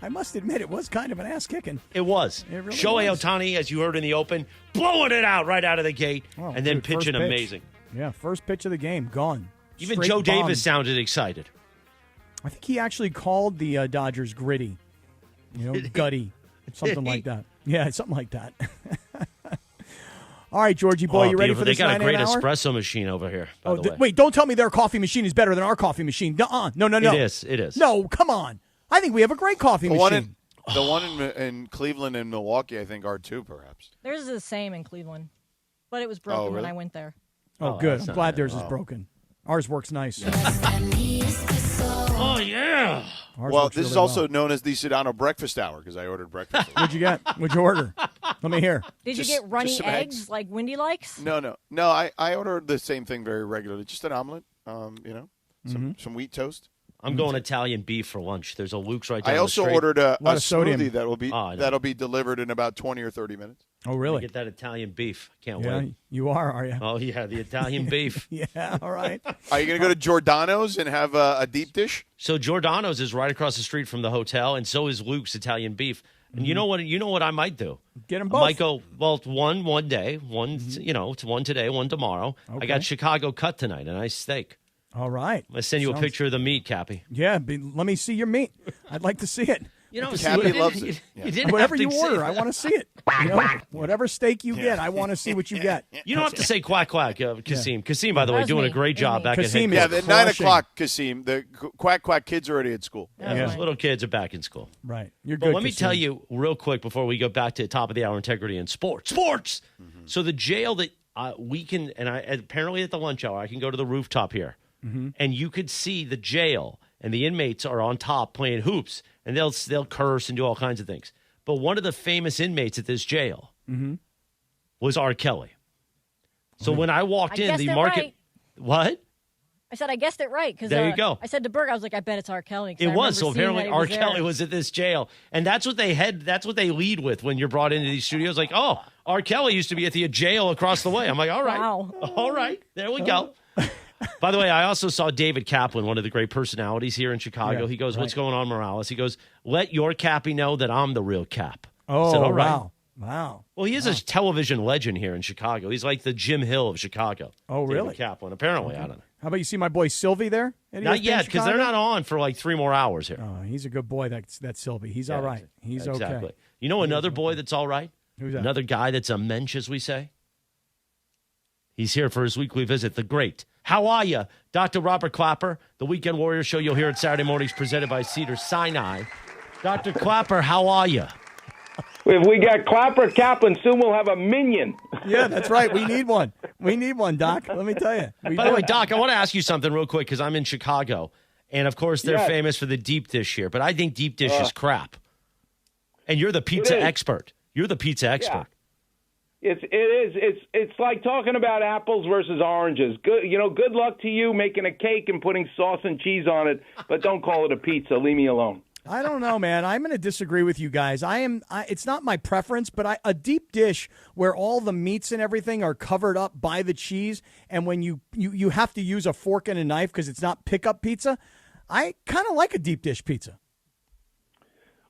I must admit, it was kind of an ass kicking. It was. It really Shohei was. Ohtani, as you heard in the open, blowing it out right out of the gate, Oh, and then dude, first pitching pitch. amazing. Yeah, first pitch of the game, gone. Even Straight Joe bomb. Davis sounded excited. I think he actually called the Dodgers gritty, gutty, something like that. Yeah, something like that. All right, Georgie boy, you ready beautiful. for this They got a 9 great hour? espresso machine over here, by the way. Wait, don't tell me their coffee machine is better than our coffee machine. Nuh-uh. No. It is. No, come on. I think we have a great coffee machine. The one in Cleveland and Milwaukee, I think, are too, perhaps. Theirs is the same in Cleveland, but it was broken when really? I went there. Oh, good. I'm glad theirs is broken. Ours works nice. Oh, yeah. Ours Well, works this is really also well. known as the Sedano breakfast hour because I ordered breakfast. What'd you get? What'd you order? Let me hear. Did Just- you get runny just some eggs eggs. like Wendy likes? No. I ordered the same thing very regularly. Just an omelet, some wheat toast. I'm going Italian beef for lunch. There's a Luke's right down I also the street. ordered a lot of sodium. smoothie that'll be delivered in about 20 or 30 minutes. Oh, really? Get that Italian beef. Can't Yeah, wait. you are you? Oh, yeah, the Italian beef. Yeah, all right. Are you going to go to Giordano's and have a deep dish? So Giordano's is right across the street from the hotel, and so is Luke's Italian beef. And you know what? You know what I might do? Get them I both. might go one day, it's one today, one tomorrow. I Okay. got Chicago cut tonight, a nice steak. All right. I'm gonna send you a Sounds- picture of the meat, Cappy. Yeah, let me see your meat. I'd like to see it. Cappy loves it. You didn't Whatever have you to say order, that. I want to see it. Whatever steak you get, I want to see what you get. You don't have to say quack quack, Kasim. Kasim, by the way, That's doing me. a great job back Kasim at is headquarters. Yeah, at 9 crushing. o'clock, Kasim. The quack kids are already at school. Yeah, those little kids are back in school. Right. You're But good. let me Kasim. tell you real quick before we go back to top of the hour integrity and sports. Sports. So the jail that we can, and apparently at the lunch hour, I can go to the rooftop here, and you could see the jail, and the inmates are on top playing hoops, and they'll curse and do all kinds of things. But one of the famous inmates at this jail was R. Kelly. So when I walked I in, guessed the it market. right. What? I said I guessed it right because There you go. I said to Berg, I was like, I bet it's R. Kelly. 'cause It I was. So remember seeing apparently that he R. was Kelly there. was at this jail. And that's what they lead with when you're brought into these studios. Like, oh, R. Kelly used to be at the jail across the way. I'm like, all right. Wow. All right. There we go. By the way, I also saw David Kaplan, one of the great personalities here in Chicago. Yeah, He goes, what's right. going on, Morales? He goes, let your Cappy know that I'm the real Cap. Oh, I said, all right. Wow. Well, he is a television legend here in Chicago. He's like the Jim Hill of Chicago. Oh, David really? Kaplan. Apparently, I don't know. How about you see my boy Sylvie there? at Not ESPN yet, because they're Chicago? not on for like 3 more hours here. Oh, he's a good boy. That's Sylvie. He's all right. He's exactly. okay. You know another boy that's all right? Who's that? Another guy that's a mensch, as we say? He's here for his weekly visit, the great. How are you? Dr. Robert Clapper, the Weekend Warrior Show you'll hear at Saturday mornings presented by Cedar Sinai. Dr. Clapper, how are you? If we got Clapper Kaplan, soon we'll have a minion. Yeah, that's right. We need one. We need one, Doc. Let me tell you. By the way, Doc, I want to ask you something real quick because I'm in Chicago. And, of course, they're Yes. famous for the deep dish here. But I think deep dish is crap. And you're the pizza is. expert. You're the pizza expert. It is. It's like talking about apples versus oranges. Good luck to you making a cake and putting sauce and cheese on it, but don't call it a pizza. Leave me alone. I don't know, man. I'm going to disagree with you guys. It's not my preference, but a deep dish where all the meats and everything are covered up by the cheese, and when you have to use a fork and a knife because it's not pickup pizza, I kind of like a deep dish pizza.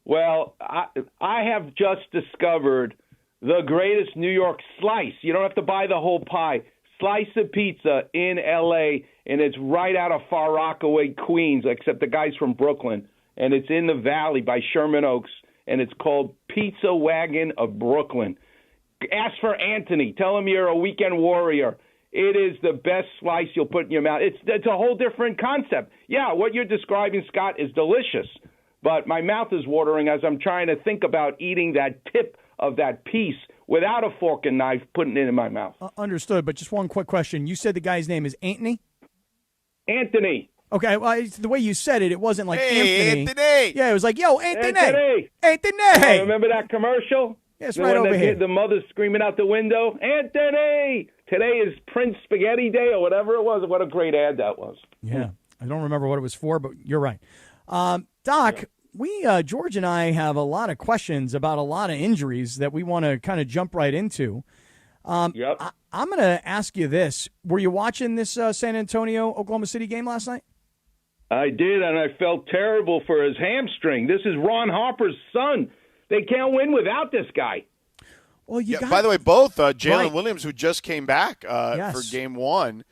Well, I have just discovered the greatest New York slice. You don't have to buy the whole pie. Slice of pizza in L.A., and it's right out of Far Rockaway, Queens, except the guy's from Brooklyn. And it's in the Valley by Sherman Oaks, and it's called Pizza Wagon of Brooklyn. Ask for Anthony. Tell him you're a weekend warrior. It is the best slice you'll put in your mouth. It's a whole different concept. Yeah, what you're describing, Scott, is delicious, but my mouth is watering as I'm trying to think about eating that tip of that piece without a fork and knife, putting it in my mouth. Understood, but just one quick question. You said the guy's name is Anthony? Anthony. Okay, well, the way you said it, it wasn't like Hey, Anthony. Yeah, it was like, yo, Anthony. Anthony. Anthony. Remember that commercial? Yes, The right one over that here. The mother screaming out the window, Anthony! Today is Prince Spaghetti Day or whatever it was. What a great ad that was. Yeah, I don't remember what it was for, but you're right. Doc, Doc, George and I have a lot of questions about a lot of injuries that we want to kind of jump right into. Yep. I'm going to ask you this. Were you watching this San Antonio-Oklahoma City game last night? I did, and I felt terrible for his hamstring. This is Ron Harper's son. They can't win without this guy. Well, by the way, both Jalen Right. Williams, who just came back for Game 1,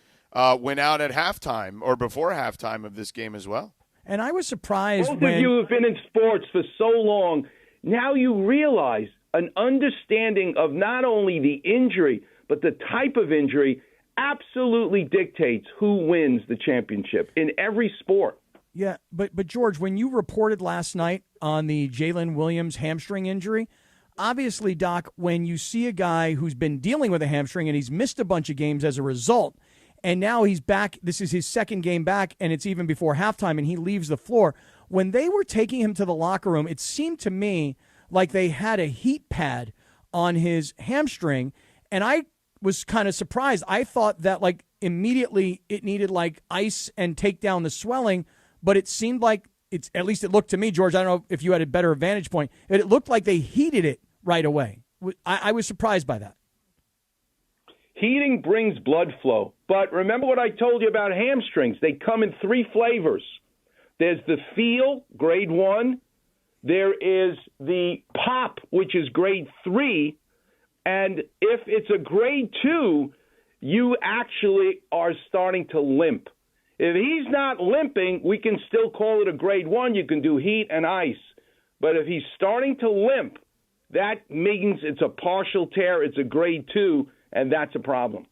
went out at halftime or before halftime of this game as well. And I was surprised Both of you have been in sports for so long. Now you realize an understanding of not only the injury, but the type of injury absolutely dictates who wins the championship in every sport. Yeah, but George, when you reported last night on the Jalen Williams hamstring injury, obviously, Doc, when you see a guy who's been dealing with a hamstring and he's missed a bunch of games as a result, and now he's back, this is his second game back, and it's even before halftime, and he leaves the floor. When they were taking him to the locker room, it seemed to me like they had a heat pad on his hamstring, and I was kind of surprised. I thought that, like, immediately it needed, like, ice and take down the swelling, but it seemed like it's, at least it looked to me, George, I don't know if you had a better vantage point, but it looked like they heated it right away. I was surprised by that. Heating brings blood flow. But remember what I told you about hamstrings. They come in 3 flavors. There's the feel, grade 1. There is the pop, which is grade 3. And if it's a grade 2, you actually are starting to limp. If he's not limping, we can still call it a grade 1. You can do heat and ice. But if he's starting to limp, that means it's a partial tear, it's a grade 2, and that's a problem.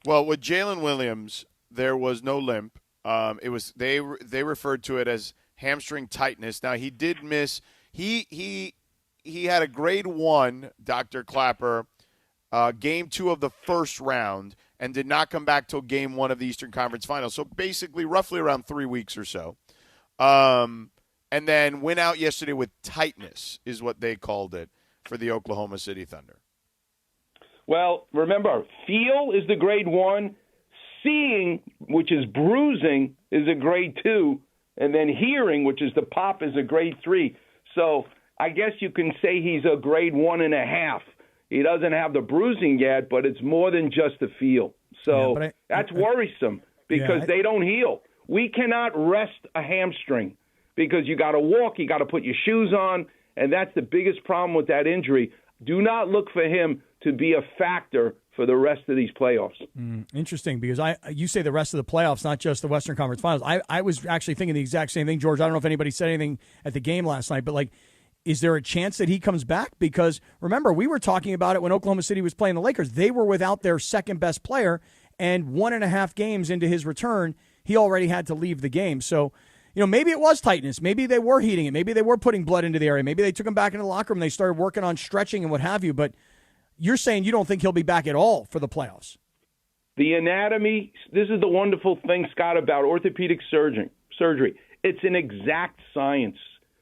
Well, with Jalen Williams, there was no limp. It was they referred to it as hamstring tightness. Now he did miss. He had a grade 1, Dr. Clapper, game 2 of the first round, and did not come back till game 1 of the Eastern Conference Finals. So basically, roughly around 3 weeks or so. And then went out yesterday with tightness, is what they called it for the Oklahoma City Thunder. Well, remember, feel is the grade 1. Seeing, which is bruising, is a grade 2. And then hearing, which is the pop, is a grade 3. So I guess you can say he's a grade 1.5. He doesn't have the bruising yet, but it's more than just the feel. So that's worrisome because they don't heal. We cannot rest a hamstring because you got to walk, you got to put your shoes on, and that's the biggest problem with that injury. Do not look for him to be a factor for the rest of these playoffs. Interesting, because you say the rest of the playoffs, not just the Western Conference Finals. I was actually thinking the exact same thing, George. I don't know if anybody said anything at the game last night, but, like, is there a chance that he comes back? Because, remember, we were talking about it when Oklahoma City was playing the Lakers. They were without their second-best player, and 1.5 games into his return, he already had to leave the game. So, maybe it was tightness. Maybe they were heating it. Maybe they were putting blood into the area. Maybe they took him back into the locker room. They started working on stretching and what have you. But you're saying you don't think he'll be back at all for the playoffs. The anatomy, this is the wonderful thing, Scott, about orthopedic surgery. It's an exact science.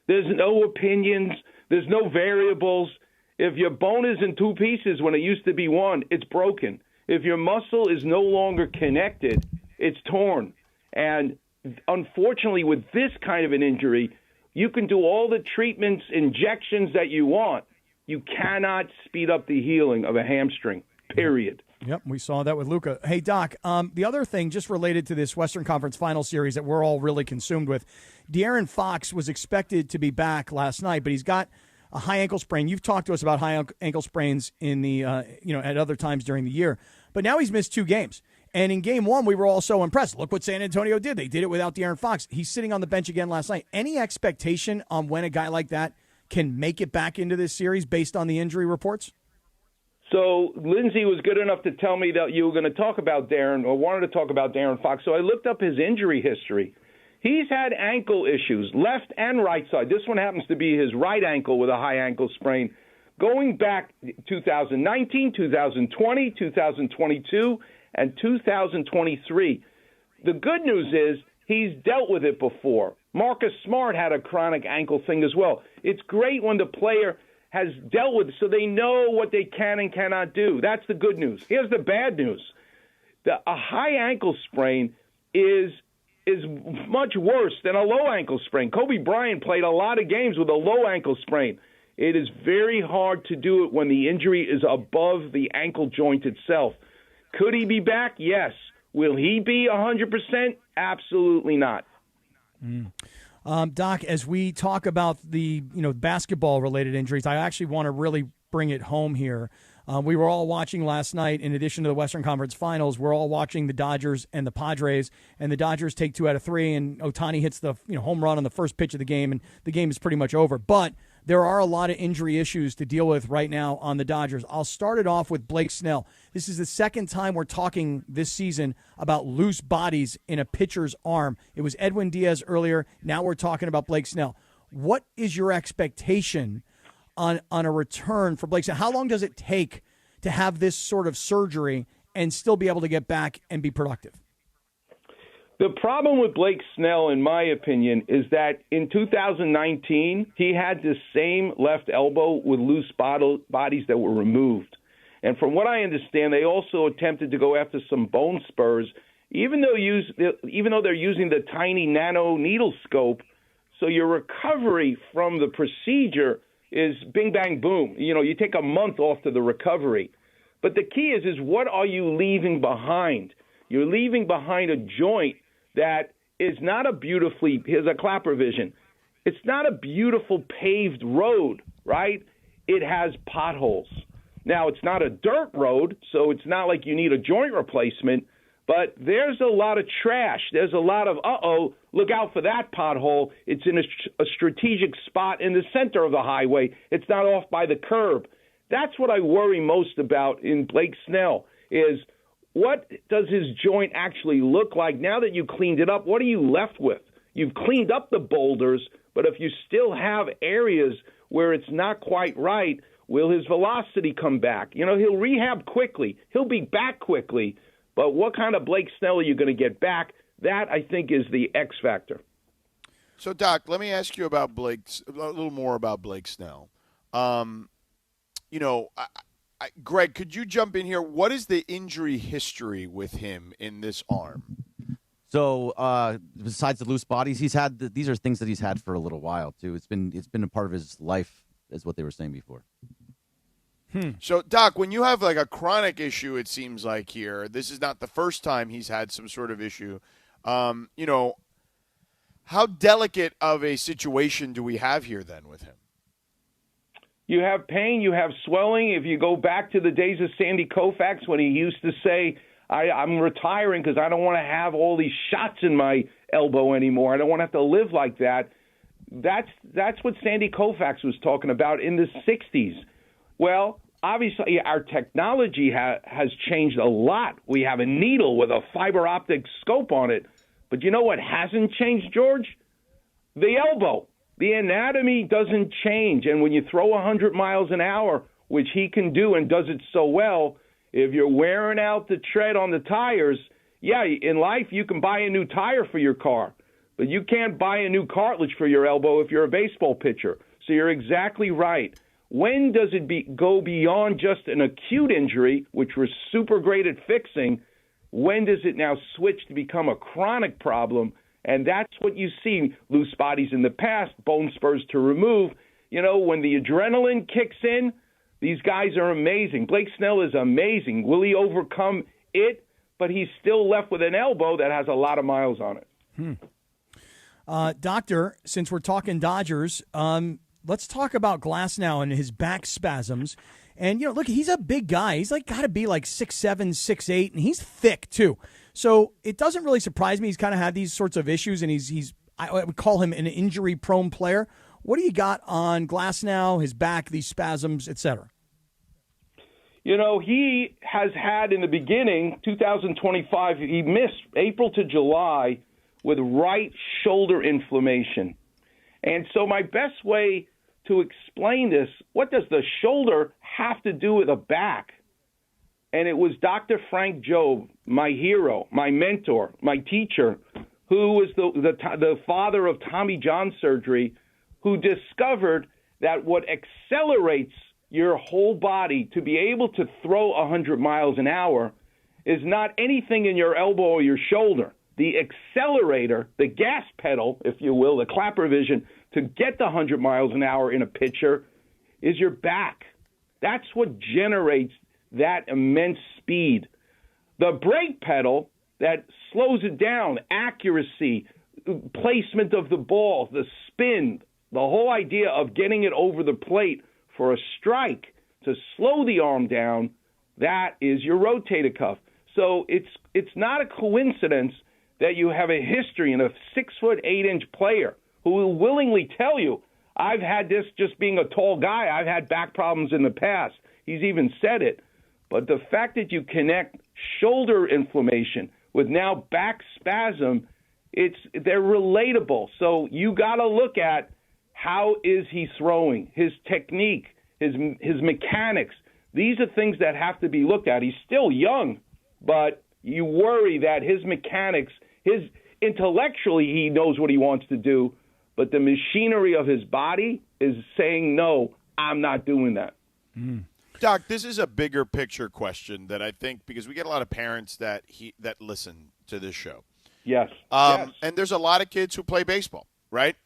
There's no opinions. There's no variables. If your bone is in 2 pieces when it used to be 1, it's broken. If your muscle is no longer connected, it's torn. And unfortunately, with this kind of an injury, you can do all the treatments, injections that you want. You cannot speed up the healing of a hamstring, period. Yep, we saw that with Luka. Hey, Doc, the other thing just related to this Western Conference Final Series that we're all really consumed with, De'Aaron Fox was expected to be back last night, but he's got a high ankle sprain. You've talked to us about high ankle sprains in the at other times during the year, but now he's missed 2 games. And in game 1, we were all so impressed. Look what San Antonio did. They did it without De'Aaron Fox. He's sitting on the bench again last night. Any expectation on when a guy like that can make it back into this series based on the injury reports? So Lindsay was good enough to tell me that you were going to talk about De'Aaron or wanted to talk about De'Aaron Fox. So I looked up his injury history. He's had ankle issues, left and right side. This one happens to be his right ankle with a high ankle sprain. Going back 2019, 2020, 2022, and 2023. The good news is he's dealt with it before. Marcus Smart had a chronic ankle thing as well. It's great when the player has dealt with it so they know what they can and cannot do. That's the good news. Here's the bad news. A high ankle sprain is is much worse than a low ankle sprain. Kobe Bryant played a lot of games with a low ankle sprain. It is very hard to do it when the injury is above the ankle joint itself. Could he be back? Yes. Will he be 100%? Absolutely not. Doc, as we talk about the basketball-related injuries, I actually want to really bring it home here. We were all watching last night, in addition to the Western Conference Finals, we're all watching the Dodgers and the Padres, and the Dodgers take 2 out of 3, and Ohtani hits the home run on the first pitch of the game, and the game is pretty much over. But there are a lot of injury issues to deal with right now on the Dodgers. I'll start it off with Blake Snell. This is the second time we're talking this season about loose bodies in a pitcher's arm. It was Edwin Diaz earlier. Now we're talking about Blake Snell. What is your expectation on a return for Blake Snell? How long does it take to have this sort of surgery and still be able to get back and be productive? The problem with Blake Snell, in my opinion, is that in 2019, he had the same left elbow with loose bodies that were removed. And from what I understand, they also attempted to go after some bone spurs, even though they're using the tiny nano needle scope. So your recovery from the procedure is bing, bang, boom. You take a month off to the recovery. But the key is what are you leaving behind? You're leaving behind a joint that is not a beautifully, here's a Clapper vision, it's not a beautiful paved road, right? It has potholes. Now, it's not a dirt road, so it's not like you need a joint replacement, but there's a lot of trash. There's a lot of, look out for that pothole. It's in a strategic spot in the center of the highway. It's not off by the curb. That's what I worry most about in Blake Snell is, what does his joint actually look like? Now that you cleaned it up, what are you left with? You've cleaned up the boulders, but if you still have areas where it's not quite right, will his velocity come back? He'll rehab quickly. He'll be back quickly. But what kind of Blake Snell are you going to get back? That, I think, is the X factor. So, Doc, let me ask you about a little more about Blake Snell. Greg, could you jump in here? What is the injury history with him in this arm? So, besides the loose bodies, he's had these are things that he's had for a little while too. It's been a part of his life, is what they were saying before. So, Doc, when you have like a chronic issue, it seems like here, this is not the first time he's had some sort of issue. How delicate of a situation do we have here then with him? You have pain, you have swelling. If you go back to the days of Sandy Koufax when he used to say, I'm retiring because I don't want to have all these shots in my elbow anymore. I don't want to have to live like that. That's what Sandy Koufax was talking about in the 60s. Well, obviously our technology has changed a lot. We have a needle with a fiber optic scope on it. But you know what hasn't changed, George? The elbow. The anatomy doesn't change, and when you throw 100 miles an hour, which he can do and does it so well, if you're wearing out the tread on the tires, yeah, in life you can buy a new tire for your car, but you can't buy a new cartilage for your elbow if you're a baseball pitcher. So you're exactly right. When does it go beyond just an acute injury, which we're super great at fixing? When does it now switch to become a chronic problem? And that's what you see, loose bodies in the past, bone spurs to remove. When the adrenaline kicks in, these guys are amazing. Blake Snell is amazing. Will he overcome it? But he's still left with an elbow that has a lot of miles on it. Doctor, since we're talking Dodgers, let's talk about Glasnow and his back spasms. And, look, he's a big guy. He's got to be 6'7", 6'8", and he's thick, too. So it doesn't really surprise me. He's kind of had these sorts of issues, and I would call him an injury-prone player. What do you got on Glasnow, his back, these spasms, et cetera? He has had in the beginning, 2025, he missed April to July with right shoulder inflammation. And so my best way to explain this, what does the shoulder have to do with a back? And it was Dr. Frank Jobe, my hero, my mentor, my teacher, who was the father of Tommy John surgery, who discovered that what accelerates your whole body to be able to throw 100 miles an hour is not anything in your elbow or your shoulder. the accelerator, the gas pedal, if you will, the clapper vision to get the 100 miles an hour in a pitcher is your back. That's what generates that immense speed. The brake pedal that slows it down, accuracy, placement of the ball, the spin, the whole idea of getting it over the plate for a strike to slow the arm down, that is your rotator cuff. So it's not a coincidence that you have a history in a 6'8" player who will willingly tell you, I've had this just being a tall guy. I've had back problems in the past. He's even said it. But the fact that you connect shoulder inflammation with now back spasm, they're relatable. So you got to look at how is he throwing, his technique, his mechanics. These are things that have to be looked at. He's still young, but you worry that his mechanics, intellectually he knows what he wants to do, but the machinery of his body is saying, no, I'm not doing that. Doc, this is a bigger picture question that I think, because we get a lot of parents that listen to this show. Yes. And there's a lot of kids who play baseball, right?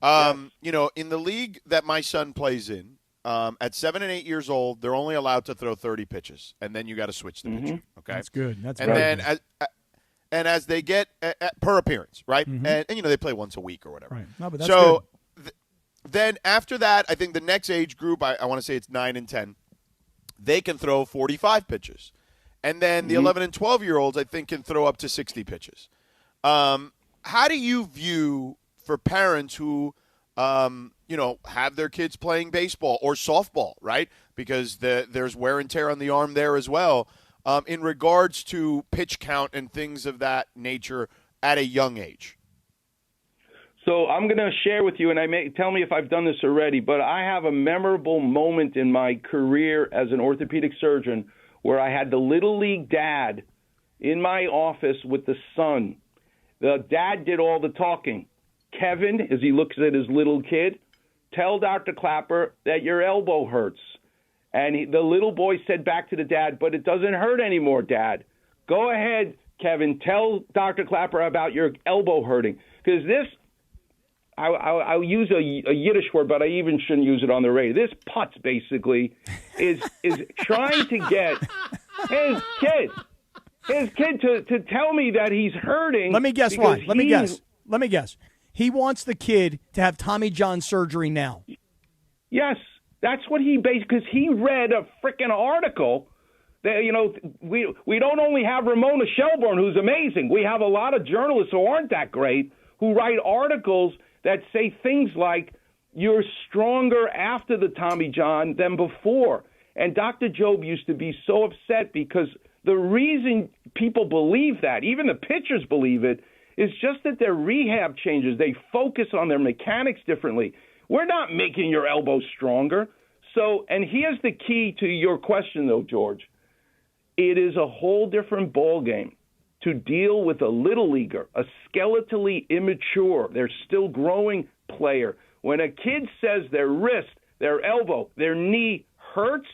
You know, in the league that my son plays in, at 7 and 8 years old, they're only allowed to throw 30 pitches, and then you got to switch the pitcher. Okay, That's good. That's and right. then as they get per appearance, right? And you know they play once a week or whatever. Right. No, but that's so good. Then after that, I think the next age group, I want to say it's 9 and 10, they can throw 45 pitches, and then the 11 and 12-year-olds, I think, can throw up to 60 pitches. How do you view for parents who you know, have their kids playing baseball or softball, right? Because there's wear and tear on the arm there as well, in regards to pitch count and things of that nature at a young age. So I'm going to share with you, and tell me if I've done this already, but I have a memorable moment in my career as an orthopedic surgeon where I had the Little League dad in my office with the son. The dad did all the talking. Kevin, as he looks at his little kid, tell Dr. Clapper that your elbow hurts. And the little boy said back to the dad, but it doesn't hurt anymore, Dad. Go ahead, Kevin, tell Dr. Clapper about your elbow hurting. Because this, I'll use a Yiddish word, but I even shouldn't use it on the radio. This putz, basically, is trying to get his kid to tell me that he's hurting. Let me guess why. Let me guess. He wants the kid to have Tommy John surgery now. Yes, that's what he because he read a freaking article that, you know, we don't only have Ramona Shelburne, who's amazing. We have a lot of journalists who aren't that great who write articles that say things like you're stronger after the Tommy John than before. And Dr. Job used to be so upset because the reason people believe that, even the pitchers believe it, is just that their rehab changes. They focus on their mechanics differently. We're not making your elbow stronger. So, and here's the key to your question, though, George. It is a whole different ballgame to deal with a little leaguer, a skeletally immature, they're still growing player. When a kid says their wrist, their elbow, their knee hurts,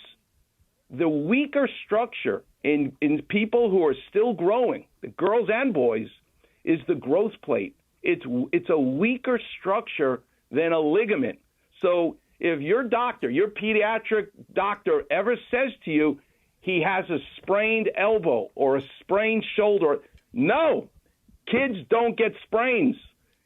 the weaker structure in people who are still growing, the girls and boys, is the growth plate. It's a weaker structure than a ligament. So if your doctor, your pediatric doctor, ever says to you he has a sprained elbow or a sprained shoulder, no, kids don't get sprains.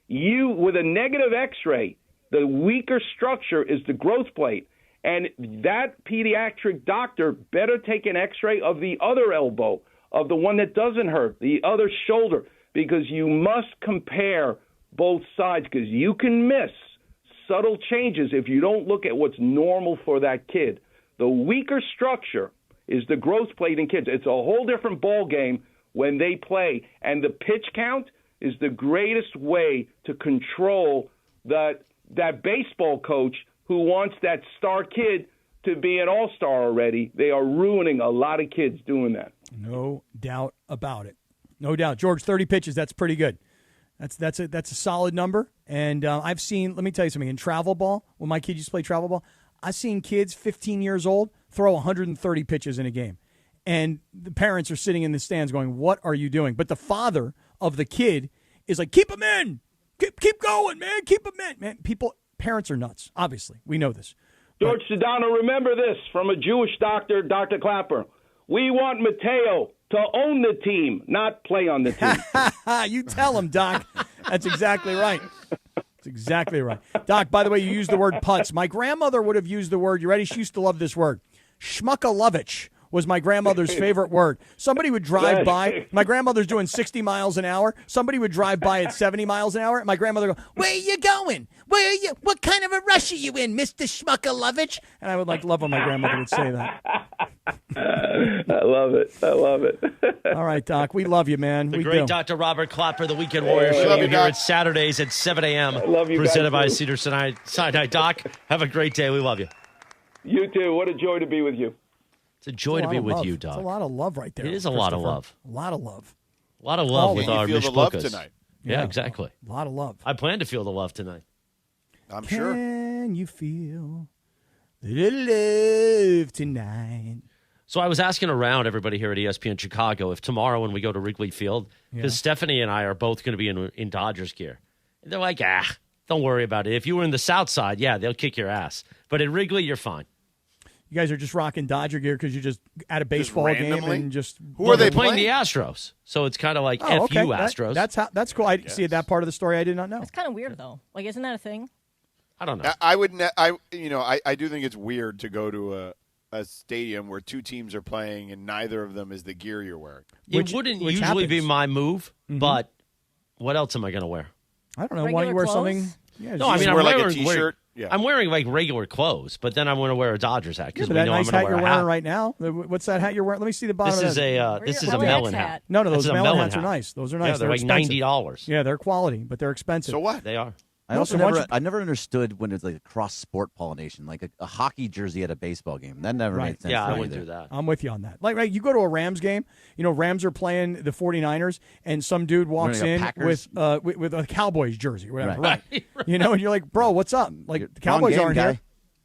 You, with a negative x-ray, the weaker structure is the growth plate. And that pediatric doctor better take an x-ray of the other elbow, of the one that doesn't hurt, the other shoulder, because you must compare both sides, because you can miss subtle changes if you don't look at what's normal for that kid. The weaker structure is the growth plate in kids. It's a whole different ball game when they play, and the pitch count is the greatest way to control that baseball coach who wants that star kid to be an all-star already. They are ruining a lot of kids doing that. No doubt about it. No doubt. George, 30 pitches, that's pretty good. That's a solid number. And I've seen, let me tell you something, in travel ball, when my kid used to play travel ball, I've seen kids 15 years old throw 130 pitches in a game. And the parents are sitting in the stands going, what are you doing? But the father of the kid is like, keep him in. Keep going, man. Keep him in. Man, parents are nuts. Obviously, we know this. George Sedano, remember this from a Jewish doctor, Dr. Clapper. We want Mateo to own the team, not play on the team. You tell him, Doc. That's exactly right. That's exactly right. Doc, by the way, you used the word putz. My grandmother would have used the word, you ready? She used to love this word. Schmuckalovich was my grandmother's favorite word. Somebody would drive by. My grandmother's doing 60 miles an hour. Somebody would drive by at 70 miles an hour. My grandmother would go, where are you going? Where are you? What kind of a rush are you in, Mr. Schmuckalovich? And I would love when my grandmother would say that. I love it. I love it. All right, Doc. We love you, man. The we great do. Dr. Robert Clapper, the Weekend Warrior Show. You're here at Saturdays at 7 a.m. Love you presented by guys, Cedar-Sinai. Doc, have a great day. We love you. You too. What a joy to be with you. It's a joy to be with you, Doc. It's a lot of love right there. It is a lot of love. A lot of love. A lot of love with our feel the love mishpukas. tonight. Yeah, exactly. A lot of love. I plan to feel the love tonight. I'm sure. Can you feel the love tonight? So I was asking around everybody here at ESPN Chicago if tomorrow when we go to Wrigley Field, because Stephanie and I are both going to be in Dodgers gear. And they're like, don't worry about it. If you were in the South Side, they'll kick your ass. But at Wrigley, you're fine. You guys are just rocking Dodger gear because you're just at a baseball game and just. Who are they playing? The Astros. So it's kind of like F you, Astros. That's cool. I see that part of the story. I did not know. It's kind of weird though. Like, isn't that a thing? I don't know. I do think it's weird to go to a stadium where two teams are playing and neither of them is the gear you're wearing. It wouldn't usually be my move, but what else am I going to wear? I don't know. Why don't you wear something? Yeah, no, I mean, I'm wear wearing like a T-shirt. I'm wearing like regular clothes, but then I'm going to wear a Dodgers hat because we know nice I'm going to wear you're a hat. wearing right now. What's that hat you're wearing? Let me see the bottom. This is a melon hat. No, those melon hats hat. are nice. Those are nice. Yeah, they're like $90. Yeah, they're quality, but they're expensive. So what? They are. I never understood when it's like a cross-sport pollination, like a hockey jersey at a baseball game. That never made sense. Yeah, I to me wouldn't either. do that. I'm with you on that. Like, right, you go to a Rams game, Rams are playing the 49ers, and some dude walks in with a Cowboys jersey, whatever. Right. And you're like, bro, what's up? Like, the Cowboys aren't here.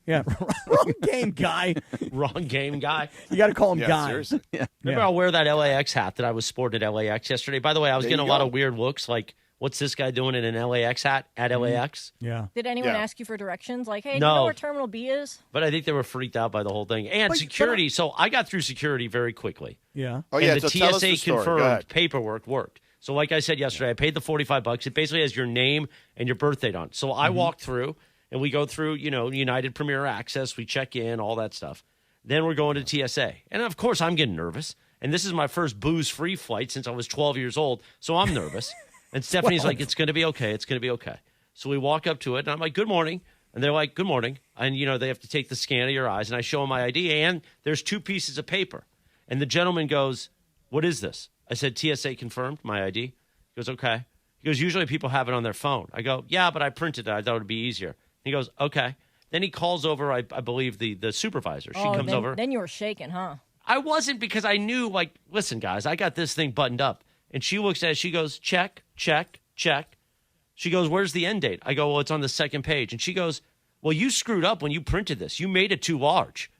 Yeah, wrong game guy. Wrong game guy. You got to call him guy. Seriously. Remember, I'll wear that LAX hat that I was sporting at LAX yesterday. By the way, I was getting a lot of weird looks like, what's this guy doing in an LAX hat at LAX? Yeah. Did anyone ask you for directions? Like, hey, do No. you know where Terminal B is? But I think they were freaked out by the whole thing. And security. So I got through security very quickly. Yeah. Oh, yeah. And the So tell us TSA the story. Go confirmed ahead. paperwork worked. So like I said yesterday, I paid the $45. It basically has your name and your birth date on it. So I walked through, and we go through, United Premier Access. We check in, all that stuff. Then we're going to TSA. And, of course, I'm getting nervous. And this is my first booze-free flight since I was 12 years old. So I'm nervous. And Stephanie's like, it's going to be okay. It's going to be okay. So we walk up to it, and I'm like, good morning. And they're like, good morning. And, they have to take the scan of your eyes. And I show them my ID, and there's 2 pieces of paper. And the gentleman goes, what is this? I said, TSA confirmed my ID. He goes, okay. He goes, usually people have it on their phone. I go, yeah, but I printed it. I thought it would be easier. He goes, okay. Then he calls over, I believe, the supervisor. She comes over. Then you were shaking, huh? I wasn't, because I knew, like, listen, guys, I got this thing buttoned up. And she looks at it. She goes, check, check, check. She goes, where's the end date? I go, well, it's on the second page. And she goes, well, you screwed up when you printed this. You made it too large.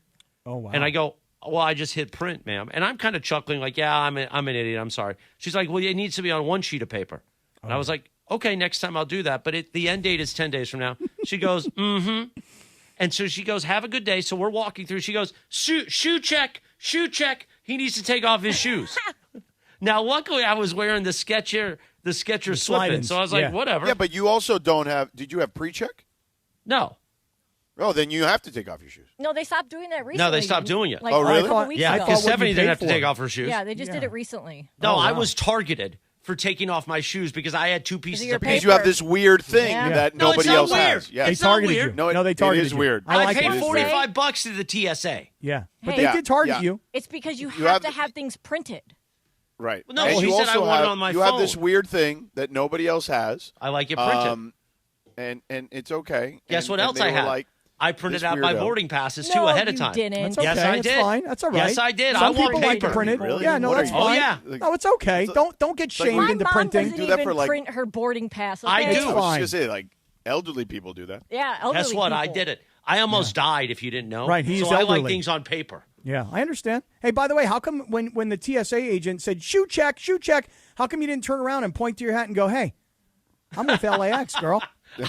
Oh, wow. And I go, well, I just hit print, ma'am. And I'm kind of chuckling like, yeah, I'm an idiot. I'm sorry. She's like, well, it needs to be on one sheet of paper. And I was like, okay, next time I'll do that. But the end date is 10 days from now. She goes, mm-hmm. And so she goes, have a good day. So we're walking through. She goes, shoe check. He needs to take off his shoes. Now, luckily, I was wearing the Skechers slip-in. So I was like, whatever. Yeah, but you also don't have – did you have pre-check? No. Oh, then you have to take off your shoes. No, they stopped doing that recently. No, they stopped doing it. Like, Oh, really? A couple weeks ago. Because Stephanie didn't have to take off her shoes. Yeah, they just did it recently. No, I was targeted for taking off my shoes because I had 2 pieces of paper. Because you have this weird thing that nobody else has. Yeah. They targeted you. No, they targeted it is you. weird. I paid $45 to the TSA. Yeah, but Hey. they did target you. It's because you have to have things printed. Right. Well, no, and she you said I also want it have, on my you phone. have this weird thing that nobody else has. I like it printed. And it's okay. Guess what and else they I were had? like, I printed this out my weirdo. boarding passes, No, too, ahead of you time. didn't. That's okay. Yes, I That's did. fine. That's all right. Yes, I did. Some I want people like to paper. print it. Really? Yeah, no, What are that's you- fine. Oh, yeah. No, it's okay. Don't get shamed My into mom printing. doesn't Do that even for, like- print her boarding pass. I okay? do. It's I was fine. just going to say, like, elderly people do that. Yeah, elderly Guess what? I people. did it. I almost died, if you didn't know. Right, he's so I like elderly. things on paper. Yeah, I understand. Hey, by the way, how come when the TSA agent said, shoe check, how come you didn't turn around and point to your hat and go, hey, I'm with LAX, girl?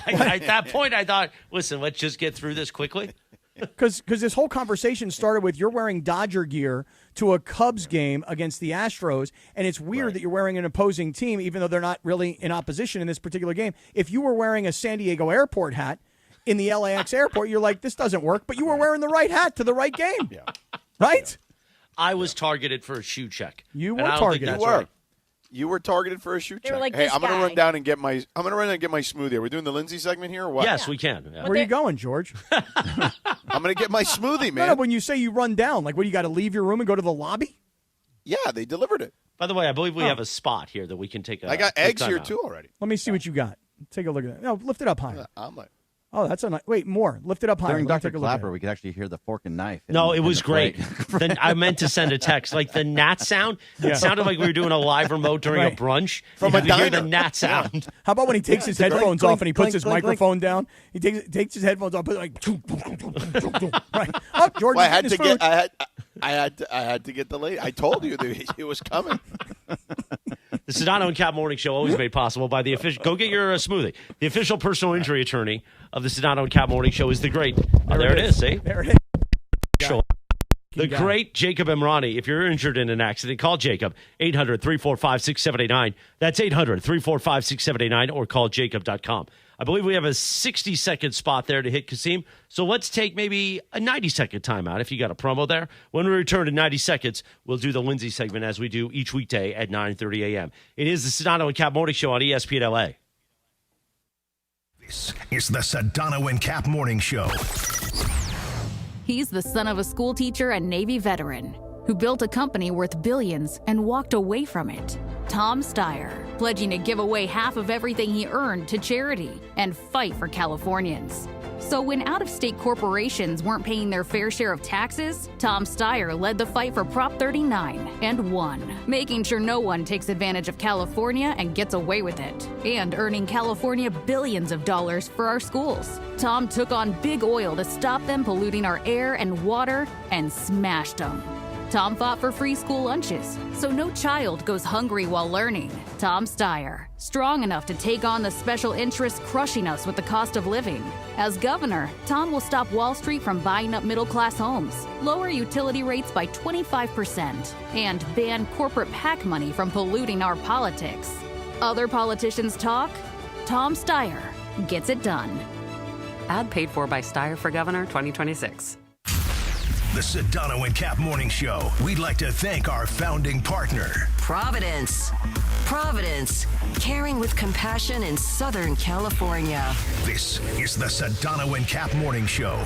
At that point, I thought, listen, let's just get through this quickly. Because this whole conversation started with you're wearing Dodger gear to a Cubs game against the Astros, and it's weird that you're wearing an opposing team, even though they're not really in opposition in this particular game. If you were wearing a San Diego airport hat in the LAX airport, you're like, this doesn't work, but you were wearing the right hat to the right game. Yeah. Right? I was targeted for a shoe check. You were targeted. You were targeted for a shoot check. Like, hey, I'm going to run down and get my smoothie. Are we doing the Lindsay segment here or what? Yes, we can. Yeah. Where are you going, George? I'm going to get my smoothie, man. No, when you say you run down, like, what, you got to leave your room and go to the lobby? Yeah, they delivered it. By the way, I believe we have a spot here that we can take. I got eggs here too already. Let me see what you got. Take a look at that. No, lift it up higher. Omelet. Oh, that's a nice. Wait, more. Lift it up higher. During Dr. Clapper, we could actually hear the fork and knife. No, it was great. I meant to send a text. Like the gnat sound, it sounded like we were doing a live remote during a brunch. From a diner. Hear the gnat sound. How about when he takes his headphones off and he puts his microphone down? He takes his headphones off, puts it like, right. Oh, George, well, I had to get the late. I told you that it was coming. The Sedano and Kap Morning Show, always made possible by the official. Go get your smoothie. The official personal injury attorney of the Sedano and Kap Morning Show is the great. There it is. See, there it is. The great Jacob Emrani. If you're injured in an accident, call Jacob 800-345-6789. That's 800-345-6789, or call jacob.com. I believe we have a 60-second spot there to hit Kasim. So let's take maybe a 90-second timeout if you got a promo there. When we return in 90 seconds, we'll do the Lindsay segment as we do each weekday at 9:30 a.m. It is the Sedano and Kap Morning Show on ESPN LA. This is the Sedano and Kap Morning Show. He's the son of a school teacher and Navy veteran who built a company worth billions and walked away from it. Tom Steyer, pledging to give away half of everything he earned to charity and fight for Californians. So when out-of-state corporations weren't paying their fair share of taxes, Tom Steyer led the fight for Prop 39 and won, making sure no one takes advantage of California and gets away with it, and earning California billions of dollars for our schools. Tom took on big oil to stop them polluting our air and water and smashed them. Tom fought for free school lunches, so no child goes hungry while learning. Tom Steyer, strong enough to take on the special interests crushing us with the cost of living. As governor, Tom will stop Wall Street from buying up middle-class homes, lower utility rates by 25%, and ban corporate PAC money from polluting our politics. Other politicians talk, Tom Steyer gets it done. Ad paid for by Steyer for Governor 2026. The Sedano and Kap Morning Show. We'd like to thank our founding partner, Providence. Providence, caring with compassion in Southern California. This is the Sedano and Kap Morning Show.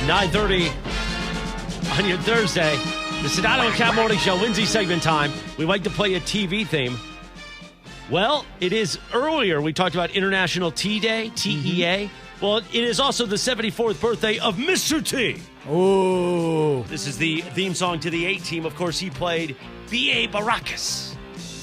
9:30 on your Thursday. The Sedano and Kap Morning Show, Lindsay segment time. We like to play a TV theme. Well, it is earlier. We talked about International Tea Day, TEA. Well, it is also the 74th birthday of Mr. T. Oh. This is the theme song to the A-Team. Of course, he played B.A. Baracus.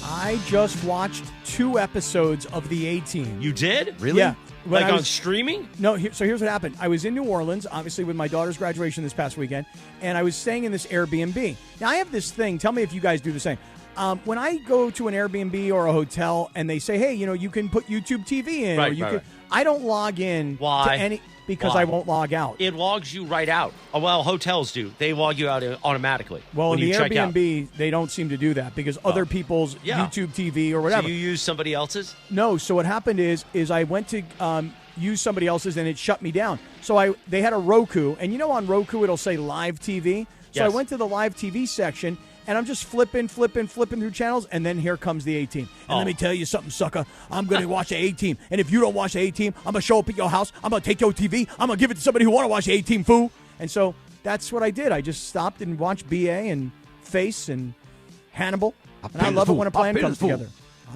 I just watched 2 episodes of the A-Team. You did? Really? Yeah. Like on streaming? No, so here's what happened. I was in New Orleans, obviously, with my daughter's graduation this past weekend, and I was staying in this Airbnb. Now, I have this thing. Tell me if you guys do the same. When I go to an Airbnb or a hotel and they say, hey, you can put YouTube TV in. Right, or you right, can, right. I don't log in Why? to any because Why? I won't log out. It logs you right out. Well, hotels do. They log you out automatically. Well, when in you the check out. Airbnb, they don't seem to do that because other people's YouTube TV or whatever. So you use somebody else's? No. So what happened is I went to use somebody else's and it shut me down. So they had a Roku, and on Roku it'll say live TV. So I went to the live TV section. And I'm just flipping through channels, and then here comes the A-Team. And let me tell you something, sucker. I'm going to watch the A-Team. And if you don't watch the A-Team, I'm going to show up at your house. I'm going to take your TV. I'm going to give it to somebody who want to watch the A-Team, fool. And so that's what I did. I just stopped and watched B.A. and Face and Hannibal. And I love it when a plan comes together.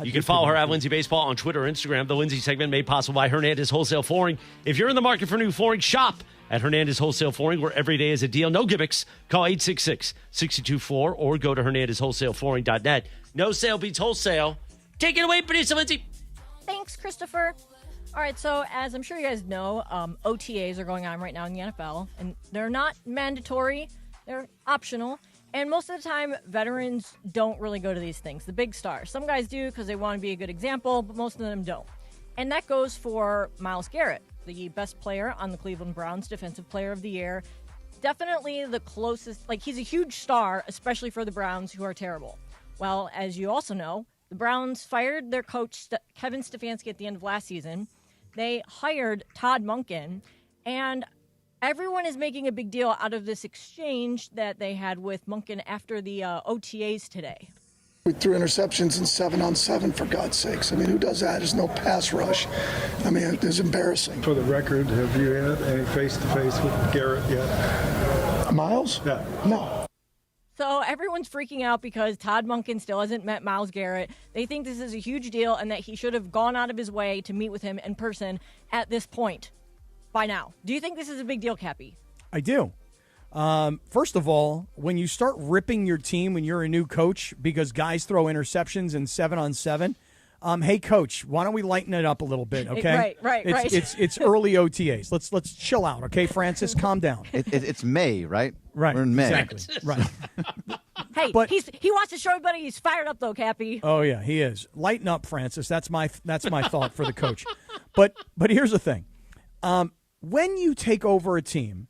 You can follow her at Lindsay Baseball on Twitter or Instagram. The Lindsay segment made possible by Hernandez Wholesale Flooring. If you're in the market for new flooring, shop at Hernandez Wholesale Flooring, where every day is a deal. No gimmicks. Call 866-62-FLOOR or go to HernandezWholesaleFlooring.net. No sale beats wholesale. Take it away, producer Lindsay. Thanks, Christopher. All right, so as I'm sure you guys know, OTAs are going on right now in the NFL, and they're not mandatory. They're optional. And most of the time, veterans don't really go to these things, the big stars. Some guys do because they want to be a good example, but most of them don't. And that goes for Myles Garrett, the best player on the Cleveland Browns, Defensive Player of the Year. Definitely the closest, he's a huge star, especially for the Browns, who are terrible. Well, as you also know, the Browns fired their coach, Kevin Stefanski, at the end of last season. They hired Todd Monken, and everyone is making a big deal out of this exchange that they had with Monken after the OTAs today. We threw interceptions in 7-on-7, for God's sakes. I mean, who does that? There's no pass rush. I mean, it's embarrassing. For the record, have you had any face-to-face with Garrett yet? Myles? Yeah. No. So everyone's freaking out because Todd Monken still hasn't met Myles Garrett. They think this is a huge deal and that he should have gone out of his way to meet with him in person at this point by now. Do you think this is a big deal, Cappy? I do. First of all, when you start ripping your team when you're a new coach because guys throw interceptions in 7-on-7, hey coach, why don't we lighten it up a little bit? Okay, right. It's early OTAs. Let's chill out. Okay, Francis, calm down. It's May, right? Right, We're in May. exactly. Right. Hey, But- he wants to show everybody he's fired up though, Cappy. Oh yeah, he is. Lighten up, Francis. That's my thought for the coach. But here's the thing: when you take over a team,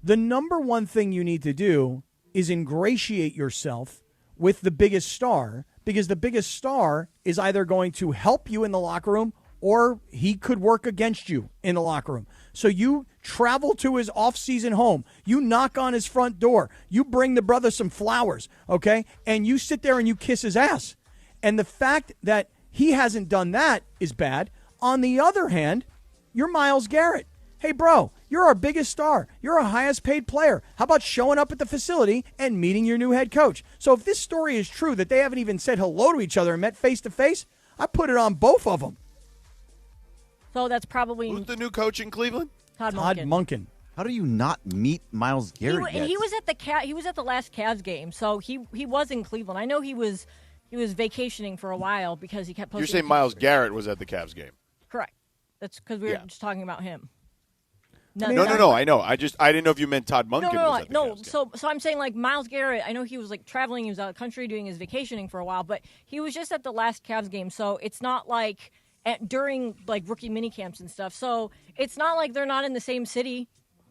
the number one thing you need to do is ingratiate yourself with the biggest star, because the biggest star is either going to help you in the locker room or he could work against you in the locker room. So you travel to his off-season home. You knock on his front door. You bring the brother some flowers, okay? And you sit there and you kiss his ass. And the fact that he hasn't done that is bad. On the other hand, you're Myles Garrett. Hey, bro, you're our biggest star. You're our highest paid player. How about showing up at the facility and meeting your new head coach? So if this story is true that they haven't even said hello to each other and met face-to-face, I put it on both of them. So that's probably Who's the new coach in Cleveland? Todd Todd Monken. Monken. How do you not meet Myles Garrett yet? And he was at the last Cavs game, so he was in Cleveland. I know he was vacationing for a while because he kept posting. You're saying Myles Garrett was at the Cavs game? Correct. That's because we were just talking about him. No, I know. I didn't know if you meant Todd Monken. was at the Cavs game. So I'm saying Myles Garrett. I know he was traveling. He was out of the country doing his vacationing for a while, but he was just at the last Cavs game. So it's not during rookie mini camps and stuff. So it's not like they're not in the same city.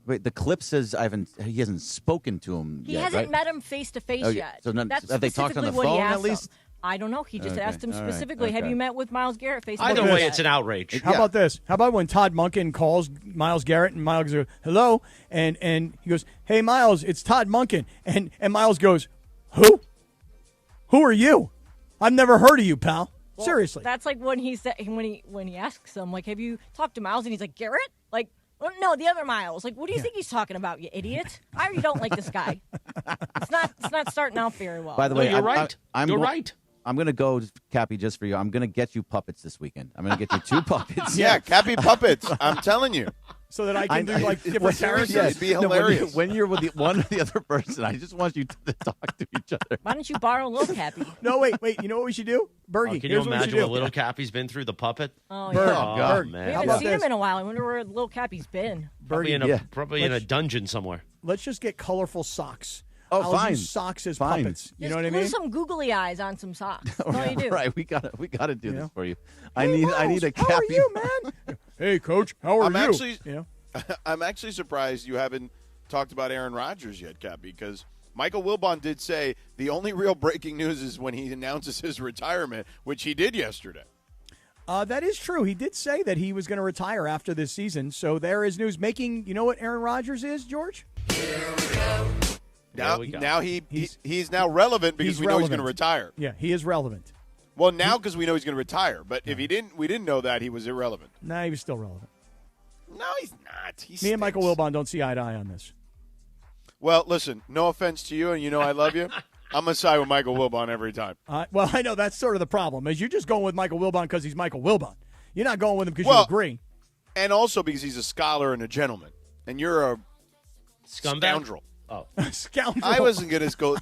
Wait, the clip says he hasn't spoken to him He yet, hasn't right? met him face to face yet. So That's have they talked on the specifically what he phone at asked least? him. I don't know. He just asked him all right, specifically, have okay. you met with Myles Garrett face to face? Either way, it's an outrage. How about this? How about when Todd Monken calls Myles Garrett and Myles goes, hello? And he goes, hey, Myles, it's Todd Monken. And Myles goes, who? Who are you? I've never heard of you, pal. Well, Seriously. That's when he said when he asks him, have you talked to Myles? And he's like, Garrett? Well, no, the other Myles. What do you think he's talking about, you idiot? I already don't like this guy. It's not starting out very well. By the way, you're right. You're right. I'm going to go, Cappy, just for you. I'm going to get you puppets this weekend. I'm going to get you 2 puppets. Yeah, Cappy puppets. I'm telling you. So that I can do different characters. Yes. It'd be hilarious. When you're with one or the other person, I just want you to talk to each other. Why don't you borrow a little Cappy? No, wait. You know what we should do? Bergie, Can you here's what we should imagine what do. little Cappy's been through the puppet? Oh, Berg, yeah. Berg. man. We How haven't about seen this? him in a while. I wonder where little Cappy's been. Probably Bergie, in a dungeon somewhere. let's just get colorful socks. Oh, I'll fine. use socks as Fine. puppets. You Just know what I glue mean? some googly eyes on some socks. That's all you do. Right, we gotta do this for you. Hey, I need a Myles, Cappy. How are you, man? Hey, coach, how are you? I'm actually surprised you haven't talked about Aaron Rodgers yet, Cappy, because Michael Wilbon did say the only real breaking news is when he announces his retirement, which he did yesterday. That is true. He did say that he was going to retire after this season. So there is news making. You know what Aaron Rodgers is, George? Now he's now relevant because we know he's going to retire. Yeah, he is relevant. Well, now because we know he's going to retire. But if we didn't know that, he was irrelevant. Nah, he was still relevant. No, he's not. Me and Michael Wilbon don't see eye to eye on this. Well, listen, no offense to you, and you know I love you. I'm going to side with Michael Wilbon every time. Well, I know that's sort of the problem, is you're just going with Michael Wilbon because he's Michael Wilbon. You're not going with him because you agree. And also because he's a scholar and a gentleman. And you're a Scumbag? scoundrel. Oh. Scoundrel. I wasn't going to go.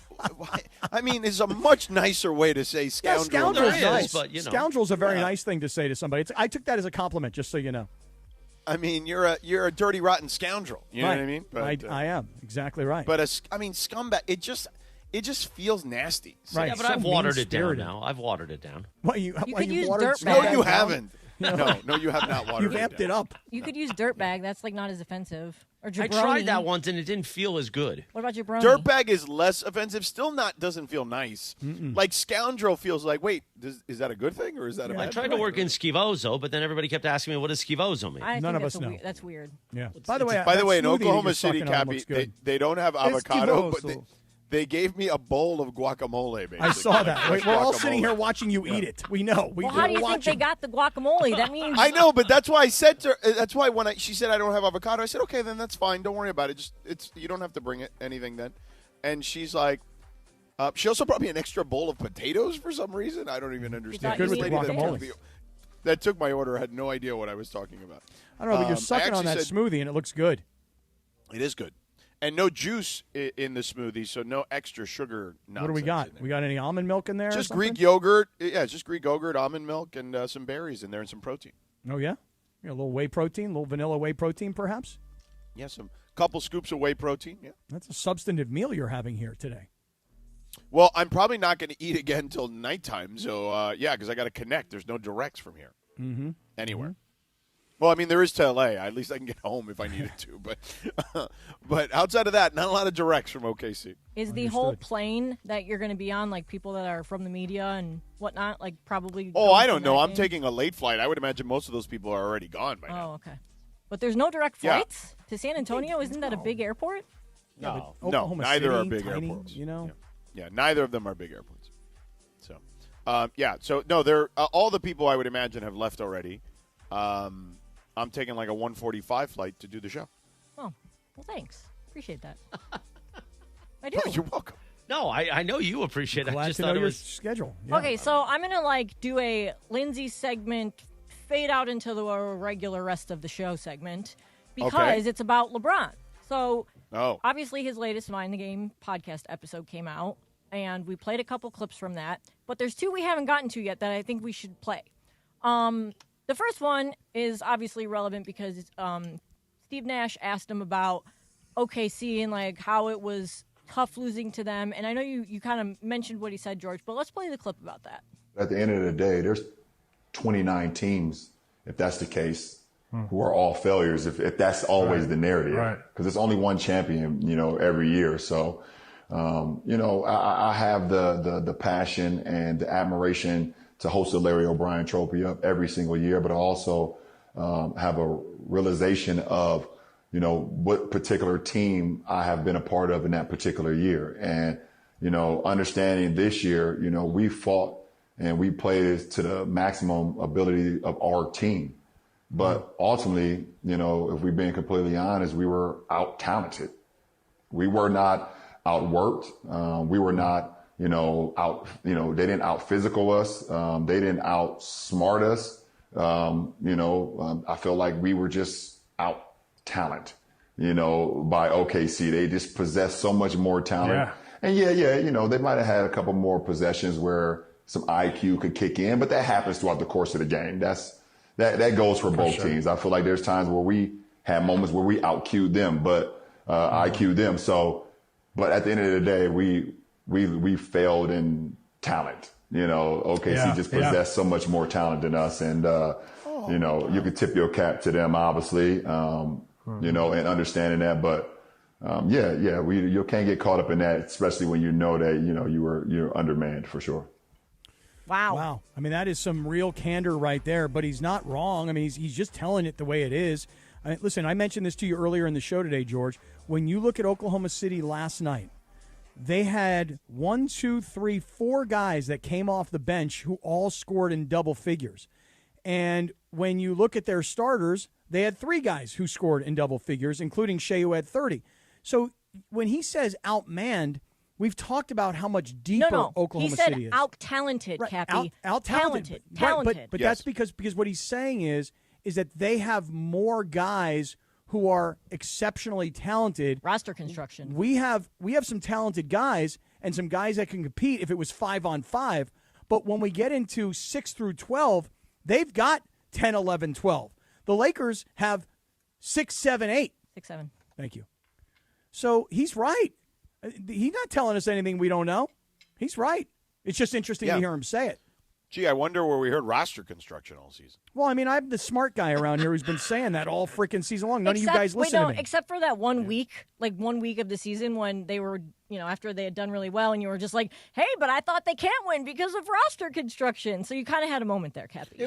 I mean, it's a much nicer way to say scoundrel. Scoundrel's nice. But, you know. Scoundrel's a very nice thing to say to somebody. I took that as a compliment, just so you know. I mean, you're a dirty, rotten scoundrel. You know what I mean? But, I am. Exactly right. But, scumbag, it just feels nasty. Right. Yeah, but I've watered it down now. I've watered it down. What, you could use watered dirtbag. No, you haven't. No, you have not watered You've it amped down. it up. You could use dirtbag. That's like not as offensive. Or I jabroni. tried that once, and it didn't feel as good. What about jabroni? Dirtbag is less offensive. Still doesn't feel nice. Like scoundrel feels like, wait, is that a good thing or is that a bad I tried thing? to work in Skivozo, but then everybody kept asking me, what does Skivozo mean? I None think of us know. That's weird. Yeah. By the way, in Oklahoma City, Cappy, they don't have avocado, but Esquivoso. they gave me a bowl of guacamole, basically. I saw that. Fresh We're all guacamole. sitting here watching you eat it. We know. Well, how do you think they got the guacamole? That means I know, but that's why I said to her, that's why when she said I don't have avocado, I said, okay, then that's fine. Don't worry about it. You don't have to bring anything then. And she's like, she also brought me an extra bowl of potatoes for some reason. I don't even understand. Good with This the lady guacamole. that took my order had no idea what I was talking about. I don't know, but you're I sucking on actually that said- smoothie, and it looks good. It is good. And no juice in the smoothie, so no extra sugar nonsense. What do we got? in there. We got any almond milk in there? Just or something? Greek yogurt. Yeah, it's just Greek yogurt, almond milk, and some berries in there and some protein. Oh, yeah? A little whey protein, a little vanilla whey protein, perhaps? Yeah, some couple scoops of whey protein. Yeah. That's a substantive meal you're having here today. Well, I'm probably not going to eat again until nighttime. So, yeah, because I got to connect. There's no directs from here anywhere. Well, I mean, there is to L.A. At least I can get home if I needed to. But outside of that, not a lot of directs from OKC. is the whole plane that you're going to be on, like people that are from the media and whatnot, like probably. Oh, going I to don't know. that I'm game? taking a late flight. I would imagine most of those people are already gone by now. Oh, okay. But there's no direct Yeah. flights to San Antonio. Isn't that a big airport? No, Oklahoma neither City, are big tiny, airports. You know? Yeah, neither of them are big airports. So, yeah. So no, they're all the people I would imagine have left already. I'm taking like a 1:45 flight to do the show. Oh, well, thanks. Appreciate that. I do. Oh, you're welcome. No, I know you appreciate it. I Glad just to thought know it your was. schedule. Yeah. Okay, so I'm gonna do a Lindsay segment, fade out into the regular rest of the show segment because it's about LeBron. So obviously his latest Mind the Game podcast episode came out, and we played a couple clips from that. But there's two we haven't gotten to yet that I think we should play. The first one is obviously relevant because Steve Nash asked him about OKC and like how it was tough losing to them. And I know you kind of mentioned what he said, George, but let's play the clip about that. At the end of the day, there's 29 teams, if that's the case, who are all failures, if that's always the narrative. Because it's only one champion, every year. So, I have the passion and the admiration to host the Larry O'Brien Trophy up every single year, but I also have a realization of, what particular team I have been a part of in that particular year. And, understanding this year, we fought and we played to the maximum ability of our team. But ultimately, if we're being completely honest, we were out-talented. We were not outworked. We were not, they didn't out-physical us. They didn't outsmart us. I feel like we were just out-talent, by OKC. They just possessed so much more talent. Yeah. And they might have had a couple more possessions where some IQ could kick in, but that happens throughout the course of the game. That goes for both teams. I feel like there's times where we had moments where we out-Q'd them, but IQ'd them. So, but at the end of the day, we failed in talent. OKC just possessed so much more talent than us, and you could tip your cap to them, obviously, and understanding that. But you can't get caught up in that, especially when you know that you're undermanned for sure. Wow. I mean, that is some real candor right there, but he's not wrong. I mean, he's just telling it the way it is. Listen, I mentioned this to you earlier in the show today, George. When you look at Oklahoma City last night, they had 4 guys that came off the bench who all scored in double figures. And when you look at their starters, they had 3 guys who scored in double figures, including Shea, who had 30. So when he says outmanned, we've talked about how much deeper Oklahoma City is. He said out-talented, Cappy. Out-talented. Talented. But that's because what he's saying is that they have more guys who are exceptionally talented. Roster construction. We have some talented guys and some guys that can compete if it was 5-on-5. But when we get into 6 through 12, they've got 10, 11, 12. The Lakers have 6, 7, 8. 6, 7. Thank you. So he's right. He's not telling us anything we don't know. He's right. It's just interesting to hear him say it. Gee, I wonder where we heard roster construction all season. Well, I mean, I'm the smart guy around here who's been saying that all freaking season long. None of you guys listen to me. Except for that 1 week, like 1 week of the season when they were, after they had done really well, and you were just like, hey, but I thought they can't win because of roster construction. So you kind of had a moment there, Cappy.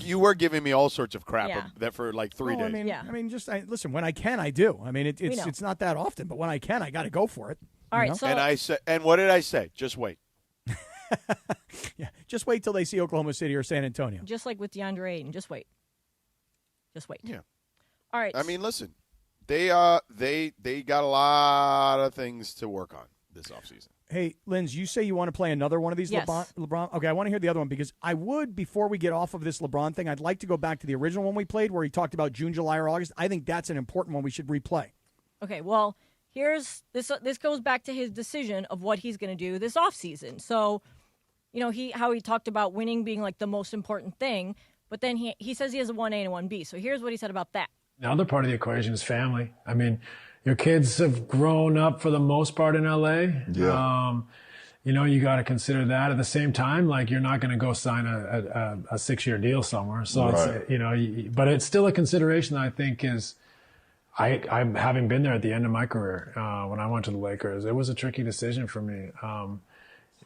You were giving me all sorts of crap that for like 3 days. I mean, listen, when I can, I do. I mean, it's not that often, but when I can, I got to go for it. All right, so and what did I say? Just wait. Yeah, just wait till they see Oklahoma City or San Antonio. Just like with DeAndre Ayton, just wait. Just wait. Yeah. All right. I mean, listen, they got a lot of things to work on this offseason. Hey, Lindsay, you say you want to play another one of these LeBron? Okay, I want to hear the other one because I would, before we get off of this LeBron thing, I'd like to go back to the original one we played where he talked about June, July, or August. I think that's an important one we should replay. Okay, well, here's this. This goes back to his decision of what he's going to do this offseason. So, how he talked about winning being like the most important thing, but then he says he has a 1A and a 1B. So here's what he said about that. The other part of the equation is family. I mean, your kids have grown up for the most part in LA. Yeah. You got to consider that. At the same time, like you're not going to go sign a 6-year deal somewhere. So it's, but it's still a consideration that I think is. I'm having been there at the end of my career when I went to the Lakers. It was a tricky decision for me.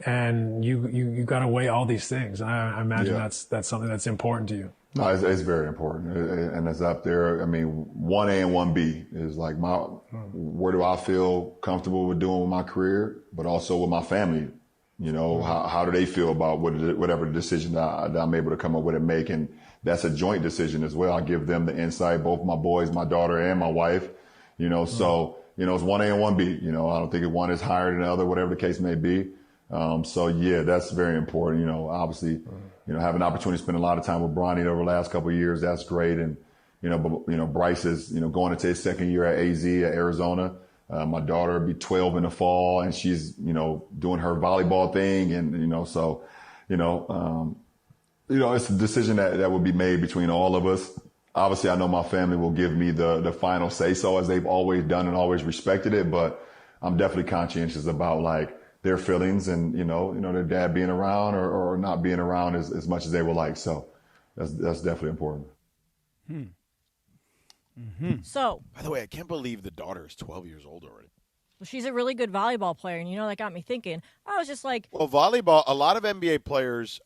And you got to weigh all these things. And I imagine that's something that's important to you. No, it's very important, and it's up there. I mean, 1A and 1B is like where do I feel comfortable with doing with my career, but also with my family. How do they feel about whatever decision that I'm able to come up with and make, and that's a joint decision as well. I give them the insight, both my boys, my daughter, and my wife. So it's 1A and 1B. I don't think one is higher than the other, whatever the case may be. That's very important. Obviously, having an opportunity to spend a lot of time with Bronny over the last couple of years, that's great. And, Bryce is, going into his second year at AZ at Arizona. My daughter will be 12 in the fall and she's, doing her volleyball thing. And, it's a decision that will be made between all of us. Obviously, I know my family will give me the final say so as they've always done and always respected it. But I'm definitely conscientious about like, their feelings and, their dad being around or not being around as much as they would like. So that's definitely important. Mm-hmm. So, by the way, I can't believe the daughter is 12 years old already. Well, she's a really good volleyball player, and that got me thinking. I was just like, well, volleyball. A lot of NBA players'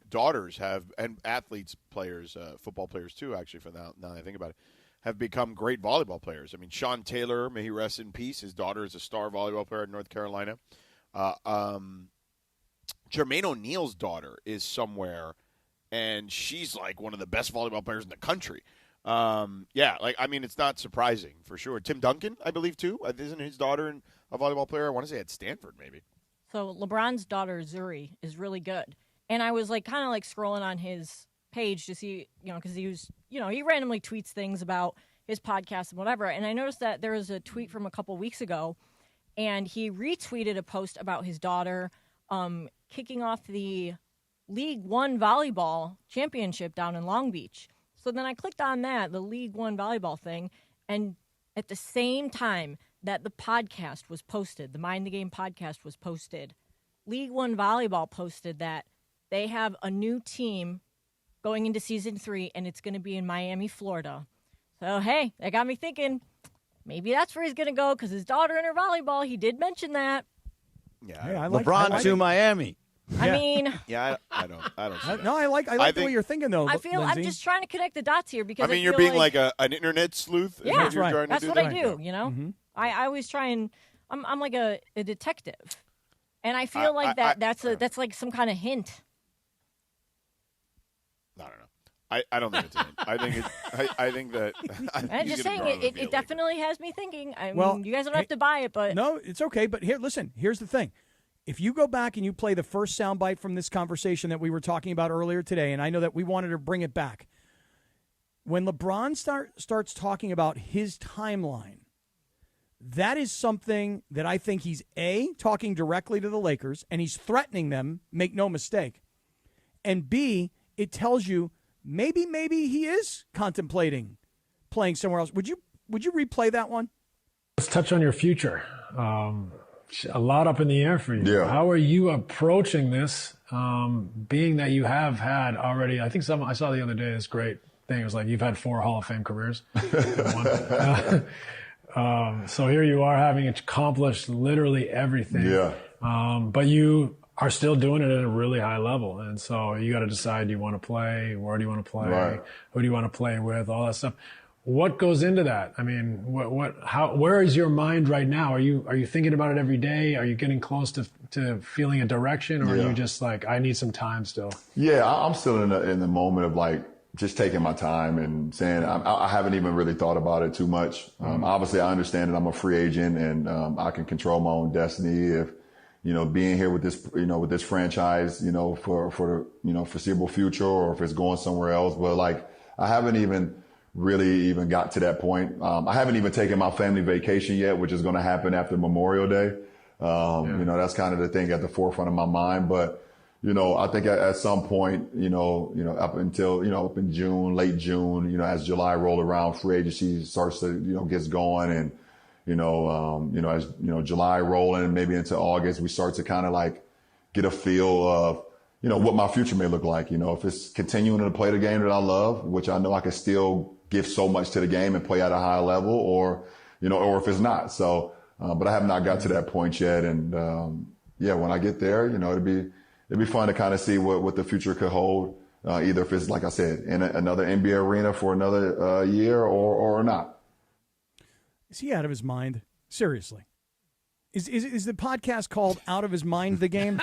daughters have, and athletes, players, football players too. Actually, now that I think about it, have become great volleyball players. I mean, Sean Taylor, may he rest in peace. His daughter is a star volleyball player in North Carolina. Jermaine O'Neal's daughter is somewhere, and she's like one of the best volleyball players in the country. It's not surprising for sure. Tim Duncan, I believe, too. Isn't his daughter a volleyball player? I want to say at Stanford, maybe. So LeBron's daughter, Zuri, is really good. And I was kind of scrolling on his page to see, because he was, he randomly tweets things about his podcast and whatever. And I noticed that there was a tweet from a couple weeks ago, and he retweeted a post about his daughter kicking off the League One volleyball championship down in Long Beach. So then I clicked on that, the League One volleyball thing, and at the same time that the podcast was posted, the Mind the Game podcast was posted, League One volleyball posted that they have a new team going into season 3, and it's going to be in Miami, Florida. So, hey, that got me thinking, maybe that's where he's going to go because his daughter and her volleyball, he did mention that. Yeah, hey, LeBron to Miami. I mean, yeah, I don't see that. No, I like the way you're thinking though. I feel Lindsay. I'm just trying to connect the dots here because you're being like an internet sleuth. Yeah, that's right. That's what I do. Mm-hmm. I always try and I'm like a detective, and I feel that's like some kind of hint. I don't know. I don't think it's a hint. I think that. I'm just saying it definitely has me thinking. I mean, you guys don't have to buy it, but no, it's okay. But here's the thing. If you go back and you play the first soundbite from this conversation that we were talking about earlier today, and I know that we wanted to bring it back, when LeBron starts talking about his timeline, that is something that I think he's, A, talking directly to the Lakers, and he's threatening them, make no mistake. And B, it tells you maybe he is contemplating playing somewhere else. Would you replay that one? Let's touch on your future. A lot up in the air for you. Yeah. How are you approaching this, being that you have had already, I think I saw the other day this great thing. It was like you've had 4 Hall of Fame careers. So here you are having accomplished literally everything. Yeah. But you are still doing it at a really high level. And so you got to decide, do you want to play? Where do you want to play? Right. Who do you want to play with? All that stuff. What goes into that? I mean, where is your mind right now? Are you thinking about it every day? Are you getting close to feeling a direction, or are you just like, I need some time still? Yeah, I'm still in the moment of like just taking my time and saying I haven't even really thought about it too much. Obviously, I understand that I'm a free agent and I can control my own destiny. If being here with this franchise, for the foreseeable future, or if it's going somewhere else. But like, I haven't even really even got to that point. I haven't even taken my family vacation yet, which is going to happen after Memorial Day. That's kind of the thing at the forefront of my mind. But, I think at some point, up in June, late June, as July roll around, free agency starts to, gets going, and, as, July rolling, maybe into August, we start to kind of like get a feel of, what my future may look like. If it's continuing to play the game that I love, which I know I can still give so much to the game and play at a high level, or if it's not. So, but I have not got to that point yet. And, when I get there, it'd be fun to kind of see what the future could hold. Either if it's, like I said, in another NBA arena for another year or not. Is he out of his mind? Seriously. Is the podcast called Out of His Mind, the game?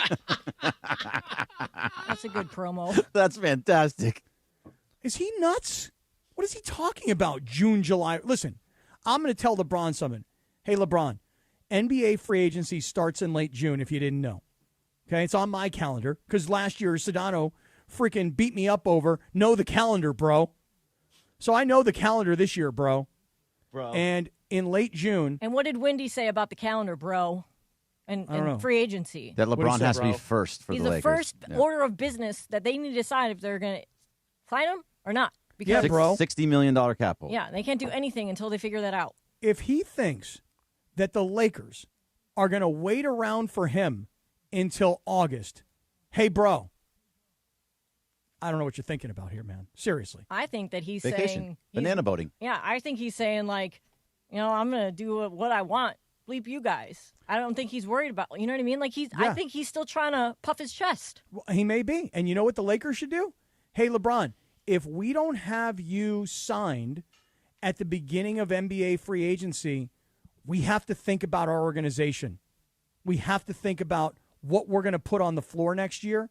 That's a good promo. That's fantastic. Is he nuts? What is he talking about? June, July. Listen, I'm going to tell LeBron something. Hey, LeBron, NBA free agency starts in late June, if you didn't know. Okay, it's on my calendar because last year Sedano freaking beat me up over know the calendar, bro. So I know the calendar this year, bro. And in late June. And what did Wendy say about the calendar, bro? And free agency? That LeBron has to be first for the Lakers. He's the first order of business that they need to decide if they're going to sign him or not. Because, bro. $60 million cap hold. Yeah, they can't do anything until they figure that out. If he thinks that the Lakers are going to wait around for him until August, hey, bro, I don't know what you're thinking about here, man. Seriously. I think that he's Vacation. saying... Banana boating. Yeah, I think he's saying, like, I'm going to do what I want. Bleep you guys. I don't think he's worried about... You know what I mean? Like, I think he's still trying to puff his chest. Well, he may be. And you know what the Lakers should do? Hey, LeBron, if we don't have you signed at the beginning of NBA free agency, we have to think about our organization. We have to think about what we're going to put on the floor next year.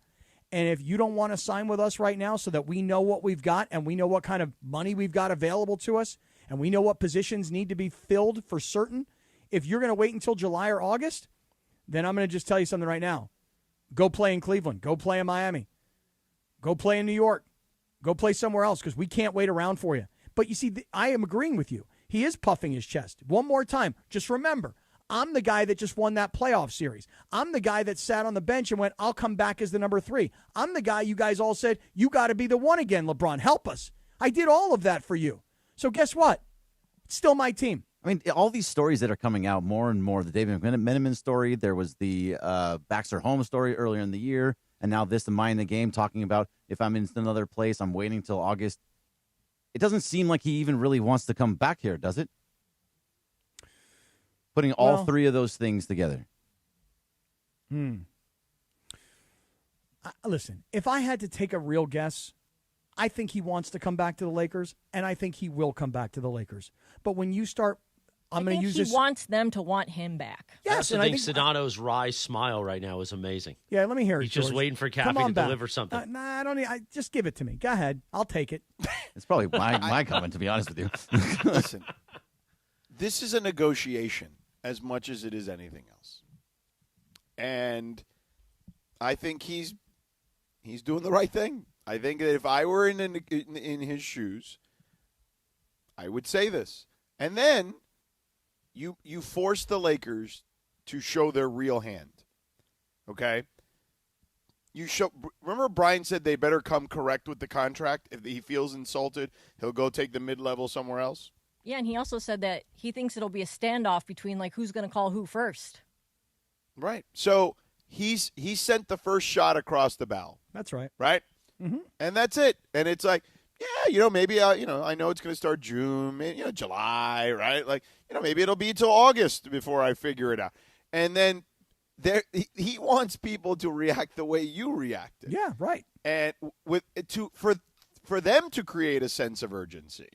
And if you don't want to sign with us right now so that we know what we've got and we know what kind of money we've got available to us and we know what positions need to be filled for certain, if you're going to wait until July or August, then I'm going to just tell you something right now. Go play in Cleveland. Go play in Miami. Go play in New York. Go play somewhere else because we can't wait around for you. But you see, I am agreeing with you. He is puffing his chest. One more time, just remember, I'm the guy that just won that playoff series. I'm the guy that sat on the bench and went, I'll come back as the number 3. I'm the guy you guys all said, you got to be the one again, LeBron. Help us. I did all of that for you. So guess what? It's still my team. I mean, all these stories that are coming out more and more, the David McMenamin story, there was the Baxter Holmes story earlier in the year, and now this, the Mind the Game, talking about if I'm in another place, I'm waiting till August. It doesn't seem like he even really wants to come back here, does it? Putting all three of those things together. Listen, if I had to take a real guess, I think he wants to come back to the Lakers, and I think he will come back to the Lakers. But when you start, I'm going to use this. He wants them to want him back. Yes, I think Sedano's wry smile right now is amazing. Yeah, let me hear it. He's just George. waiting for Cappy to deliver something. Nah, I don't need. Just give it to me. Go ahead. I'll take it. It's probably my comment, to be honest with you. Listen, this is a negotiation as much as it is anything else, and I think he's doing the right thing. I think that if I were in his shoes, I would say this. And then you force the Lakers to show their real hand. Okay? Remember Brian said they better come correct with the contract. If he feels insulted, he'll go take the mid-level somewhere else. Yeah, and he also said that he thinks it'll be a standoff between, like, who's going to call who first. Right. So he sent the first shot across the bow. That's right. Right? Mm-hmm. And that's it. And it's like, yeah, maybe, I know it's going to start June, maybe, July, right? Like, maybe it'll be till August before I figure it out. And then he wants people to react the way you reacted. Yeah, right. And for them to create a sense of urgency.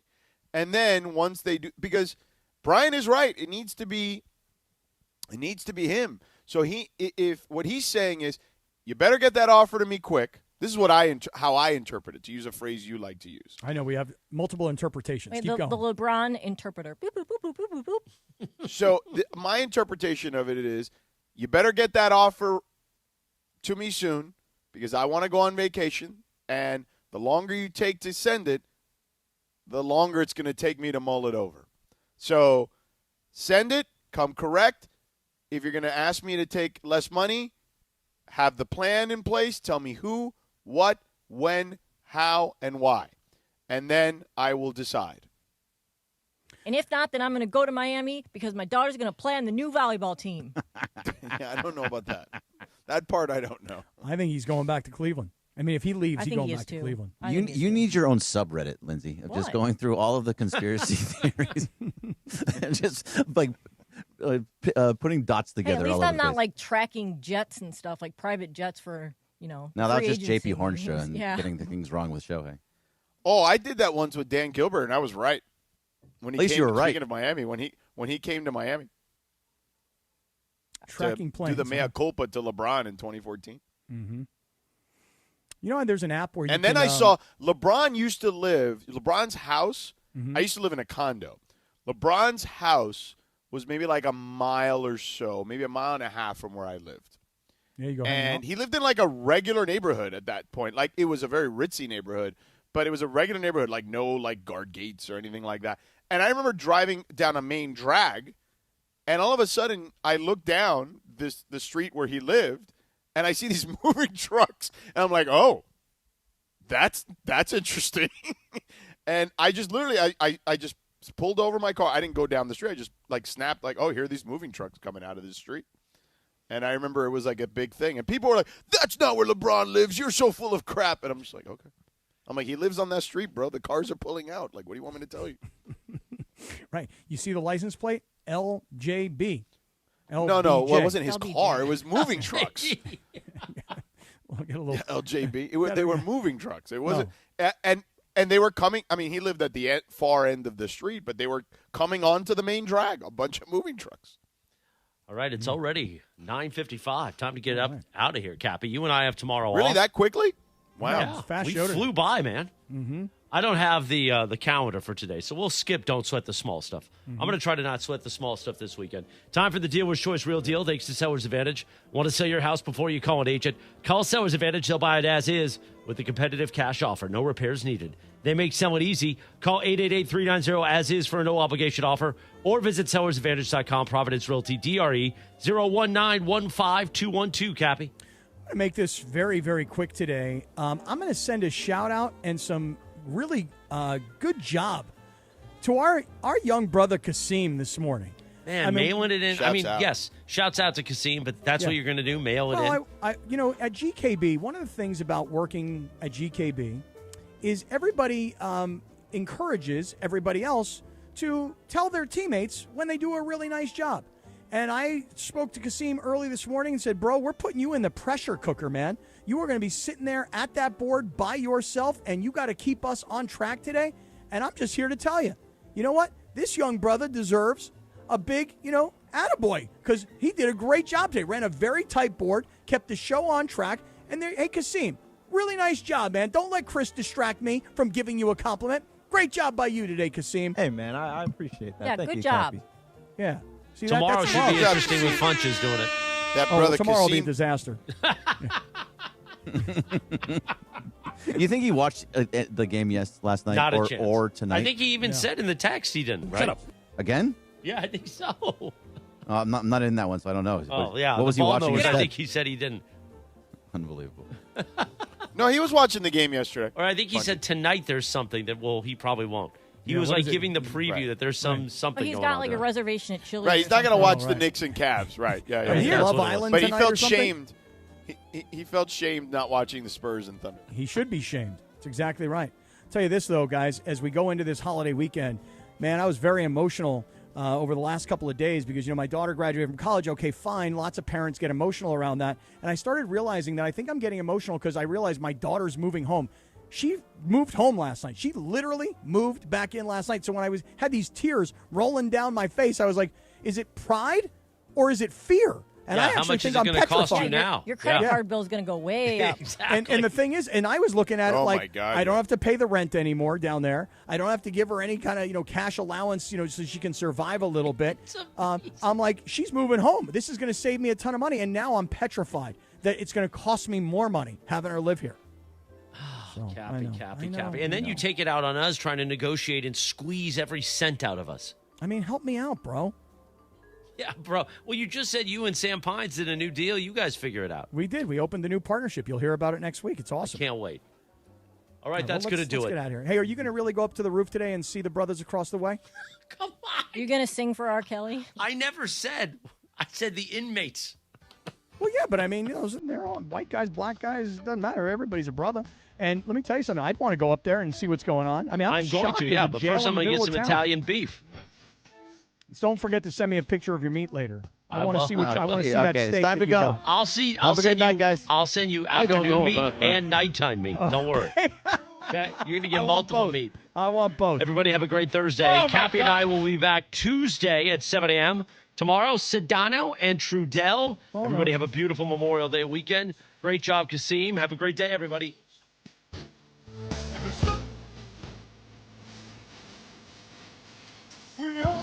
And then once they do, because Brian is right, it needs to be him. So if what he's saying is, you better get that offer to me quick. This is how I interpret it, to use a phrase you like to use. I know we have multiple interpretations. Wait, Keep going. The LeBron interpreter. Boop, boop, boop, boop, boop, boop. So my interpretation of it is, you better get that offer to me soon because I want to go on vacation, and the longer you take to send it, the longer it's going to take me to mull it over. So send it, come correct. If you're going to ask me to take less money, have the plan in place. Tell me who, what, when, how, and why. And then I will decide. And if not, then I'm going to go to Miami because my daughter's going to play on the new volleyball team. Yeah, I don't know about that. That part I don't know. I think he's going back to Cleveland. I mean, if he leaves, he's going back to Cleveland. You need your own subreddit, Lindsay, of just going through all of the conspiracy theories and just like putting dots together. Hey, at least all I'm over not the place. like tracking jets and stuff, like private jets for, Now that was just free JP agency Hornstra meetings. and Yeah. getting the things wrong with Shohei. Oh, I did that once with Dan Gilbert, and I was right. When he At least came, you were right. Speaking of Miami, when he came to Miami, Tracking planes. do the mea culpa to LeBron in 2014. Mm-hmm. There's an app where you And then can, I saw LeBron's house. Mm-hmm. I used to live in a condo. LeBron's house was maybe like a mile or so, maybe a mile and a half from where I lived. There you go. And he lived in like a regular neighborhood at that point. Like it was a very ritzy neighborhood, but it was a regular neighborhood, like no like guard gates or anything like that. And I remember driving down a main drag, and all of a sudden I looked down the street where he lived, and I see these moving trucks, and I'm like, oh, that's interesting. And I just literally I just pulled over my car. I didn't go down the street. I just like snapped like, oh, here are these moving trucks coming out of this street. And I remember it was like a big thing. And people were like, that's not where LeBron lives. You're so full of crap. And I'm just like, okay. I'm like, he lives on that street, bro. The cars are pulling out. Like, what do you want me to tell you? Right. You see the license plate? LJB. No, well, it wasn't his car. It was moving trucks. We'll get a little LJB. They were moving trucks. It wasn't. And they were coming. I mean, he lived at the far end of the street, but they were coming onto the main drag, a bunch of moving trucks. All right, it's already 9:55. Time to get up out of here, Cappy. You and I have tomorrow Really, off. that quickly? Wow. Yeah, fast we show today. flew by, man. Mm-hmm. I don't have the calendar for today, so we'll skip Don't Sweat the Small Stuff. I'm going to try to not sweat the small stuff this weekend. Time for the Dealer's Choice Real Deal. Thanks to Sellers Advantage. Want to sell your house before you call an agent? Call Sellers Advantage. They'll buy it as is with a competitive cash offer. No repairs needed. They make selling easy. Call 888-390-AS-IS for a no-obligation offer or visit sellersadvantage.com. Providence Realty, DRE 01915-212, Cappy. I'm going to make this very, very quick today. I'm going to send a shout-out and some really good job to our young brother Kasim this morning. Man, mailing it in. Yes, shouts out to Kasim, but that's what you're going to do, mail it in. At GKB, one of the things about working at GKB is everybody encourages everybody else to tell their teammates when they do a really nice job. And I spoke to Kasim early this morning and said, bro, we're putting you in the pressure cooker, man. You are going to be sitting there at that board by yourself, and you got to keep us on track today. And I'm just here to tell you, you know what? This young brother deserves a big, attaboy, because he did a great job today. Ran a very tight board, kept the show on track. And hey, Kasim, really nice job, man. Don't let Chris distract me from giving you a compliment. Great job by you today, Kasim. Hey, man, I appreciate that. Yeah, Thank good you, job. Cappy. Yeah. See, Tomorrow that's should be interesting with Funches doing it. That brother tomorrow will be a Kasim, disaster. You think he watched the game last night Not a chance. or tonight? I think he even said in the text he didn't. Right? Shut up. Again? Yeah, I think so. I'm not in that one, so I don't know. Oh, yeah. What was he watching instead? I think he said he didn't. Unbelievable. No, he was watching the game yesterday. Or I think he said tonight there's something that, he probably won't. He was like giving the preview that there's something But he's going got on like there. a reservation at Chili. Right, he's not going to watch the Knicks and Cavs. Right, yeah. He Love Island but he tonight felt or something? shamed. He felt shamed not watching the Spurs and Thunder. He should be shamed. That's exactly right. I'll tell you this, though, guys, as we go into this holiday weekend, man, I was very emotional over the last couple of days because, my daughter graduated from college. Okay, fine. Lots of parents get emotional around that. And I started realizing that I think I'm getting emotional because I realized my daughter's moving home. She moved home last night. She literally moved back in last night. So when I had these tears rolling down my face, I was like, is it pride or is it fear? And I how actually much think is it I'm going to cost petrified. you now? Your credit card bill is going to go way up. Exactly. And the thing is, and I was looking at it Oh, my like, God, I don't have to pay the rent anymore down there. I don't have to give her any kind of, cash allowance, so she can survive a little bit. I'm like, she's moving home. This is going to save me a ton of money. And now I'm petrified that it's going to cost me more money having her live here. So, Cappy. And then you take it out on us trying to negotiate and squeeze every cent out of us. I mean, help me out, bro. Yeah, bro. Well, you just said you and Sam Pines did a new deal. You guys figure it out. We did. We opened a new partnership. You'll hear about it next week. It's awesome. Can't wait. All right, that's going to do let's it. Get out of here. Hey, are you going to really go up to the roof today and see the brothers across the way? Come on. You going to sing for R. Kelly? I never said. I said the inmates. Well, yeah, but I mean, they're all white guys, black guys. It doesn't matter. Everybody's a brother. And let me tell you something. I'd want to go up there and see what's going on. I mean, I'm going to, yeah. But first, I'm going to get some Italian beef. Don't forget to send me a picture of your meat later. I want to see what I want to see okay, that steak. it's time to that you go. got. I'll see. Have a good night, guys. I'll send you afternoon meat and nighttime meat. Don't worry. Okay, you're gonna get multiple meat. I want both. Everybody have a great Thursday. Cappy and I will be back Tuesday at 7 a.m. Tomorrow, Sedano and Trudell. Everybody have a beautiful Memorial Day weekend. Great job, Kasim. Have a great day, everybody. Yeah.